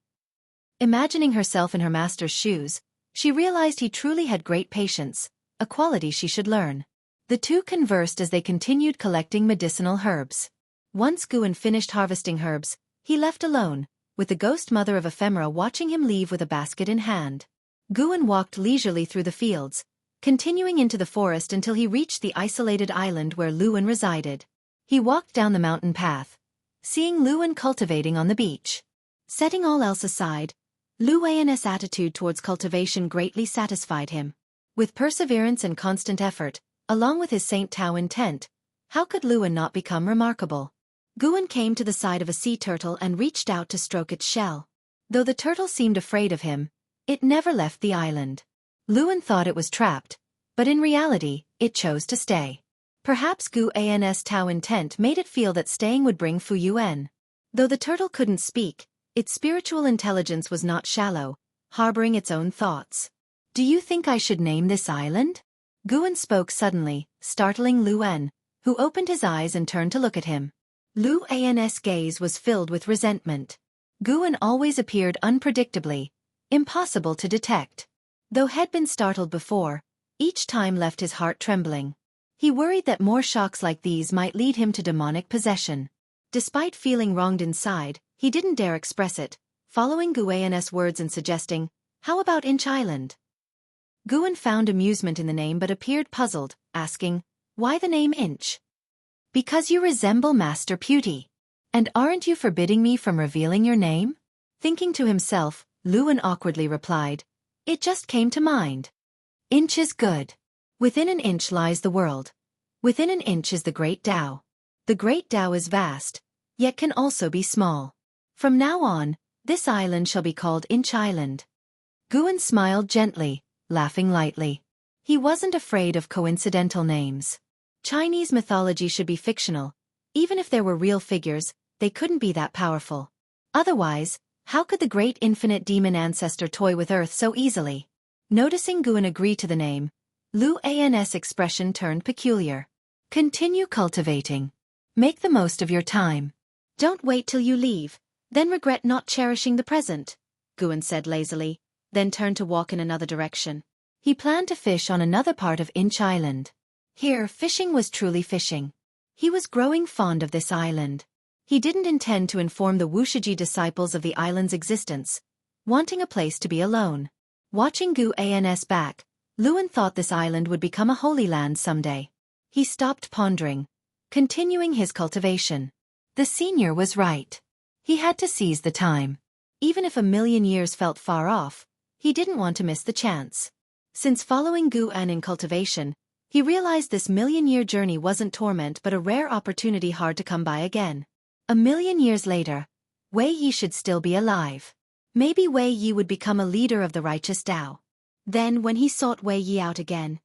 Imagining herself in her master's shoes, she realized he truly had great patience, a quality she should learn. The 2 conversed as they continued collecting medicinal herbs. Once Guan finished harvesting herbs, he left alone, with the ghost mother of ephemera watching him leave with a basket in hand. Guan walked leisurely through the fields, continuing into the forest until he reached the isolated island where Luan resided. He walked down the mountain path, seeing Luan cultivating on the beach. Setting all else aside, Luan's attitude towards cultivation greatly satisfied him. With perseverance and constant effort, along with his Saint Tao intent, how could Luan not become remarkable? Guan came to the side of a sea turtle and reached out to stroke its shell. Though the turtle seemed afraid of him, it never left the island. Luan thought it was trapped, but in reality, it chose to stay. Perhaps Guan's Tao intent made it feel that staying would bring Fu Yuan. Though the turtle couldn't speak, its spiritual intelligence was not shallow, harboring its own thoughts. "Do you think I should name this island?" Guan spoke suddenly, startling Luan, who opened his eyes and turned to look at him. Luan's gaze was filled with resentment. Guan always appeared unpredictably, impossible to detect. Though had been startled before, each time left his heart trembling. He worried that more shocks like these might lead him to demonic possession. Despite feeling wronged inside, he didn't dare express it, following Guan's words and suggesting, "How about Inch Island?" Guan found amusement in the name but appeared puzzled, asking, "Why the name Inch?" "Because you resemble Master Pewty. And aren't you forbidding me from revealing your name?" Thinking to himself, Luan awkwardly replied, "It just came to mind. Inch is good. Within an inch lies the world. Within an inch is the Great Tao. The Great Tao is vast, yet can also be small. From now on, this island shall be called Inch Island." Guan smiled gently, laughing lightly. He wasn't afraid of coincidental names. Chinese mythology should be fictional. Even if there were real figures, they couldn't be that powerful. Otherwise, how could the great infinite demon ancestor toy with Earth so easily? Noticing Guan agree to the name, Lu An's expression turned peculiar. "Continue cultivating. Make the most of your time. Don't wait till you leave, then regret not cherishing the present," Guan said lazily, then turned to walk in another direction. He planned to fish on another part of Inch Island. Here, fishing was truly fishing. He was growing fond of this island. He didn't intend to inform the Wuxia disciples of the island's existence, wanting a place to be alone. Watching Gu An's back, Luan thought this island would become a holy land someday. He stopped pondering, continuing his cultivation. The senior was right. He had to seize the time. Even if 1,000,000 years felt far off, he didn't want to miss the chance. Since following Gu An in cultivation, he realized this 1,000,000-year journey wasn't torment but a rare opportunity hard to come by again. 1,000,000 years later, Wei Yi should still be alive. Maybe Wei Yi would become a leader of the righteous Tao. Then, when he sought Wei Yi out again,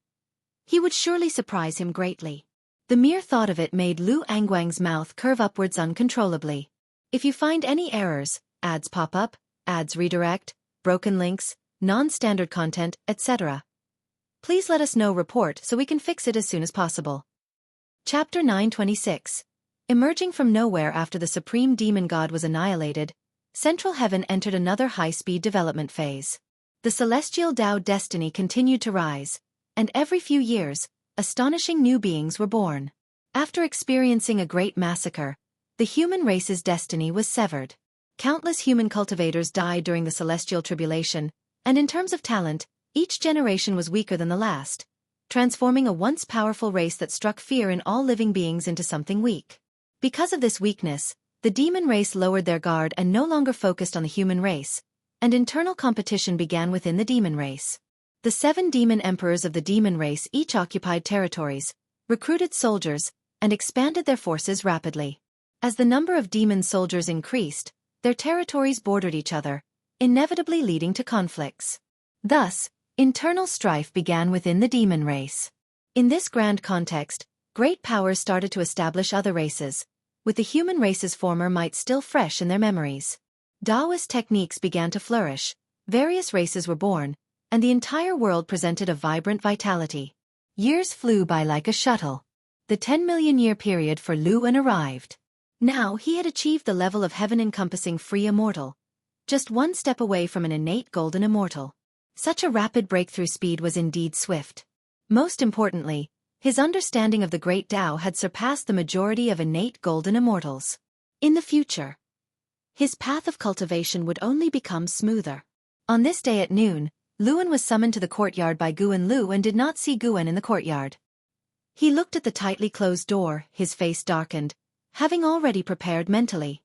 he would surely surprise him greatly. The mere thought of it made Lu Angguang's mouth curve upwards uncontrollably. If you find any errors, ads pop up, ads redirect, broken links, non-standard content, etc., please let us know. Report so we can fix it as soon as possible. Chapter 926. Emerging from nowhere after the supreme demon god was annihilated, Central Heaven entered another high-speed development phase. The celestial Tao destiny continued to rise, and every few years, astonishing new beings were born. After experiencing a great massacre, the human race's destiny was severed. Countless human cultivators died during the celestial tribulation, and in terms of talent, each generation was weaker than the last, transforming a once powerful race that struck fear in all living beings into something weak. Because of this weakness, the demon race lowered their guard and no longer focused on the human race, and internal competition began within the demon race. The 7 demon emperors of the demon race each occupied territories, recruited soldiers, and expanded their forces rapidly. As the number of demon soldiers increased, their territories bordered each other, inevitably leading to conflicts. Thus, internal strife began within the demon race. In this grand context, great powers started to establish other races, with the human race's former might still fresh in their memories. Taoist techniques began to flourish, various races were born, and the entire world presented a vibrant vitality. Years flew by like a shuttle. The 10,000,000-year period for Luan arrived. Now he had achieved the level of heaven-encompassing free immortal, just one step away from an innate golden immortal. Such a rapid breakthrough speed was indeed swift. Most importantly, his understanding of the Great Tao had surpassed the majority of innate golden immortals. In the future, his path of cultivation would only become smoother. On this day at noon, Luan was summoned to the courtyard by Guan Lu and did not see Guan in the courtyard. He looked at the tightly closed door, his face darkened, having already prepared mentally.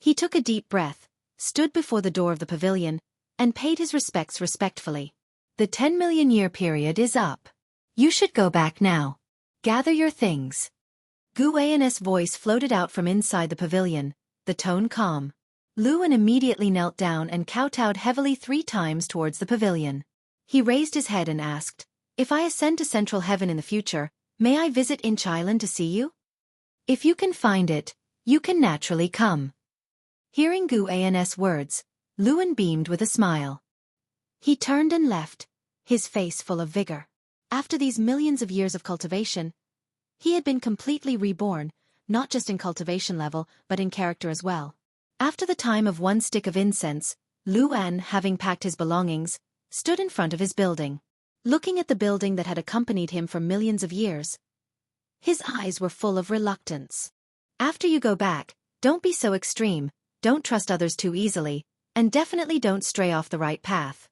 He took a deep breath, stood before the door of the pavilion, and paid his respects respectfully. "The 10,000,000-year period is up. You should go back now. Gather your things." Gu An's voice floated out from inside the pavilion, the tone calm. Luan immediately knelt down and kowtowed heavily 3 times towards the pavilion. He raised his head and asked, "If I ascend to Central Heaven in the future, may I visit Inch Island to see you? If you can find it, you can naturally come." Hearing Gu An's words, Luan beamed with a smile. He turned and left, his face full of vigor. After these millions of years of cultivation, he had been completely reborn, not just in cultivation level, but in character as well. After the time of 1 stick of incense, Luan, having packed his belongings, stood in front of his building. Looking at the building that had accompanied him for millions of years, his eyes were full of reluctance. "After you go back, don't be so extreme, don't trust others too easily, and definitely don't stray off the right path."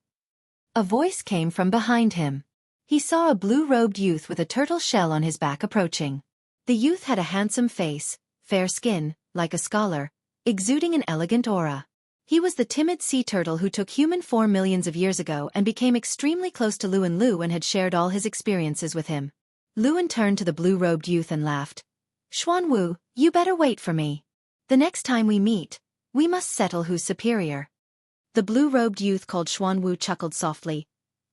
A voice came from behind him. He saw a blue-robed youth with a turtle shell on his back approaching. The youth had a handsome face, fair skin, like a scholar, exuding an elegant aura. He was the timid sea turtle who took human form millions of years ago and became extremely close to Luan Lu and had shared all his experiences with him. Luan turned to the blue-robed youth and laughed. Xuanwu, you better wait for me. The next time we meet, we must settle who's superior. The blue-robed youth called Xuanwu chuckled softly.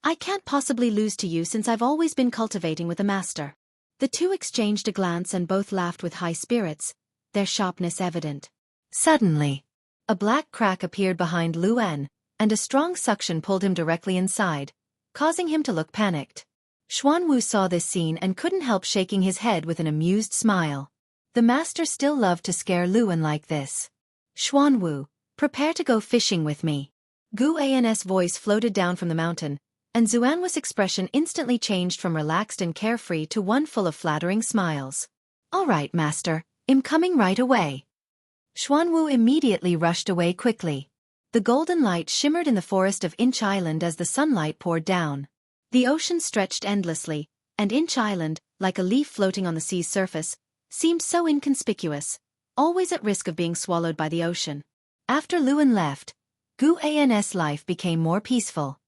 I can't possibly lose to you since I've always been cultivating with a master. The two exchanged a glance and both laughed with high spirits, their sharpness evident. Suddenly, a black crack appeared behind Luan, and a strong suction pulled him directly inside, causing him to look panicked. Xuanwu saw this scene and couldn't help shaking his head with an amused smile. The master still loved to scare Luan like this. Xuanwu, prepare to go fishing with me. Gu An's voice floated down from the mountain, and Xuanwu's expression instantly changed from relaxed and carefree to one full of flattering smiles. All right, master, I'm coming right away. Xuanwu immediately rushed away quickly. The golden light shimmered in the forest of Inch Island as the sunlight poured down. The ocean stretched endlessly, and Inch Island, like a leaf floating on the sea's surface, seemed so inconspicuous, always at risk of being swallowed by the ocean. After Luan left, Gu An's life became more peaceful.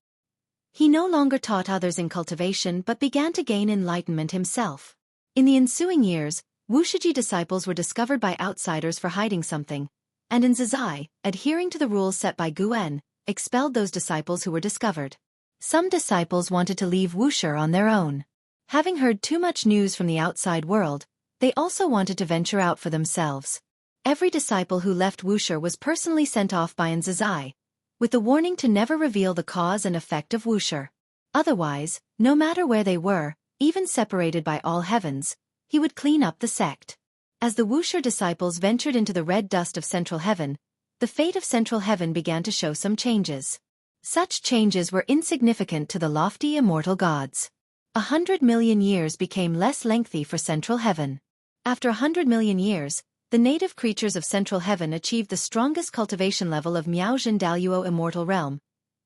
He no longer taught others in cultivation but began to gain enlightenment himself. In the ensuing years, Wuxia disciples were discovered by outsiders for hiding something, and in Zizai, adhering to the rules set by Guan, expelled those disciples who were discovered. Some disciples wanted to leave Wuxia on their own. Having heard too much news from the outside world, they also wanted to venture out for themselves. Every disciple who left Wuxia was personally sent off by Zizai, with the warning to never reveal the cause and effect of Wuxia. Otherwise, no matter where they were, even separated by all heavens, he would clean up the sect. As the Wuxia disciples ventured into the red dust of Central Heaven, the fate of Central Heaven began to show some changes. Such changes were insignificant to the lofty immortal gods. 100 million years became less lengthy for Central Heaven. After 100 million years, the native creatures of Central Heaven achieved the strongest cultivation level of Miaozhen Daluo immortal realm,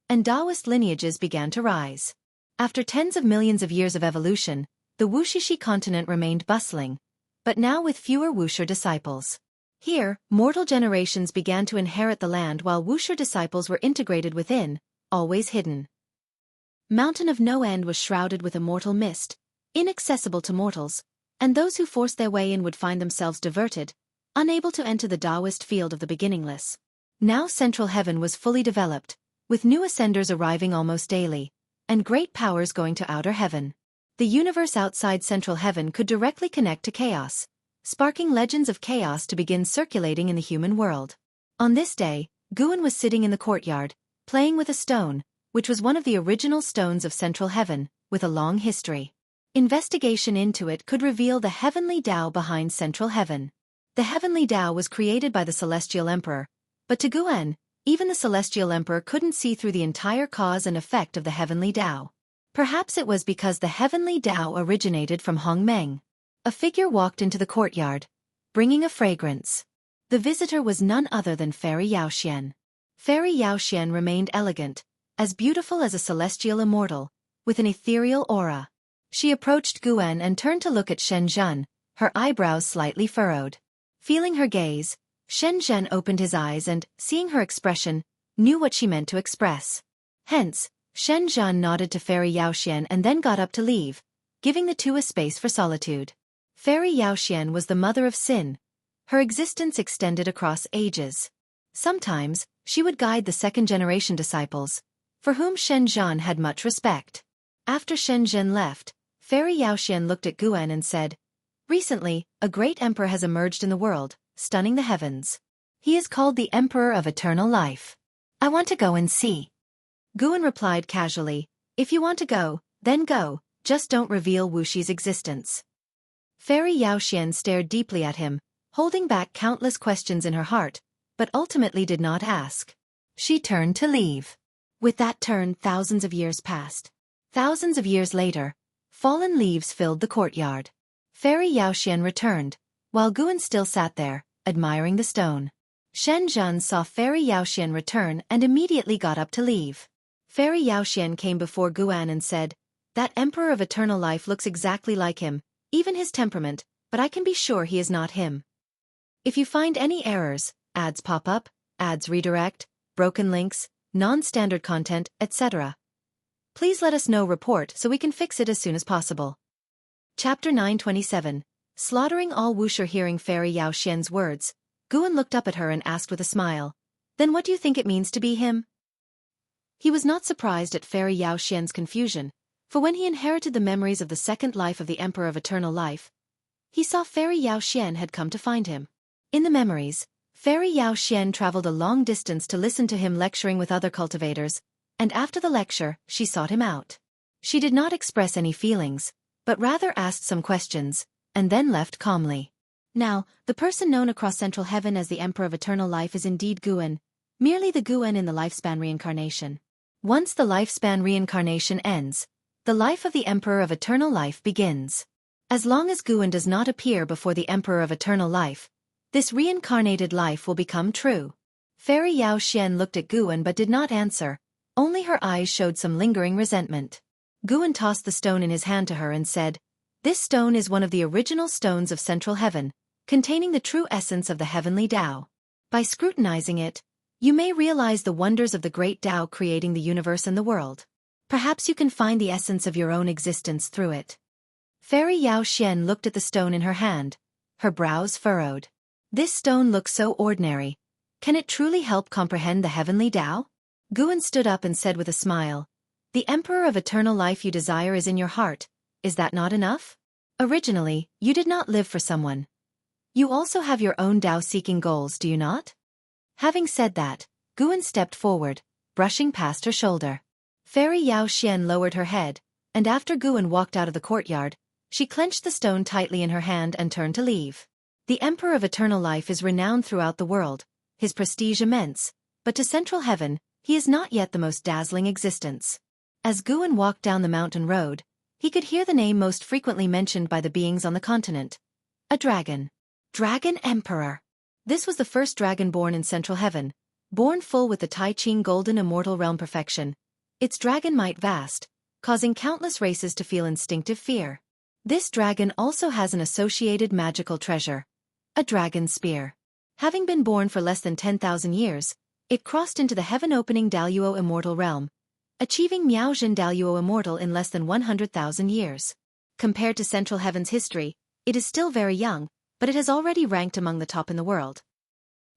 and Taoist lineages began to rise. After tens of millions of years of evolution, the Wuxia continent remained bustling, but now with fewer Wuxia disciples. Here, mortal generations began to inherit the land while Wuxia disciples were integrated within, always hidden. Mountain of No End was shrouded with immortal mist, inaccessible to mortals, and those who forced their way in would find themselves diverted, unable to enter the Taoist field of the beginningless. Now Central Heaven was fully developed, with new ascenders arriving almost daily, and great powers going to outer heaven. The universe outside Central Heaven could directly connect to chaos, sparking legends of chaos to begin circulating in the human world. On this day, Guan was sitting in the courtyard, playing with a stone, which was one of the original stones of Central Heaven, with a long history. Investigation into it could reveal the heavenly Tao behind Central Heaven. The heavenly Tao was created by the Celestial Emperor, but to Guan, even the Celestial Emperor couldn't see through the entire cause and effect of the heavenly Tao. Perhaps it was because the heavenly Tao originated from Hongmeng. A figure walked into the courtyard, bringing a fragrance. The visitor was none other than Fairy Yaoxian. Fairy Yaoxian remained elegant, as beautiful as a celestial immortal, with an ethereal aura. She approached Guan and turned to look at Shen Zhen, her eyebrows slightly furrowed. Feeling her gaze, Shen Zhen opened his eyes and, seeing her expression, knew what she meant to express. Hence, Shen Zhen nodded to Fairy Yaoxian and then got up to leave, giving the two a space for solitude. Fairy Yaoxian was the mother of sin. Her existence extended across ages. Sometimes, she would guide the second-generation disciples, for whom Shen Zhen had much respect. After Shen Zhen left, Fairy Yaoxian looked at Guan and said, "Recently, a great emperor has emerged in the world, stunning the heavens. He is called the Emperor of Eternal Life. I want to go and see." Guan replied casually, "If you want to go, then go, just don't reveal Wuxi's existence." Fairy Yaoxian stared deeply at him, holding back countless questions in her heart, but ultimately did not ask. She turned to leave. With that turn, thousands of years passed. Thousands of years later, fallen leaves filled the courtyard. Fairy Yaoxian returned, while Guan still sat there, admiring the stone. Shen Zhen saw Fairy Yaoxian return and immediately got up to leave. Fairy Yaoxian came before Guan and said, "That Emperor of Eternal Life looks exactly like him, even his temperament, but I can be sure he is not him. If you find any errors, ads pop up, ads redirect, broken links, non-standard content, etc. Please let us know report so we can fix it as soon as possible. Chapter 927. Slaughtering all Wuxia. Hearing Fairy Yao Xian's words, Guan looked up at her and asked with a smile, "Then what do you think it means to be him?" He was not surprised at Fairy Yao Xian's confusion, for when he inherited the memories of the second life of the Emperor of Eternal Life, he saw Fairy Yao Xian had come to find him. In the memories, Fairy Yao Xian traveled a long distance to listen to him lecturing with other cultivators, and after the lecture, she sought him out. She did not express any feelings, but rather asked some questions, and then left calmly. Now, the person known across Central Heaven as the Emperor of Eternal Life is indeed Guan, merely the Guan in the lifespan reincarnation. Once the lifespan reincarnation ends, the life of the Emperor of Eternal Life begins. As long as Guan does not appear before the Emperor of Eternal Life, this reincarnated life will become true. Fairy Yao Xian looked at Guan but did not answer, only her eyes showed some lingering resentment. Guan tossed the stone in his hand to her and said, "This stone is one of the original stones of Central Heaven, containing the true essence of the heavenly Tao. By scrutinizing it, you may realize the wonders of the great Tao creating the universe and the world. Perhaps you can find the essence of your own existence through it." Fairy Yao Xian looked at the stone in her hand, her brows furrowed. This stone looks so ordinary. Can it truly help comprehend the heavenly Tao? Guan stood up and said with a smile, "The Emperor of Eternal Life you desire is in your heart. Is that not enough? Originally, you did not live for someone. You also have your own Tao-seeking goals, do you not?" Having said that, Guan stepped forward, brushing past her shoulder. Fairy Yao Xian lowered her head, and after Guan walked out of the courtyard, she clenched the stone tightly in her hand and turned to leave. The Emperor of Eternal Life is renowned throughout the world, his prestige immense, but to Central Heaven, he is not yet the most dazzling existence. As Guan walked down the mountain road, he could hear the name most frequently mentioned by the beings on the continent. A dragon. Dragon Emperor. This was the first dragon born in Central Heaven, born full with the Tai Ching golden immortal realm perfection, its dragon might vast, causing countless races to feel instinctive fear. This dragon also has an associated magical treasure, a dragon spear. Having been born for less than 10,000 years, it crossed into the heaven-opening Daluo immortal realm, achieving Miaozhen Daluo immortal in less than 100,000 years. Compared to Central Heaven's history, it is still very young, but it has already ranked among the top in the world.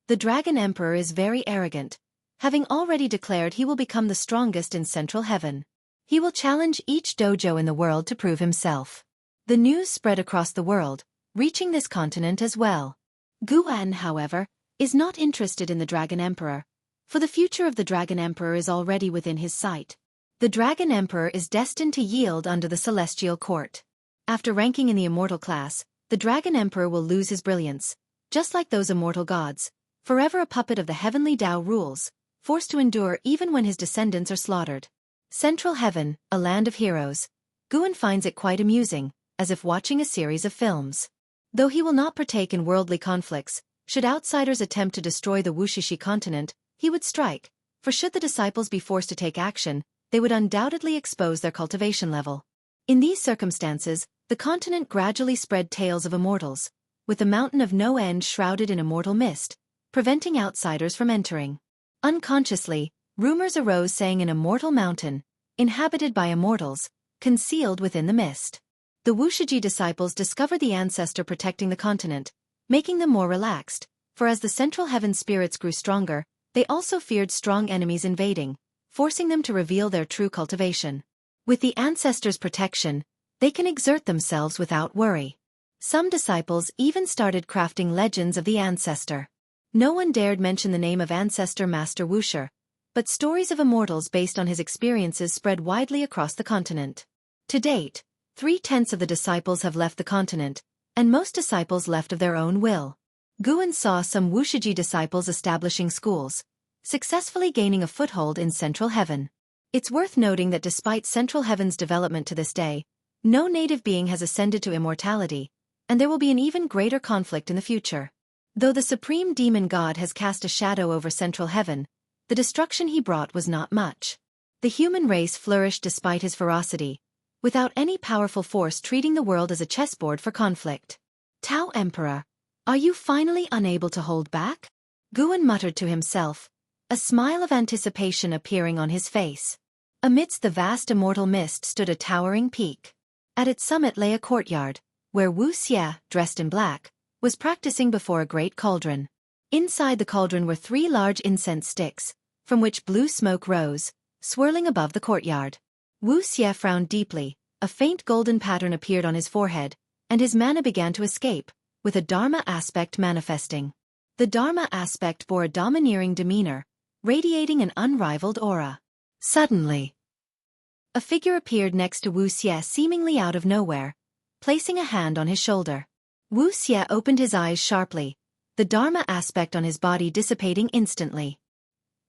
The Dragon Emperor is very arrogant, having already declared he will become the strongest in Central Heaven. He will challenge each dojo in the world to prove himself. The news spread across the world, reaching this continent as well. Guan, however, is not interested in the Dragon Emperor, for the future of the Dragon Emperor is already within his sight. The Dragon Emperor is destined to yield under the Celestial Court. After ranking in the immortal class, the Dragon Emperor will lose his brilliance, just like those immortal gods, forever a puppet of the heavenly Tao rules, forced to endure even when his descendants are slaughtered. Central Heaven, a land of heroes. Guan finds it quite amusing, as if watching a series of films. Though he will not partake in worldly conflicts, should outsiders attempt to destroy the Wuxia continent, he would strike, for should the disciples be forced to take action, they would undoubtedly expose their cultivation level. In these circumstances, the continent gradually spread tales of immortals, with the mountain of no end shrouded in immortal mist, preventing outsiders from entering. Unconsciously, rumors arose saying an immortal mountain, inhabited by immortals, concealed within the mist. The Wuxia disciples discovered the ancestor protecting the continent, making them more relaxed, for as the Central Heaven spirits grew stronger, they also feared strong enemies invading, forcing them to reveal their true cultivation. With the ancestors' protection, they can exert themselves without worry. Some disciples even started crafting legends of the ancestor. No one dared mention the name of ancestor Master Wuxia, but stories of immortals based on his experiences spread widely across the continent. To date, 3/10 of the disciples have left the continent, and most disciples left of their own will. Guan saw some Wuxia disciples establishing schools, successfully gaining a foothold in Central Heaven. It's worth noting that despite Central Heaven's development to this day, no native being has ascended to immortality, and there will be an even greater conflict in the future. Though the supreme demon god has cast a shadow over Central Heaven, the destruction he brought was not much. The human race flourished despite his ferocity, without any powerful force treating the world as a chessboard for conflict. Tao Emperor, are you finally unable to hold back? Guan muttered to himself, a smile of anticipation appearing on his face. Amidst the vast immortal mist stood a towering peak. At its summit lay a courtyard, where Wuxia, dressed in black, was practicing before a great cauldron. Inside the cauldron were 3 large incense sticks, from which blue smoke rose, swirling above the courtyard. Wuxia frowned deeply, a faint golden pattern appeared on his forehead, and his mana began to escape, with a Dharma aspect manifesting. The Dharma aspect bore a domineering demeanor, radiating an unrivaled aura. Suddenly, a figure appeared next to Wuxia seemingly out of nowhere, placing a hand on his shoulder. Wuxia opened his eyes sharply, the Dharma aspect on his body dissipating instantly.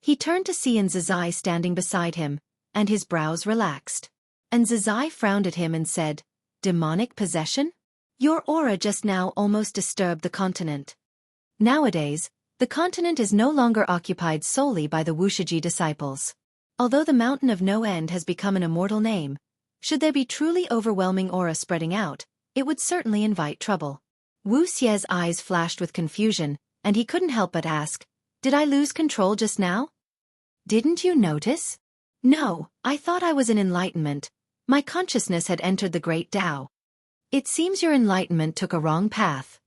He turned to see Nzazai standing beside him, and his brows relaxed. Nzazai frowned at him and said, "Demonic possession? Your aura just now almost disturbed the continent." Nowadays, the continent is no longer occupied solely by the Wuxia disciples. Although the Mountain of No End has become an immortal name, should there be truly overwhelming aura spreading out, it would certainly invite trouble. Wuxia's eyes flashed with confusion, and he couldn't help but ask, "Did I lose control just now?" "Didn't you notice?" "No, I thought I was in enlightenment. My consciousness had entered the great Tao." "It seems your enlightenment took a wrong path,"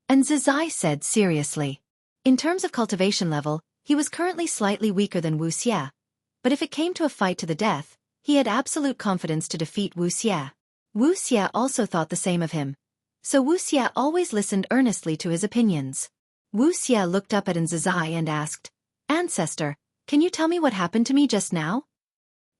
Nzazai said seriously. In terms of cultivation level, he was currently slightly weaker than Wuxia, but if it came to a fight to the death, he had absolute confidence to defeat Wuxia. Wuxia also thought the same of him, so Wuxia always listened earnestly to his opinions. Wuxia looked up at Nzazai and asked, "Ancestor, can you tell me what happened to me just now?"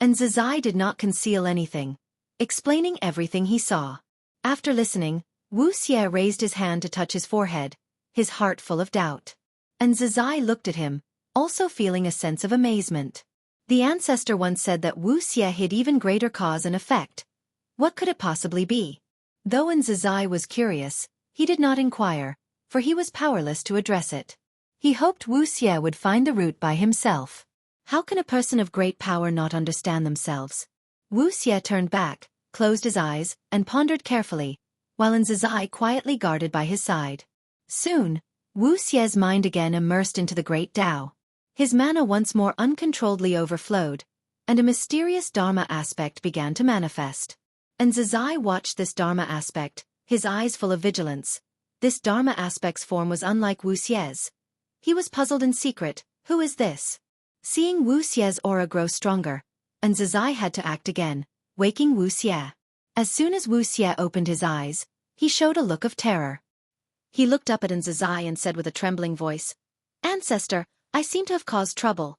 Nzazai did not conceal anything, explaining everything he saw. After listening, Wuxia raised his hand to touch his forehead, his heart full of doubt. Nzazai looked at him, also feeling a sense of amazement. The ancestor once said that Wuxia hid even greater cause and effect. What could it possibly be? Though Nzazai was curious, he did not inquire, for he was powerless to address it. He hoped Wuxia would find the root by himself. How can a person of great power not understand themselves? Wuxia turned back, closed his eyes, and pondered carefully, while Nzazai quietly guarded by his side. Soon, Wuxia's mind again immersed into the great Tao. His mana once more uncontrolledly overflowed, and a mysterious Dharma aspect began to manifest. Nzazai watched this Dharma aspect, his eyes full of vigilance. This Dharma aspect's form was unlike Wuxia's. He was puzzled in secret, who is this? Seeing Wuxia's aura grow stronger, Nzazai had to act again, waking Wuxia. As soon as Wuxia opened his eyes, he showed a look of terror. He looked up at Nzazai and said with a trembling voice, "Ancestor, I seem to have caused trouble.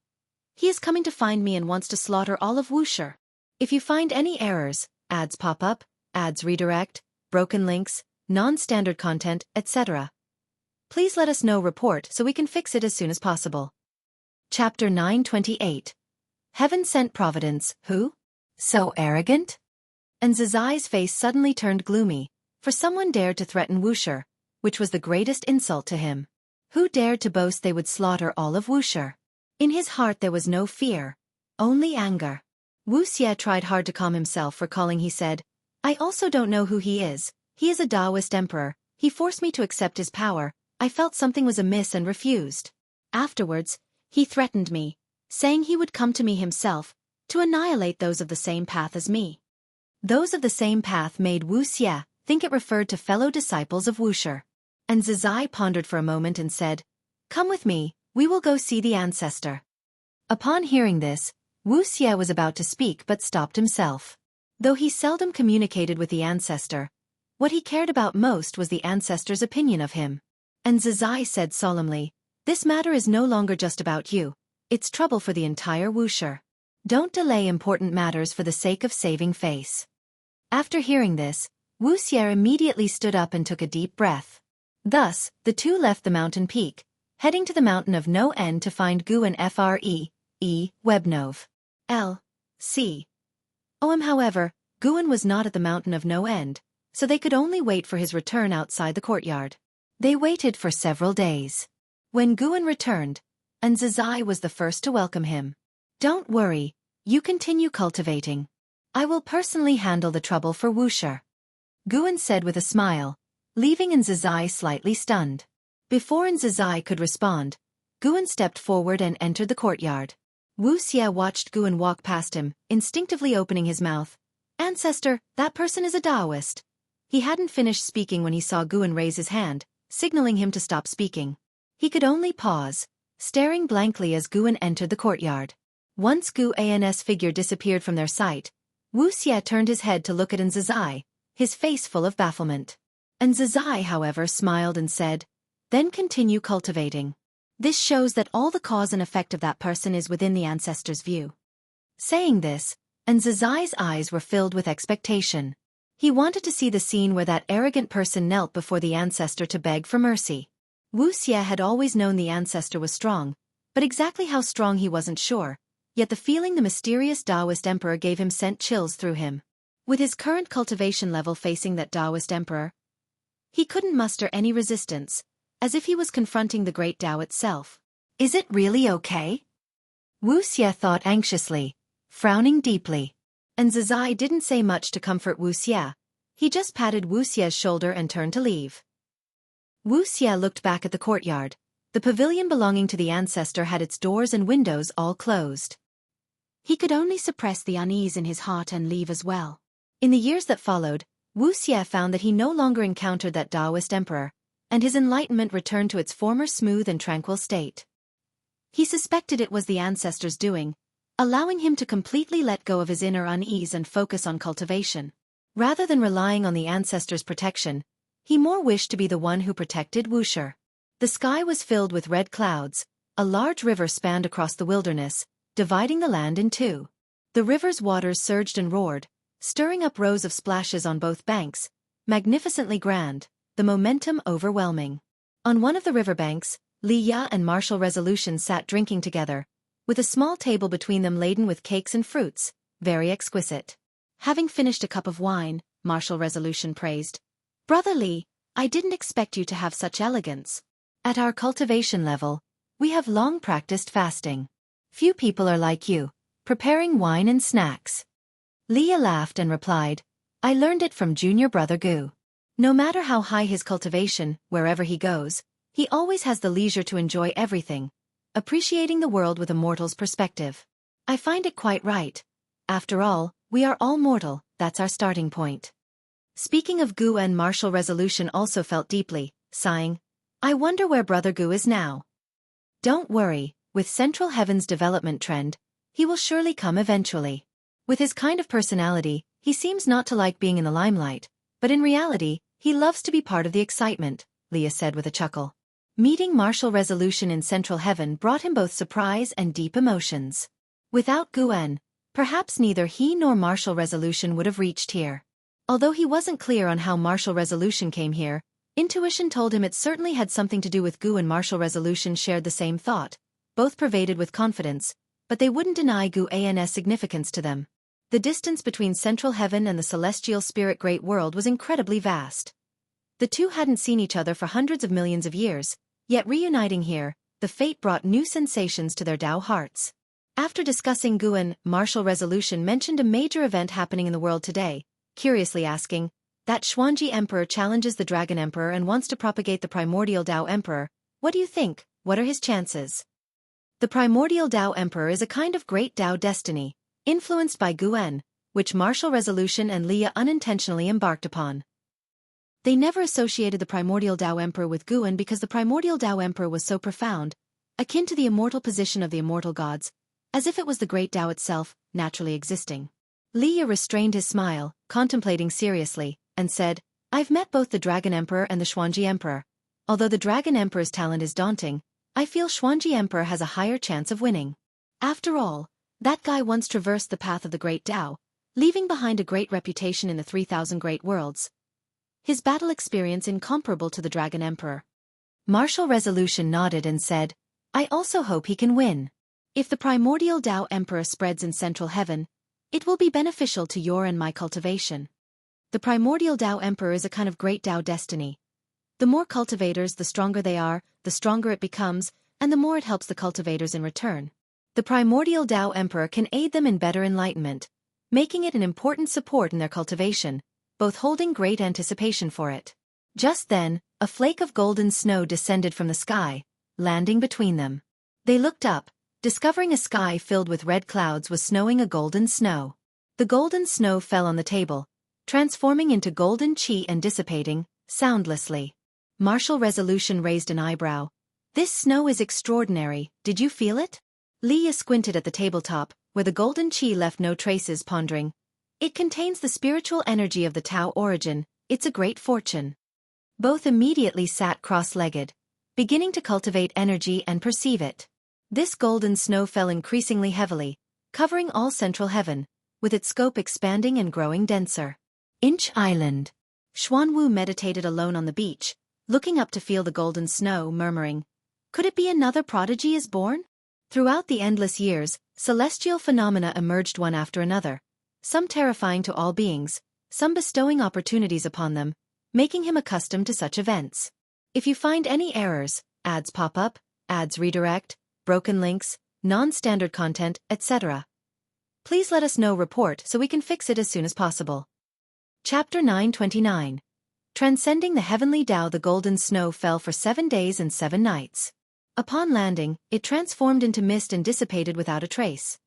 He is coming to find me and wants to slaughter all of Wuxia. If you find any errors, ads pop up, ads redirect, broken links, non-standard content, etc. please let us know report so we can fix it as soon as possible." Chapter 928. Heaven Sent Providence, who? So arrogant? Nzazai's face suddenly turned gloomy, for someone dared to threaten Wuxia, which was the greatest insult to him. Who dared to boast they would slaughter all of Wuxia? In his heart there was no fear, only anger. Wuxia tried hard to calm himself, recalling he said, "I also don't know who he is. He is a Taoist emperor. He forced me to accept his power. I felt something was amiss and refused. Afterwards, he threatened me, saying he would come to me himself, to annihilate those of the same path as me." Those of the same path made Wuxia think it referred to fellow disciples of Wuxia. Nzazai pondered for a moment and said, "Come with me, we will go see the ancestor." Upon hearing this, Wuxia was about to speak but stopped himself. Though he seldom communicated with the ancestor, what he cared about most was the ancestor's opinion of him. Nzazai said solemnly, "This matter is no longer just about you. It's trouble for the entire Wuxia. Don't delay important matters for the sake of saving face." After hearing this, Wuxia immediately stood up and took a deep breath. Thus, the two left the mountain peak, heading to the Mountain of No End to find Gu and Webnov. L.C. However, Guan was not at the Mountain of No End, so they could only wait for his return outside the courtyard. They waited for several days. When Guan returned, Nzazai was the first to welcome him. "Don't worry, you continue cultivating. I will personally handle the trouble for Wuxia," Guan said with a smile, leaving Nzazai slightly stunned. Before Nzazai could respond, Guan stepped forward and entered the courtyard. Wuxia watched Guan walk past him, instinctively opening his mouth. Ancestor, that person is a Taoist. He hadn't finished speaking when he saw Guan raise his hand, signaling him to stop speaking. He could only pause, staring blankly as Guan entered the courtyard. Once Guan's figure disappeared from their sight, Wuxia turned his head to look at Nzazai, his face full of bafflement. Nzazai, however, smiled and said, "Then continue cultivating. This shows that all the cause and effect of that person is within the ancestor's view." Saying this, Nzazai's eyes were filled with expectation. He wanted to see the scene where that arrogant person knelt before the ancestor to beg for mercy. Wuxia had always known the ancestor was strong, but exactly how strong he wasn't sure, yet the feeling the mysterious Taoist emperor gave him sent chills through him. With his current cultivation level facing that Taoist emperor, he couldn't muster any resistance, as if he was confronting the great Tao itself. Is it really okay? Wuxia thought anxiously, frowning deeply. Nzazai didn't say much to comfort Wuxia. He just patted Wuxia's shoulder and turned to leave. Wuxia looked back at the courtyard. The pavilion belonging to the ancestor had its doors and windows all closed. He could only suppress the unease in his heart and leave as well. In the years that followed, Wuxia found that he no longer encountered that Taoist emperor, and his enlightenment returned to its former smooth and tranquil state. He suspected it was the ancestor's doing, allowing him to completely let go of his inner unease and focus on cultivation. Rather than relying on the ancestor's protection, he more wished to be the one who protected Wuxia. The sky was filled with red clouds. A large river spanned across the wilderness, dividing the land in two. The river's waters surged and roared, stirring up rows of splashes on both banks, magnificently grand, the momentum overwhelming. On one of the riverbanks, Liya and Martial Resolution sat drinking together, with a small table between them laden with cakes and fruits, very exquisite. Having finished a cup of wine, Martial Resolution praised, "Brother Li, I didn't expect you to have such elegance. At our cultivation level, we have long practiced fasting. Few people are like you, preparing wine and snacks." Liya laughed and replied, "I learned it from junior brother Gu. No matter how high his cultivation, wherever he goes, he always has the leisure to enjoy everything, appreciating the world with a mortal's perspective. I find it quite right. After all, we are all mortal, that's our starting point." Speaking of Gu, and Martial Resolution also felt deeply, sighing, "I wonder where brother Gu is now." "Don't worry, with Central Heaven's development trend, he will surely come eventually. With his kind of personality, he seems not to like being in the limelight, but in reality, he loves to be part of the excitement," Liya said with a chuckle. Meeting Martial Resolution in Central Heaven brought him both surprise and deep emotions. Without Guan, perhaps neither he nor Martial Resolution would have reached here. Although he wasn't clear on how Martial Resolution came here, intuition told him it certainly had something to do with Gu, and Martial Resolution shared the same thought, both pervaded with confidence, but they wouldn't deny Guan's significance to them. The distance between Central Heaven and the celestial spirit great world was incredibly vast. The two hadn't seen each other for hundreds of millions of years, yet reuniting here, the fate brought new sensations to their Tao hearts. After discussing Guan, Martial Resolution mentioned a major event happening in the world today, curiously asking, "That Xuanji Emperor challenges the Dragon Emperor and wants to propagate the Primordial Tao Emperor. What do you think? What are his chances?" The Primordial Tao Emperor is a kind of great Tao destiny, influenced by Guan, which Martial Resolution and Liya unintentionally embarked upon. They never associated the Primordial Tao Emperor with Guan because the Primordial Tao Emperor was so profound, akin to the immortal position of the immortal gods, as if it was the great Tao itself, naturally existing. Liya restrained his smile, contemplating seriously, and said, "I've met both the Dragon Emperor and the Xuanji Emperor. Although the Dragon Emperor's talent is daunting, I feel Xuanji Emperor has a higher chance of winning. After all, that guy once traversed the path of the great Tao, leaving behind a great reputation in the 3,000 great worlds. His battle experience incomparable to the Dragon Emperor." Martial Resolution nodded and said, "I also hope he can win. If the Primordial Tao Emperor spreads in Central Heaven, it will be beneficial to your and my cultivation. The Primordial Tao Emperor is a kind of great Tao destiny. The more cultivators, the stronger they are, the stronger it becomes, and the more it helps the cultivators in return. The Primordial Tao Emperor can aid them in better enlightenment, making it an important support in their cultivation, both holding great anticipation for it." Just then, a flake of golden snow descended from the sky, landing between them. They looked up, discovering a sky filled with red clouds was snowing a golden snow. The golden snow fell on the table, transforming into golden chi and dissipating, soundlessly. Martial Resolution raised an eyebrow. This snow is extraordinary, did you feel it? Leah squinted at the tabletop, where the golden chi left no traces, pondering. It contains the spiritual energy of the Tao origin, it's a great fortune. Both immediately sat cross-legged, beginning to cultivate energy and perceive it. This golden snow fell increasingly heavily, covering all central heaven, with its scope expanding and growing denser. Inch Island. Xuanwu meditated alone on the beach, looking up to feel the golden snow, murmuring, could it be another prodigy is born? Throughout the endless years, celestial phenomena emerged one after another, some terrifying to all beings, some bestowing opportunities upon them, making him accustomed to such events. If you find any errors, ads pop up, ads redirect, broken links, non-standard content, etc., please let us know. Report so we can fix it as soon as possible. Chapter 929. Transcending the Heavenly Tao. The golden snow fell for 7 days and 7 nights. Upon landing, it transformed into mist and dissipated without a trace.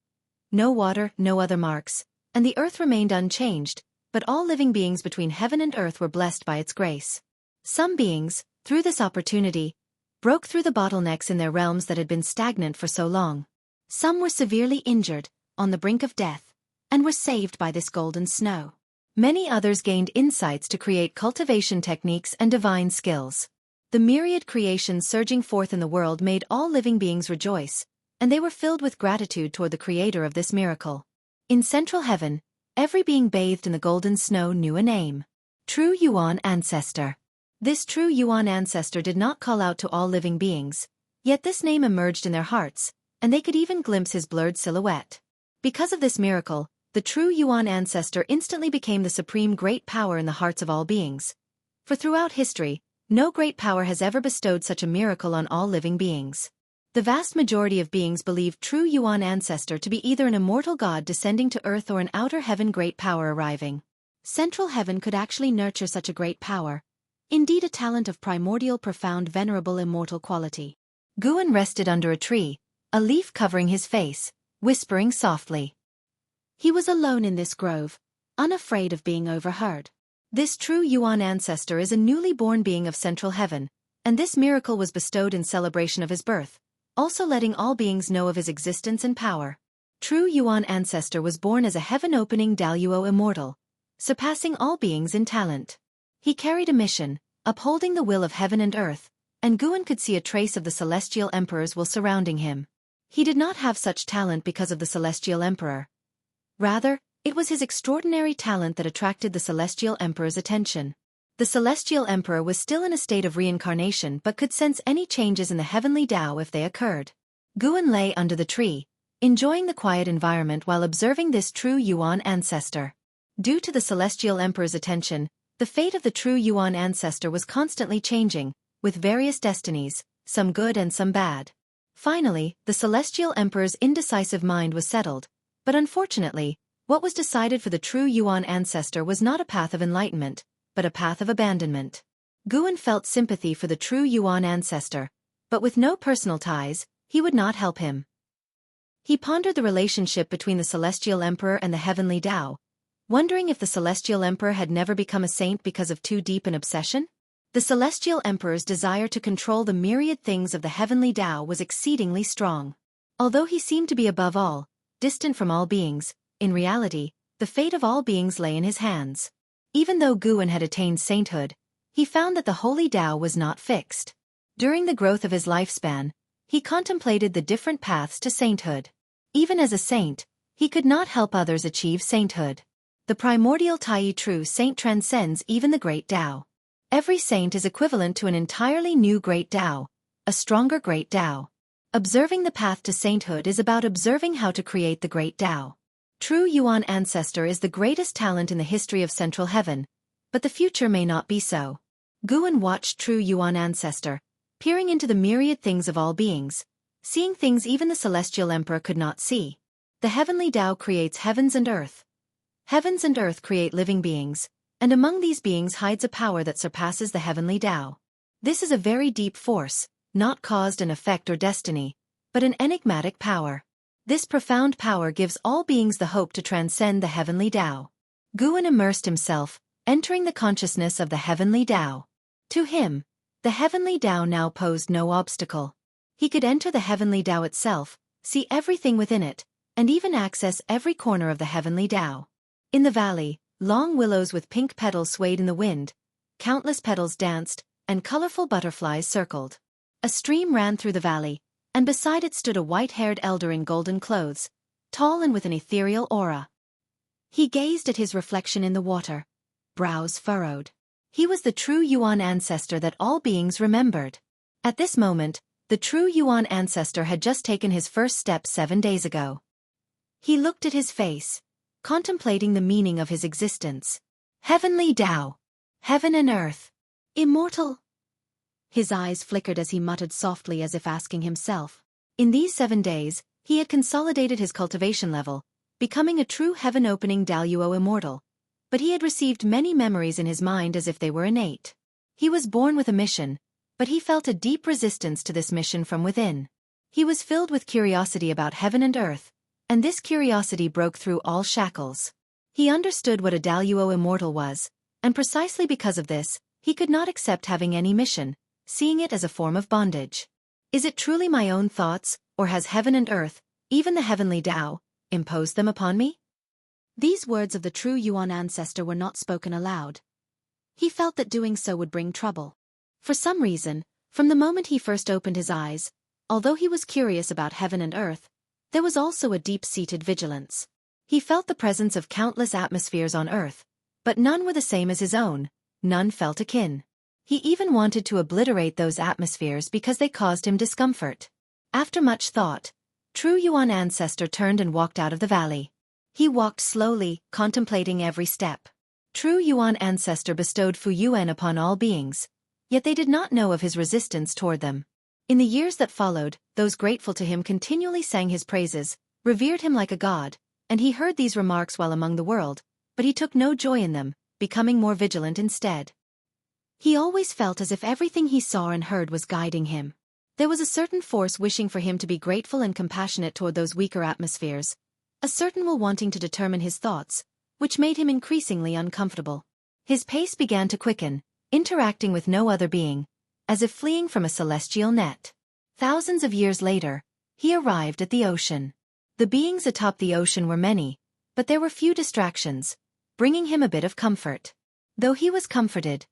No water, no other marks, and the earth remained unchanged, but all living beings between heaven and earth were blessed by its grace. Some beings, through this opportunity, broke through the bottlenecks in their realms that had been stagnant for so long. Some were severely injured, on the brink of death, and were saved by this golden snow. Many others gained insights to create cultivation techniques and divine skills. The myriad creations surging forth in the world made all living beings rejoice, and they were filled with gratitude toward the creator of this miracle. In central heaven, every being bathed in the golden snow knew a name. True Yuan Ancestor. This true Yuan Ancestor did not call out to all living beings, yet this name emerged in their hearts, and they could even glimpse his blurred silhouette. Because of this miracle, the true Yuan Ancestor instantly became the supreme great power in the hearts of all beings. For throughout history, no great power has ever bestowed such a miracle on all living beings. The vast majority of beings believe true Yuan Ancestor to be either an immortal god descending to earth or an outer heaven great power arriving. Central heaven could actually nurture such a great power. Indeed, a talent of primordial, profound, venerable, immortal quality. Guan rested under a tree, a leaf covering his face, whispering softly. He was alone in this grove, unafraid of being overheard. This true Yuan Ancestor is a newly born being of central heaven, and this miracle was bestowed in celebration of his birth, also letting all beings know of his existence and power. True Yuan Ancestor was born as a heaven-opening Daluo immortal, surpassing all beings in talent. He carried a mission, upholding the will of heaven and earth, and Guan could see a trace of the celestial emperor's will surrounding him. He did not have such talent because of the celestial emperor. Rather, it was his extraordinary talent that attracted the celestial emperor's attention. The celestial emperor was still in a state of reincarnation but could sense any changes in the heavenly Tao if they occurred. Guan lay under the tree, enjoying the quiet environment while observing this true Yuan Ancestor. Due to the celestial emperor's attention, the fate of the true Yuan Ancestor was constantly changing, with various destinies, some good and some bad. Finally, the celestial emperor's indecisive mind was settled, but unfortunately, what was decided for the true Yuan Ancestor was not a path of enlightenment, but a path of abandonment. Guan felt sympathy for the true Yuan Ancestor, but with no personal ties, he would not help him. He pondered the relationship between the celestial emperor and the heavenly Tao, wondering if the celestial emperor had never become a saint because of too deep an obsession. The celestial emperor's desire to control the myriad things of the heavenly Tao was exceedingly strong. Although he seemed to be above all, distant from all beings, in reality, the fate of all beings lay in his hands. Even though Guan had attained sainthood, he found that the holy Tao was not fixed. During the growth of his lifespan, he contemplated the different paths to sainthood. Even as a saint, he could not help others achieve sainthood. The primordial Tai true saint transcends even the great Tao. Every saint is equivalent to an entirely new great Tao, a stronger great Tao. Observing the path to sainthood is about observing how to create the great Tao. True Yuan Ancestor is the greatest talent in the history of Central Heaven, but the future may not be so. Guan watched True Yuan Ancestor, peering into the myriad things of all beings, seeing things even the Celestial Emperor could not see. The heavenly Tao creates heavens and earth. Heavens and earth create living beings, and among these beings hides a power that surpasses the heavenly Tao. This is a very deep force, not caused an effect or destiny, but an enigmatic power. This profound power gives all beings the hope to transcend the heavenly Tao. Guan immersed himself, entering the consciousness of the heavenly Tao. To him, the heavenly Tao now posed no obstacle. He could enter the heavenly Tao itself, see everything within it, and even access every corner of the heavenly Tao. In the valley, long willows with pink petals swayed in the wind, countless petals danced, and colorful butterflies circled. A stream ran through the valley, and beside it stood a white-haired elder in golden clothes, tall and with an ethereal aura. He gazed at his reflection in the water, brows furrowed. He was the true Yuan ancestor that all beings remembered. At this moment, the true Yuan ancestor had just taken his first step 7 days ago. He looked at his face, contemplating the meaning of his existence. Heavenly Tao. Heaven and earth. Immortal. His eyes flickered as he muttered softly as if asking himself. In these 7 days, he had consolidated his cultivation level, becoming a true heaven-opening Daluo immortal. But he had received many memories in his mind as if they were innate. He was born with a mission, but he felt a deep resistance to this mission from within. He was filled with curiosity about heaven and earth, and this curiosity broke through all shackles. He understood what a Daluo immortal was, and precisely because of this, he could not accept having any mission, seeing it as a form of bondage. Is it truly my own thoughts, or has heaven and earth, even the heavenly Tao, imposed them upon me? These words of the true Yuan ancestor were not spoken aloud. He felt that doing so would bring trouble. For some reason, from the moment he first opened his eyes, although he was curious about heaven and earth, there was also a deep-seated vigilance. He felt the presence of countless atmospheres on earth, but none were the same as his own, none felt akin. He even wanted to obliterate those atmospheres because they caused him discomfort. After much thought, true Yuan ancestor turned and walked out of the valley. He walked slowly, contemplating every step. True Yuan ancestor bestowed Fu Yuan upon all beings, yet they did not know of his resistance toward them. In the years that followed, those grateful to him continually sang his praises, revered him like a god, and he heard these remarks while among the world, but he took no joy in them, becoming more vigilant instead. He always felt as if everything he saw and heard was guiding him. There was a certain force wishing for him to be grateful and compassionate toward those weaker atmospheres, a certain will wanting to determine his thoughts, which made him increasingly uncomfortable. His pace began to quicken, interacting with no other being, as if fleeing from a celestial net. Thousands of years later, he arrived at the ocean. The beings atop the ocean were many, but there were few distractions, bringing him a bit of comfort. Though he was comforted,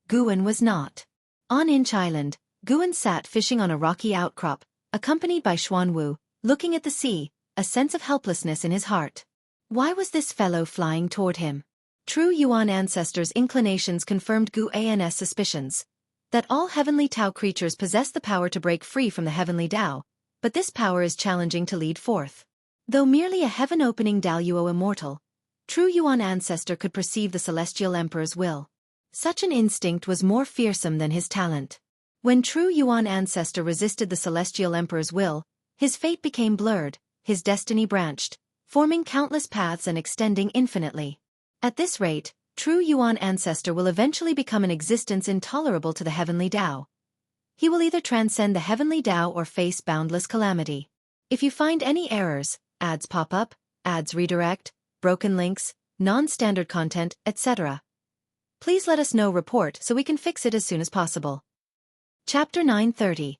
Guan was not. On Inch Island, Guan sat fishing on a rocky outcrop, accompanied by Xuanwu, looking at the sea, a sense of helplessness in his heart. Why was this fellow flying toward him? True Yuan ancestors' inclinations confirmed Guan's suspicions, that all heavenly Tao creatures possess the power to break free from the heavenly Tao, but this power is challenging to lead forth. Though merely a heaven-opening Daluo immortal, true Yuan ancestor could perceive the celestial emperor's will. Such an instinct was more fearsome than his talent. When true Yuan ancestor resisted the celestial emperor's will, his fate became blurred, his destiny branched, forming countless paths and extending infinitely. At this rate, true Yuan ancestor will eventually become an existence intolerable to the heavenly Tao. He will either transcend the heavenly Tao or face boundless calamity. If you find any errors, ads pop up, ads redirect, broken links, non-standard content, etc., please let us know. Report so we can fix it as soon as possible. Chapter 930.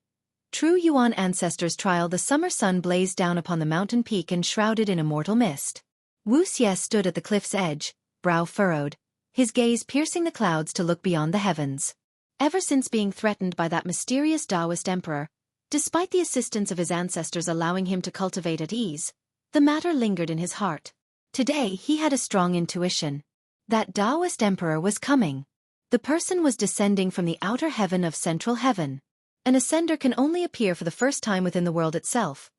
True Yuan ancestors' trial. The summer sun blazed down upon the mountain peak and shrouded in immortal mist. Wuxia stood at the cliff's edge, brow furrowed, his gaze piercing the clouds to look beyond the heavens. Ever since being threatened by that mysterious Taoist emperor, despite the assistance of his ancestors allowing him to cultivate at ease, the matter lingered in his heart. Today he had a strong intuition. That Taoist emperor was coming. The person was descending from the outer heaven of central heaven. An ascender can only appear for the first time within the world itself.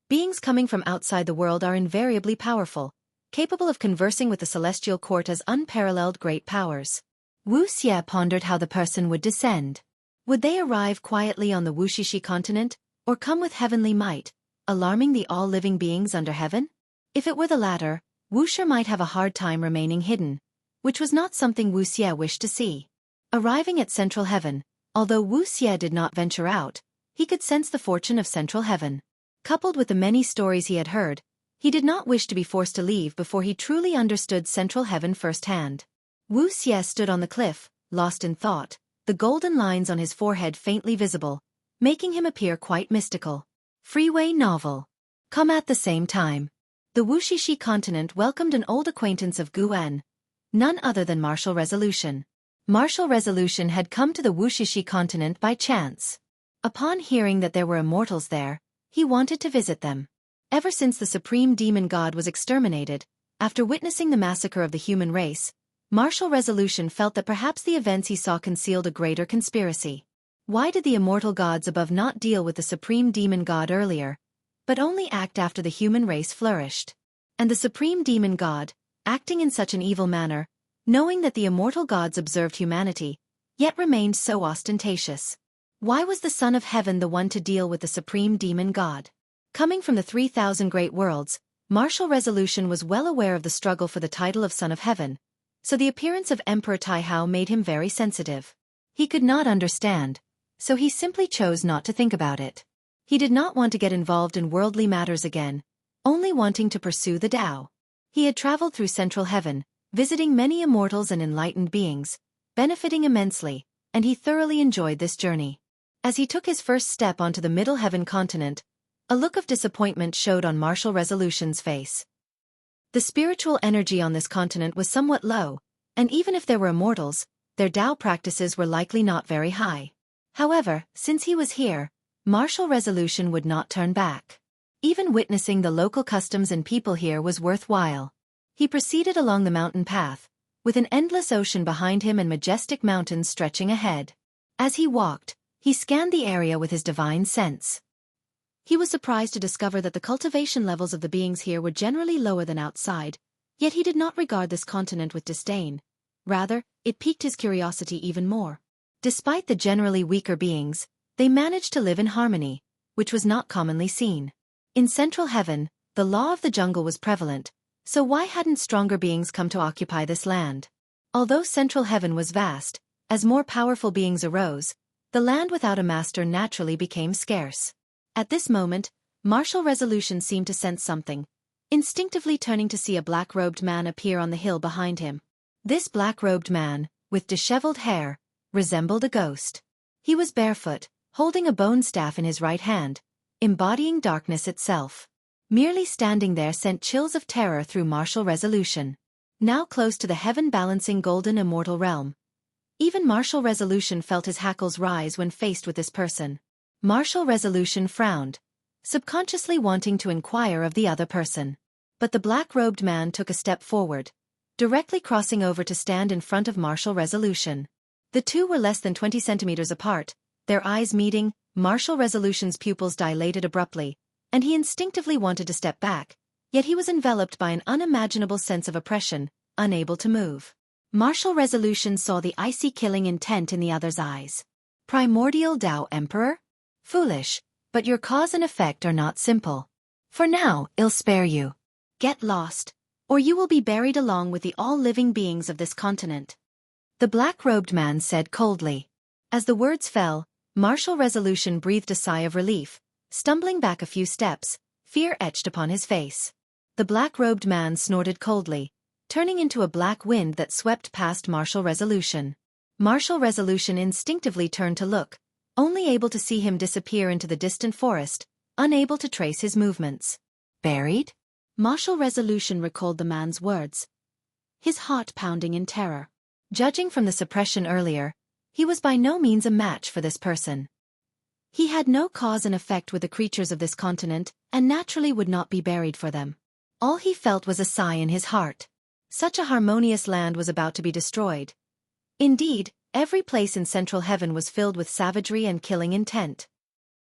Beings coming from outside the world are invariably powerful, capable of conversing with the celestial court as unparalleled great powers. Wuxia pondered how the person would descend. Would they arrive quietly on the Wuxia continent, or come with heavenly might, alarming the all-living beings under heaven? If it were the latter, Wuxia might have a hard time remaining hidden, which was not something Wuxia wished to see. Arriving at central heaven, although Wuxia did not venture out, he could sense the fortune of central heaven. Coupled with the many stories he had heard, he did not wish to be forced to leave before he truly understood Central Heaven firsthand. Wuxia stood on the cliff, lost in thought, the golden lines on his forehead faintly visible, making him appear quite mystical. Freeway novel. Come at the same time. The Wuxia continent welcomed an old acquaintance of Guan, none other than Martial Resolution. Martial Resolution had come to the Wuxia continent by chance. Upon hearing that there were immortals there, he wanted to visit them. Ever since the supreme demon god was exterminated, after witnessing the massacre of the human race, Martial Resolution felt that perhaps the events he saw concealed a greater conspiracy. Why did the immortal gods above not deal with the supreme demon god earlier, but only act after the human race flourished? And the supreme demon god, acting in such an evil manner, knowing that the immortal gods observed humanity, yet remained so ostentatious. Why was the Son of Heaven the one to deal with the supreme demon god? Coming from the 3,000 great worlds, Martial Resolution was well aware of the struggle for the title of Son of Heaven, so the appearance of Emperor Taihao made him very sensitive. He could not understand, so he simply chose not to think about it. He did not want to get involved in worldly matters again, only wanting to pursue the Tao. He had traveled through Central Heaven, visiting many immortals and enlightened beings, benefiting immensely, and he thoroughly enjoyed this journey. As he took his first step onto the Middle Heaven continent, a look of disappointment showed on Martial Resolution's face. The spiritual energy on this continent was somewhat low, and even if there were immortals, their Tao practices were likely not very high. However, since he was here, Martial Resolution would not turn back. Even witnessing the local customs and people here was worthwhile. He proceeded along the mountain path, with an endless ocean behind him and majestic mountains stretching ahead. As he walked, he scanned the area with his divine sense. He was surprised to discover that the cultivation levels of the beings here were generally lower than outside, yet he did not regard this continent with disdain. Rather, it piqued his curiosity even more. Despite the generally weaker beings, they managed to live in harmony, which was not commonly seen. In Central Heaven, the law of the jungle was prevalent, so why hadn't stronger beings come to occupy this land? Although Central Heaven was vast, as more powerful beings arose, the land without a master naturally became scarce. At this moment, Martial Resolution seemed to sense something, instinctively turning to see a black-robed man appear on the hill behind him. This black-robed man, with disheveled hair, resembled a ghost. He was barefoot, holding a bone staff in his right hand, embodying darkness itself. Merely standing there sent chills of terror through Martial Resolution. Now close to the heaven-balancing golden immortal realm, even Martial Resolution felt his hackles rise when faced with this person. Martial Resolution frowned, subconsciously wanting to inquire of the other person. But the black-robed man took a step forward, directly crossing over to stand in front of Martial Resolution. The two were less than 20 centimeters apart, their eyes meeting. Martial Resolution's pupils dilated abruptly, and he instinctively wanted to step back, yet he was enveloped by an unimaginable sense of oppression, unable to move. Martial Resolution saw the icy killing intent in the other's eyes. Primordial Tao Emperor? Foolish, but your cause and effect are not simple. For now, I'll spare you. Get lost, or you will be buried along with the all-living beings of this continent. The black-robed man said coldly. As the words fell, Martial Resolution breathed a sigh of relief, stumbling back a few steps, fear etched upon his face. The black-robed man snorted coldly, turning into a black wind that swept past Martial Resolution. Martial Resolution instinctively turned to look, only able to see him disappear into the distant forest, unable to trace his movements. Buried? Martial Resolution recalled the man's words, his heart pounding in terror. Judging from the suppression earlier, he was by no means a match for this person. He had no cause and effect with the creatures of this continent, and naturally would not be buried for them. All he felt was a sigh in his heart. Such a harmonious land was about to be destroyed. Indeed, every place in Central Heaven was filled with savagery and killing intent.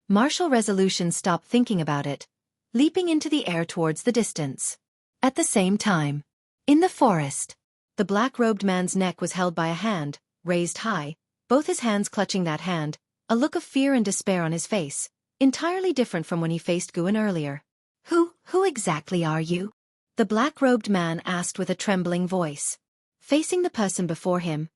Martial Resolution stopped thinking about it, leaping into the air towards the distance. At the same time, in the forest, the black-robed man's neck was held by a hand, raised high, both his hands clutching that hand, a look of fear and despair on his face, entirely different from when he faced Guan earlier. Who exactly are you? The black-robed man asked with a trembling voice. Facing the person before him,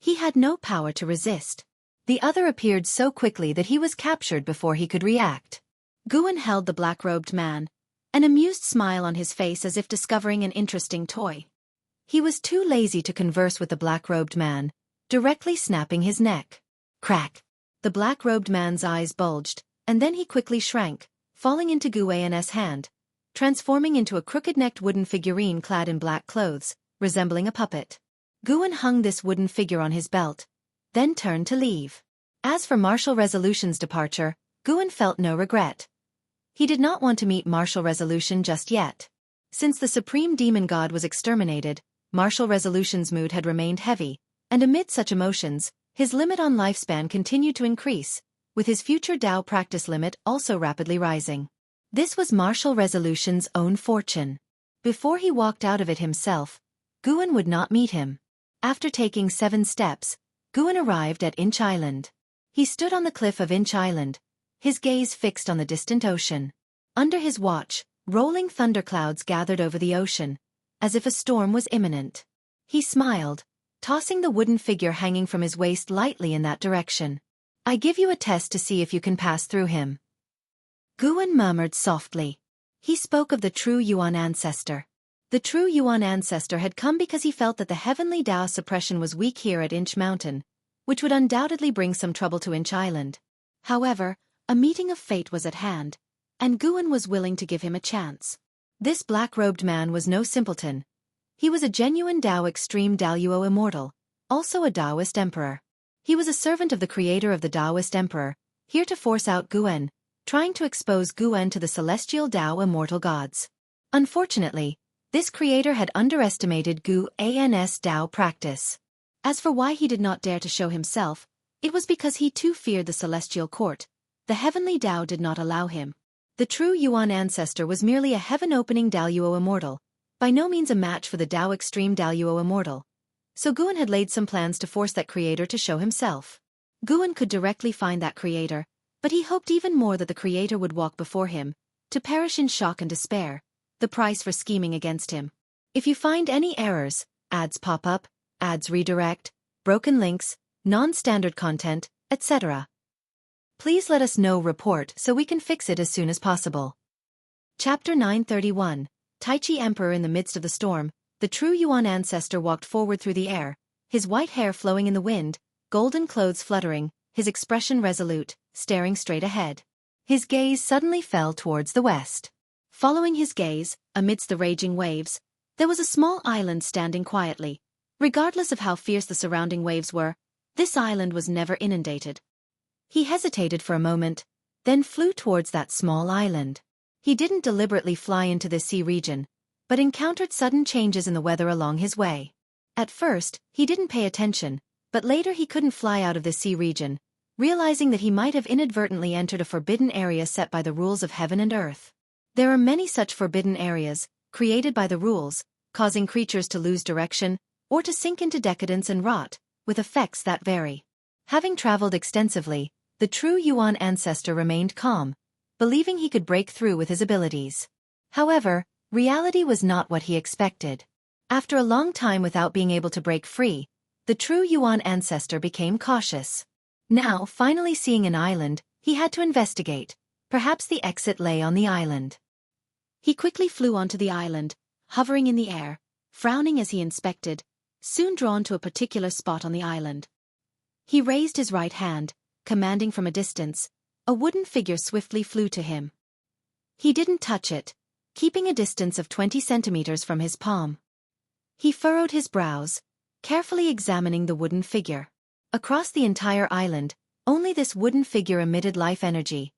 he had no power to resist. The other appeared so quickly that he was captured before he could react. Guan held the black-robed man, an amused smile on his face as if discovering an interesting toy. He was too lazy to converse with the black-robed man, directly snapping his neck. Crack! The black-robed man's eyes bulged, and then he quickly shrank, falling into Guan's hand, transforming into a crooked-necked wooden figurine clad in black clothes, resembling a puppet. Guan hung this wooden figure on his belt, then turned to leave. As for Martial Resolution's departure, Guan felt no regret. He did not want to meet Martial Resolution just yet. Since the supreme demon god was exterminated, Martial Resolution's mood had remained heavy, and amid such emotions, his limit on lifespan continued to increase, with his future Tao practice limit also rapidly rising. This was Martial Resolution's own fortune. Before he walked out of it himself, Guan would not meet him. After taking 7 steps, Guan arrived at Inch Island. He stood on the cliff of Inch Island, his gaze fixed on the distant ocean. Under his watch, rolling thunderclouds gathered over the ocean, as if a storm was imminent. He smiled, tossing the wooden figure hanging from his waist lightly in that direction. I give you a test to see if you can pass through him. Guan murmured softly. He spoke of the true Yuan ancestor. The true Yuan ancestor had come because he felt that the heavenly Tao suppression was weak here at Inch Mountain, which would undoubtedly bring some trouble to Inch Island. However, a meeting of fate was at hand, and Guan was willing to give him a chance. This black-robed man was no simpleton. He was a genuine Tao Extreme Daluo Immortal, also a Taoist emperor. He was a servant of the creator of the Taoist emperor, here to force out Guan, trying to expose Guan to the celestial Tao immortal gods. Unfortunately, this creator had underestimated Guan's Tao practice. As for why he did not dare to show himself, it was because he too feared the celestial court. The heavenly Tao did not allow him. The true Yuan ancestor was merely a heaven-opening Daluo immortal, by no means a match for the Tao Extreme Daluo immortal. So Guan had laid some plans to force that creator to show himself. Guan could directly find that creator, but he hoped even more that the creator would walk before him, to perish in shock and despair, the price for scheming against him. If you find any errors, ads pop up, ads redirect, broken links, non-standard content, etc., please let us know. Report so we can fix it as soon as possible. Chapter 931, Tai Chi Emperor. In the midst of the storm, the true Yuan ancestor walked forward through the air, his white hair flowing in the wind, golden clothes fluttering, his expression resolute, staring straight ahead. His gaze suddenly fell towards the west. Following his gaze, amidst the raging waves, there was a small island standing quietly. Regardless of how fierce the surrounding waves were, this island was never inundated. He hesitated for a moment, then flew towards that small island. He didn't deliberately fly into this sea region, but encountered sudden changes in the weather along his way. At first, he didn't pay attention, but later he couldn't fly out of this sea region, realizing that he might have inadvertently entered a forbidden area set by the rules of heaven and earth. There are many such forbidden areas, created by the rules, causing creatures to lose direction, or to sink into decadence and rot, with effects that vary. Having traveled extensively, the true Yuan ancestor remained calm, believing he could break through with his abilities. However, reality was not what he expected. After a long time without being able to break free, the true Yuan ancestor became cautious. Now, finally seeing an island, he had to investigate. Perhaps the exit lay on the island. He quickly flew onto the island, hovering in the air, frowning as he inspected, soon drawn to a particular spot on the island. He raised his right hand, commanding from a distance. A wooden figure swiftly flew to him. He didn't touch it, keeping a distance of 20 centimeters from his palm. He furrowed his brows, carefully examining the wooden figure. Across the entire island, only this wooden figure emitted life energy,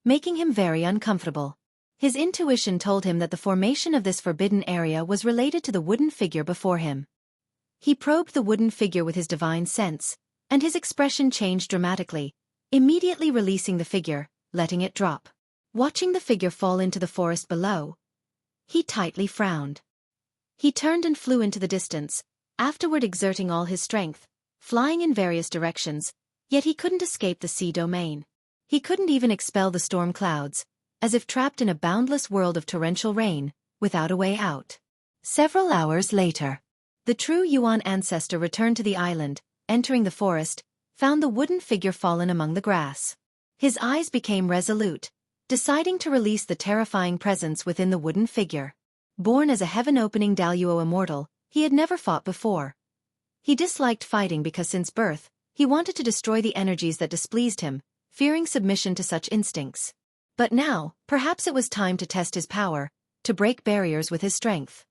making him very uncomfortable. His intuition told him that the formation of this forbidden area was related to the wooden figure before him. He probed the wooden figure with his divine sense, and his expression changed dramatically, immediately releasing the figure, letting it drop. Watching the figure fall into the forest below, he tightly frowned. He turned and flew into the distance, afterward exerting all his strength, flying in various directions, yet he couldn't escape the sea domain. He couldn't even expel the storm clouds, as if trapped in a boundless world of torrential rain, without a way out. Several hours later, the true Yuan ancestor returned to the island, entering the forest, found the wooden figure fallen among the grass. His eyes became resolute, deciding to release the terrifying presence within the wooden figure. Born as a heaven-opening Daluo immortal, he had never fought before. He disliked fighting because since birth, he wanted to destroy the energies that displeased him, fearing submission to such instincts. But now, perhaps it was time to test his power, to break barriers with his strength.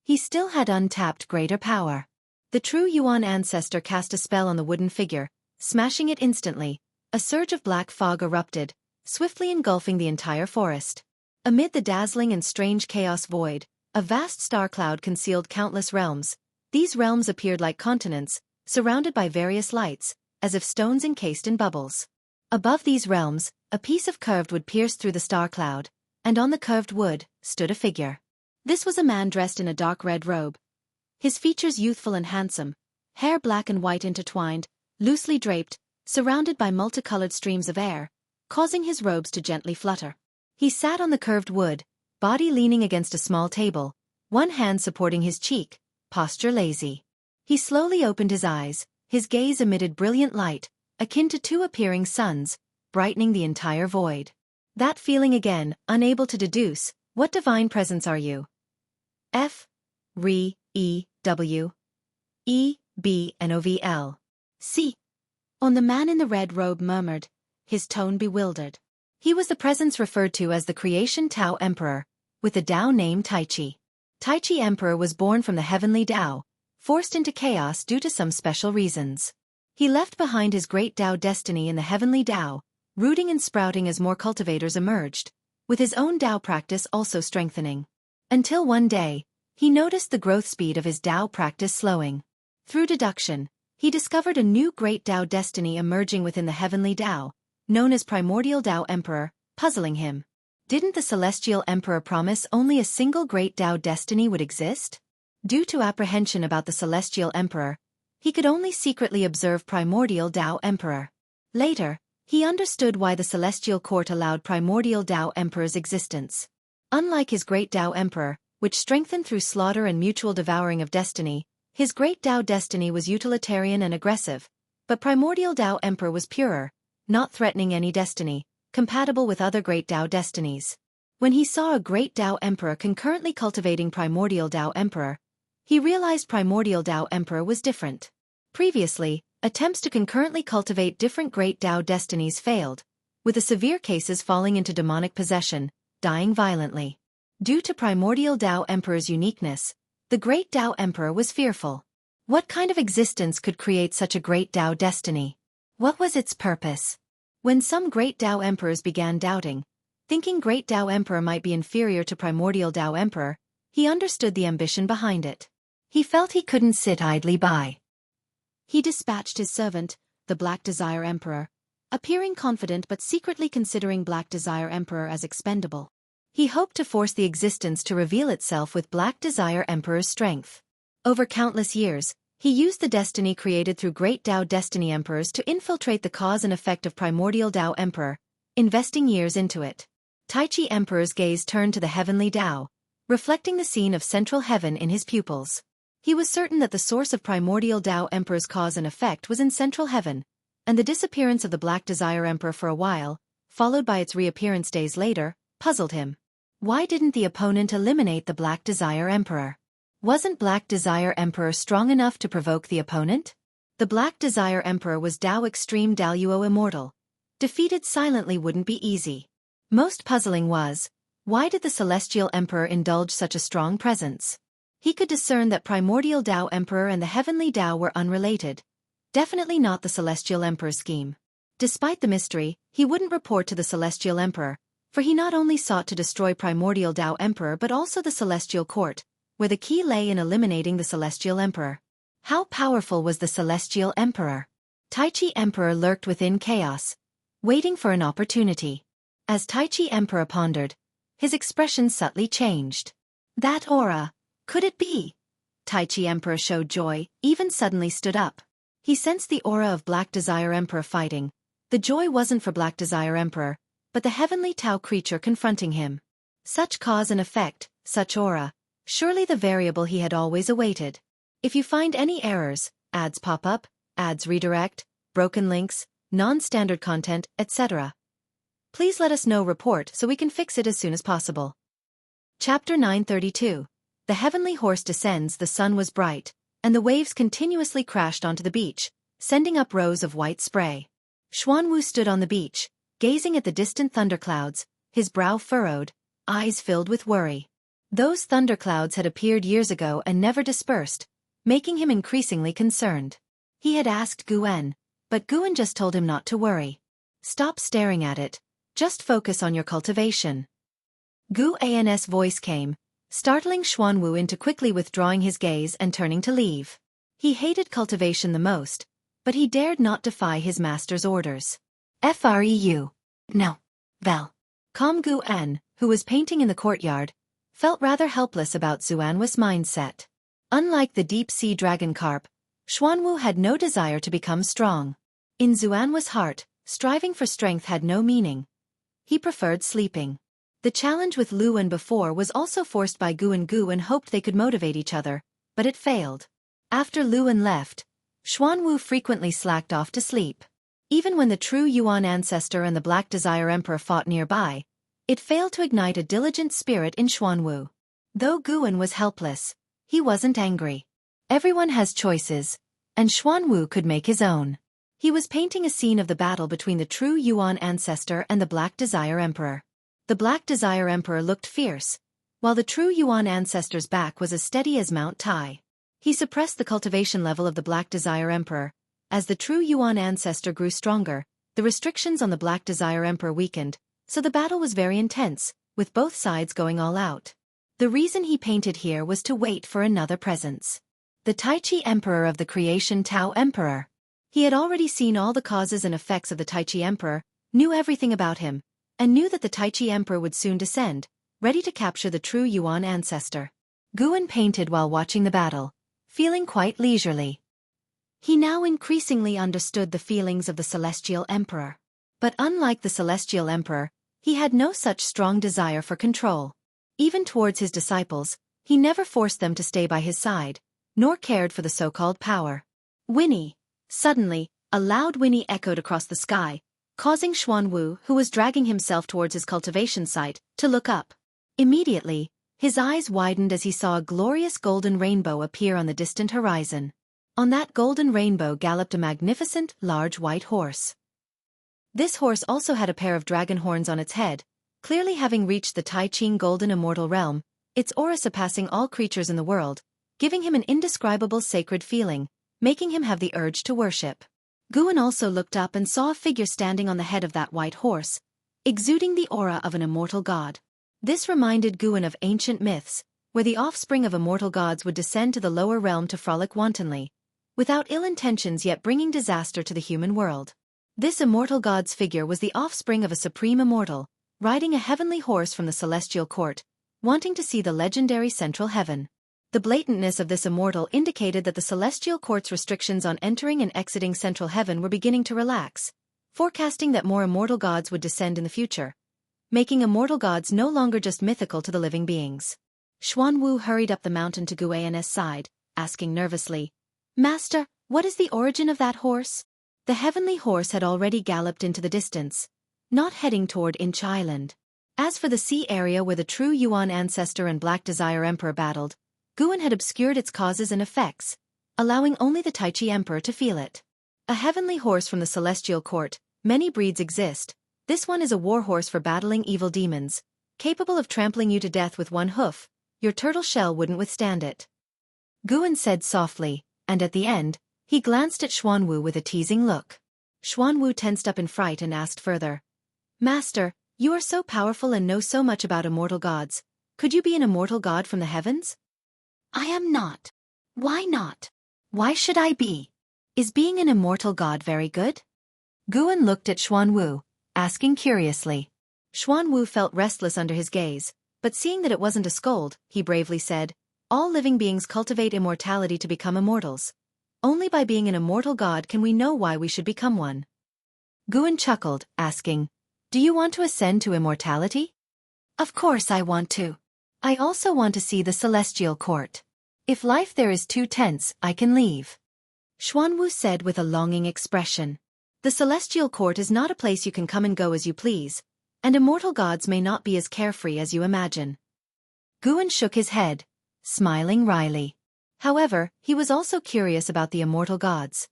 He still had untapped greater power. The true Yuan ancestor cast a spell on the wooden figure, smashing it instantly. A surge of black fog erupted, swiftly engulfing the entire forest. Amid the dazzling and strange chaos void, a vast star cloud concealed countless realms. These realms appeared like continents, surrounded by various lights, as if stones encased in bubbles. Above these realms, a piece of curved wood pierced through the star cloud, and on the curved wood stood a figure. This was a man dressed in a dark red robe. His features youthful and handsome, hair black and white intertwined, loosely draped, surrounded by multicolored streams of air, causing his robes to gently flutter. He sat on the curved wood, body leaning against a small table, one hand supporting his cheek, posture lazy. He slowly opened his eyes, his gaze emitted brilliant light, akin to two appearing suns, brightening the entire void. That feeling again, unable to deduce, what divine presence are you? F. Re. E. W. E. B. N. O. V. L. C. On the man in the red robe murmured, his tone bewildered. He was the presence referred to as the Creation Tao Emperor, with the Tao name Tai Chi. Tai Chi Emperor was born from the heavenly Tao, forced into chaos due to some special reasons. He left behind his great Tao destiny in the heavenly Tao, rooting and sprouting as more cultivators emerged, with his own Tao practice also strengthening. Until one day, he noticed the growth speed of his Tao practice slowing. Through deduction, he discovered a new great Tao destiny emerging within the heavenly Tao, known as Primordial Tao Emperor, puzzling him. Didn't the Celestial Emperor promise only a single great Tao destiny would exist? Due to apprehension about the Celestial Emperor, he could only secretly observe Primordial Tao Emperor. Later, he understood why the Celestial Court allowed Primordial Tao Emperor's existence. Unlike his great Tao Emperor, which strengthened through slaughter and mutual devouring of destiny, his great Tao destiny was utilitarian and aggressive, but Primordial Tao Emperor was purer, not threatening any destiny, compatible with other great Tao destinies. When he saw a great Tao Emperor concurrently cultivating Primordial Tao Emperor, he realized Primordial Tao Emperor was different. Previously, attempts to concurrently cultivate different great Tao destinies failed, with the severe cases falling into demonic possession, dying violently. Due to Primordial Tao Emperor's uniqueness, the great Tao Emperor was fearful. What kind of existence could create such a great Tao destiny? What was its purpose? When some great Tao Emperors began doubting, thinking great Tao Emperor might be inferior to Primordial Tao Emperor, he understood the ambition behind it. He felt he couldn't sit idly by. He dispatched his servant, the Black Desire Emperor, appearing confident but secretly considering Black Desire Emperor as expendable. He hoped to force the existence to reveal itself with Black Desire Emperor's strength. Over countless years, he used the destiny created through great Tao Destiny Emperors to infiltrate the cause and effect of Primordial Tao Emperor, investing years into it. Tai Chi Emperor's gaze turned to the heavenly Tao, reflecting the scene of central heaven in his pupils. He was certain that the source of Primordial Tao Emperor's cause and effect was in central heaven, and the disappearance of the Black Desire Emperor for a while, followed by its reappearance days later, puzzled him. Why didn't the opponent eliminate the Black Desire Emperor? Wasn't Black Desire Emperor strong enough to provoke the opponent? The Black Desire Emperor was Tao Extreme Daluo Immortal. Defeated silently wouldn't be easy. Most puzzling was, why did the Celestial Emperor indulge such a strong presence? He could discern that Primordial Tao Emperor and the Heavenly Tao were unrelated. Definitely not the Celestial Emperor's scheme. Despite the mystery, he wouldn't report to the Celestial Emperor, for he not only sought to destroy Primordial Tao Emperor but also the Celestial Court, where the key lay in eliminating the Celestial Emperor. How powerful was the Celestial Emperor? Tai Chi Emperor lurked within chaos, waiting for an opportunity. As Tai Chi Emperor pondered, his expression subtly changed. That aura, could it be? Tai Chi Emperor showed joy, even suddenly stood up. He sensed the aura of Black Desire Emperor fighting. The joy wasn't for Black Desire Emperor, but the heavenly Tao creature confronting him. Such cause and effect, such aura. Surely the variable he had always awaited. If you find any errors, ads pop up, ads redirect, broken links, non-standard content, etc., Please let us know report so we can fix it as soon as possible. Chapter 932. The heavenly horse descends. The sun was bright, and the waves continuously crashed onto the beach, sending up rows of white spray. Xuanwu stood on the beach, gazing at the distant thunderclouds, his brow furrowed, eyes filled with worry. Those thunderclouds had appeared years ago and never dispersed, making him increasingly concerned. He had asked Guan, but Guan just told him not to worry. Stop staring at it, just focus on your cultivation. Guan's voice came, startling Xuanwu into quickly withdrawing his gaze and turning to leave. He hated cultivation the most, but he dared not defy his master's orders. Freu. No. Vel. Calm Guan, who was painting in the courtyard, felt rather helpless about Xuanwu's mindset. Unlike the deep-sea dragon carp, Xuanwu had no desire to become strong. In Xuanwu's heart, striving for strength had no meaning. He preferred sleeping. The challenge with Luan before was also forced by Guan hoped they could motivate each other, but it failed. After Luan left, Xuanwu frequently slacked off to sleep. Even when the true Yuan ancestor and the Black Desire Emperor fought nearby, it failed to ignite a diligent spirit in Xuanwu. Though Guan was helpless, he wasn't angry. Everyone has choices, and Xuanwu could make his own. He was painting a scene of the battle between the true Yuan ancestor and the Black Desire Emperor. The Black Desire Emperor looked fierce, while the true Yuan ancestor's back was as steady as Mount Tai. He suppressed the cultivation level of the Black Desire Emperor. As the true Yuan ancestor grew stronger, the restrictions on the Black Desire Emperor weakened, so the battle was very intense, with both sides going all out. The reason he painted here was to wait for another presence. The Tai Chi Emperor of the Creation Tao Emperor. He had already seen all the causes and effects of the Tai Chi Emperor, knew everything about him, and knew that the Tai Chi Emperor would soon descend, ready to capture the true Yuan ancestor. Guan painted while watching the battle, feeling quite leisurely. He now increasingly understood the feelings of the Celestial Emperor. But unlike the Celestial Emperor, he had no such strong desire for control. Even towards his disciples, he never forced them to stay by his side, nor cared for the so-called power. Whinny. Suddenly, a loud whinny echoed across the sky, causing Xuanwu, who was dragging himself towards his cultivation site, to look up. Immediately, his eyes widened as he saw a glorious golden rainbow appear on the distant horizon. On that golden rainbow galloped a magnificent, large white horse. This horse also had a pair of dragon horns on its head, clearly having reached the Tai Ching golden immortal realm, its aura surpassing all creatures in the world, giving him an indescribable sacred feeling, making him have the urge to worship. Guan also looked up and saw a figure standing on the head of that white horse, exuding the aura of an immortal god. This reminded Guan of ancient myths, where the offspring of immortal gods would descend to the lower realm to frolic wantonly, without ill intentions yet bringing disaster to the human world. This immortal god's figure was the offspring of a supreme immortal, riding a heavenly horse from the celestial court, wanting to see the legendary central heaven. The blatantness of this immortal indicated that the celestial court's restrictions on entering and exiting central heaven were beginning to relax, forecasting that more immortal gods would descend in the future, making immortal gods no longer just mythical to the living beings. Xuanwu hurried up the mountain to Guan's side, asking nervously, "Master, what is the origin of that horse?" The heavenly horse had already galloped into the distance, not heading toward Inch Island. As for the sea area where the true Yuan ancestor and Black Desire Emperor battled, Guan had obscured its causes and effects, allowing only the Tai Chi Emperor to feel it. A heavenly horse from the celestial court, many breeds exist. This one is a war horse for battling evil demons, capable of trampling you to death with one hoof. Your turtle shell wouldn't withstand it. Guan said softly, and at the end, he glanced at Xuanwu with a teasing look. Xuanwu tensed up in fright and asked further, "Master, you are so powerful and know so much about immortal gods. Could you be an immortal god from the heavens?" "I am not." "Why not? Why should I be? Is being an immortal god very good?" Guan looked at Xuanwu, asking curiously. Xuanwu felt restless under his gaze, but seeing that it wasn't a scold, he bravely said, "All living beings cultivate immortality to become immortals. Only by being an immortal god can we know why we should become one." Guan chuckled, asking, "Do you want to ascend to immortality?" "Of course I want to. I also want to see the celestial court. If life there is too tense, I can leave." Xuanwu said with a longing expression. The celestial court is not a place you can come and go as you please. and immortal gods may not be as carefree as you imagine. Guan shook his head, smiling wryly. However, he was also curious about the immortal gods.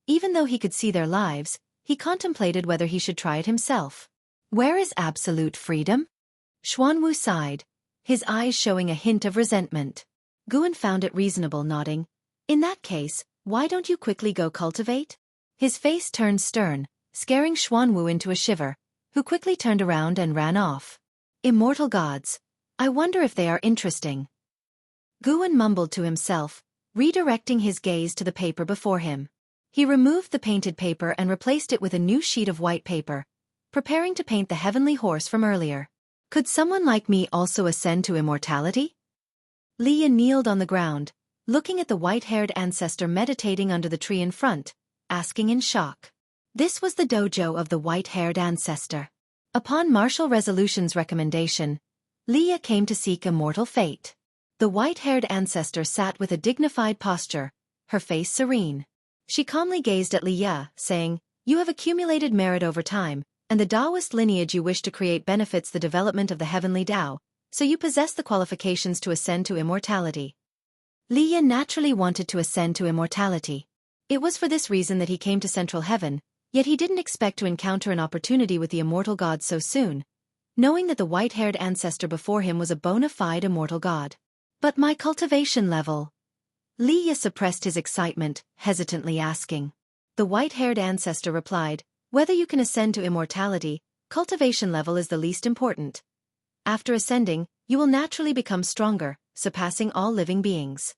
Even though he could see their lives, he contemplated whether he should try it himself. Where is absolute freedom? Xuanwu sighed, his eyes showing a hint of resentment. Guan found it reasonable, nodding. In that case, why don't you quickly go cultivate? His face turned stern, scaring Xuanwu into a shiver, who quickly turned around and ran off. Immortal gods. I wonder if they are interesting. Guan mumbled to himself, redirecting his gaze to the paper before him. He removed the painted paper and replaced it with a new sheet of white paper, preparing to paint the heavenly horse from earlier. Could someone like me also ascend to immortality? Leah kneeled on the ground, looking at the white-haired ancestor meditating under the tree in front, asking in shock. This was the dojo of the white-haired ancestor. Upon martial resolution's recommendation, Leah came to seek immortal fate. The white-haired ancestor sat with a dignified posture, her face serene. She calmly gazed at Leah, saying, "You have accumulated merit over time, and the Taoist lineage you wish to create benefits the development of the heavenly Tao, so you possess the qualifications to ascend to immortality." Leah naturally wanted to ascend to immortality. It was for this reason that he came to Central Heaven, yet he didn't expect to encounter an opportunity with the immortal god so soon, knowing that the white-haired ancestor before him was a bona fide immortal god. But my cultivation level? Leah suppressed his excitement, hesitantly asking. The white-haired ancestor replied, "Whether you can ascend to immortality, cultivation level is the least important. After ascending, you will naturally become stronger, surpassing all living beings."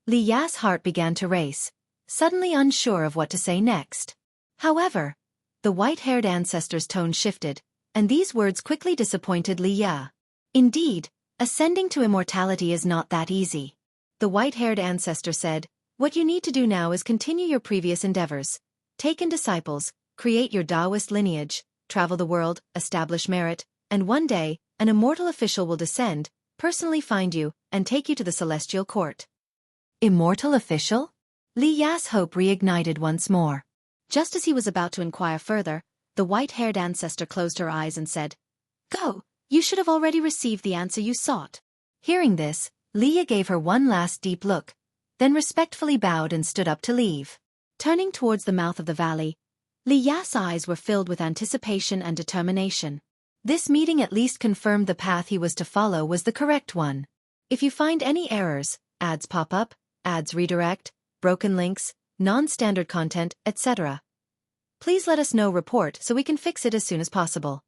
Leah's heart began to race, suddenly unsure of what to say next. However, the white-haired ancestor's tone shifted, and these words quickly disappointed Leah. Indeed, ascending to immortality is not that easy. The white-haired ancestor said, "What you need to do now is continue your previous endeavors. Take in disciples, create your Taoist lineage, travel the world, establish merit, and one day, an immortal official will descend, personally find you, and take you to the celestial court." Immortal official? Leah's hope reignited once more. Just as he was about to inquire further, the white-haired ancestor closed her eyes and said, "Go, you should have already received the answer you sought." Hearing this, Leah gave her one last deep look, then respectfully bowed and stood up to leave. Turning towards the mouth of the valley, Leah's eyes were filled with anticipation and determination. This meeting at least confirmed the path he was to follow was the correct one. If you find any errors, ads pop up, ads redirect, broken links, non-standard content, etc., please let us know. Report so we can fix it as soon as possible.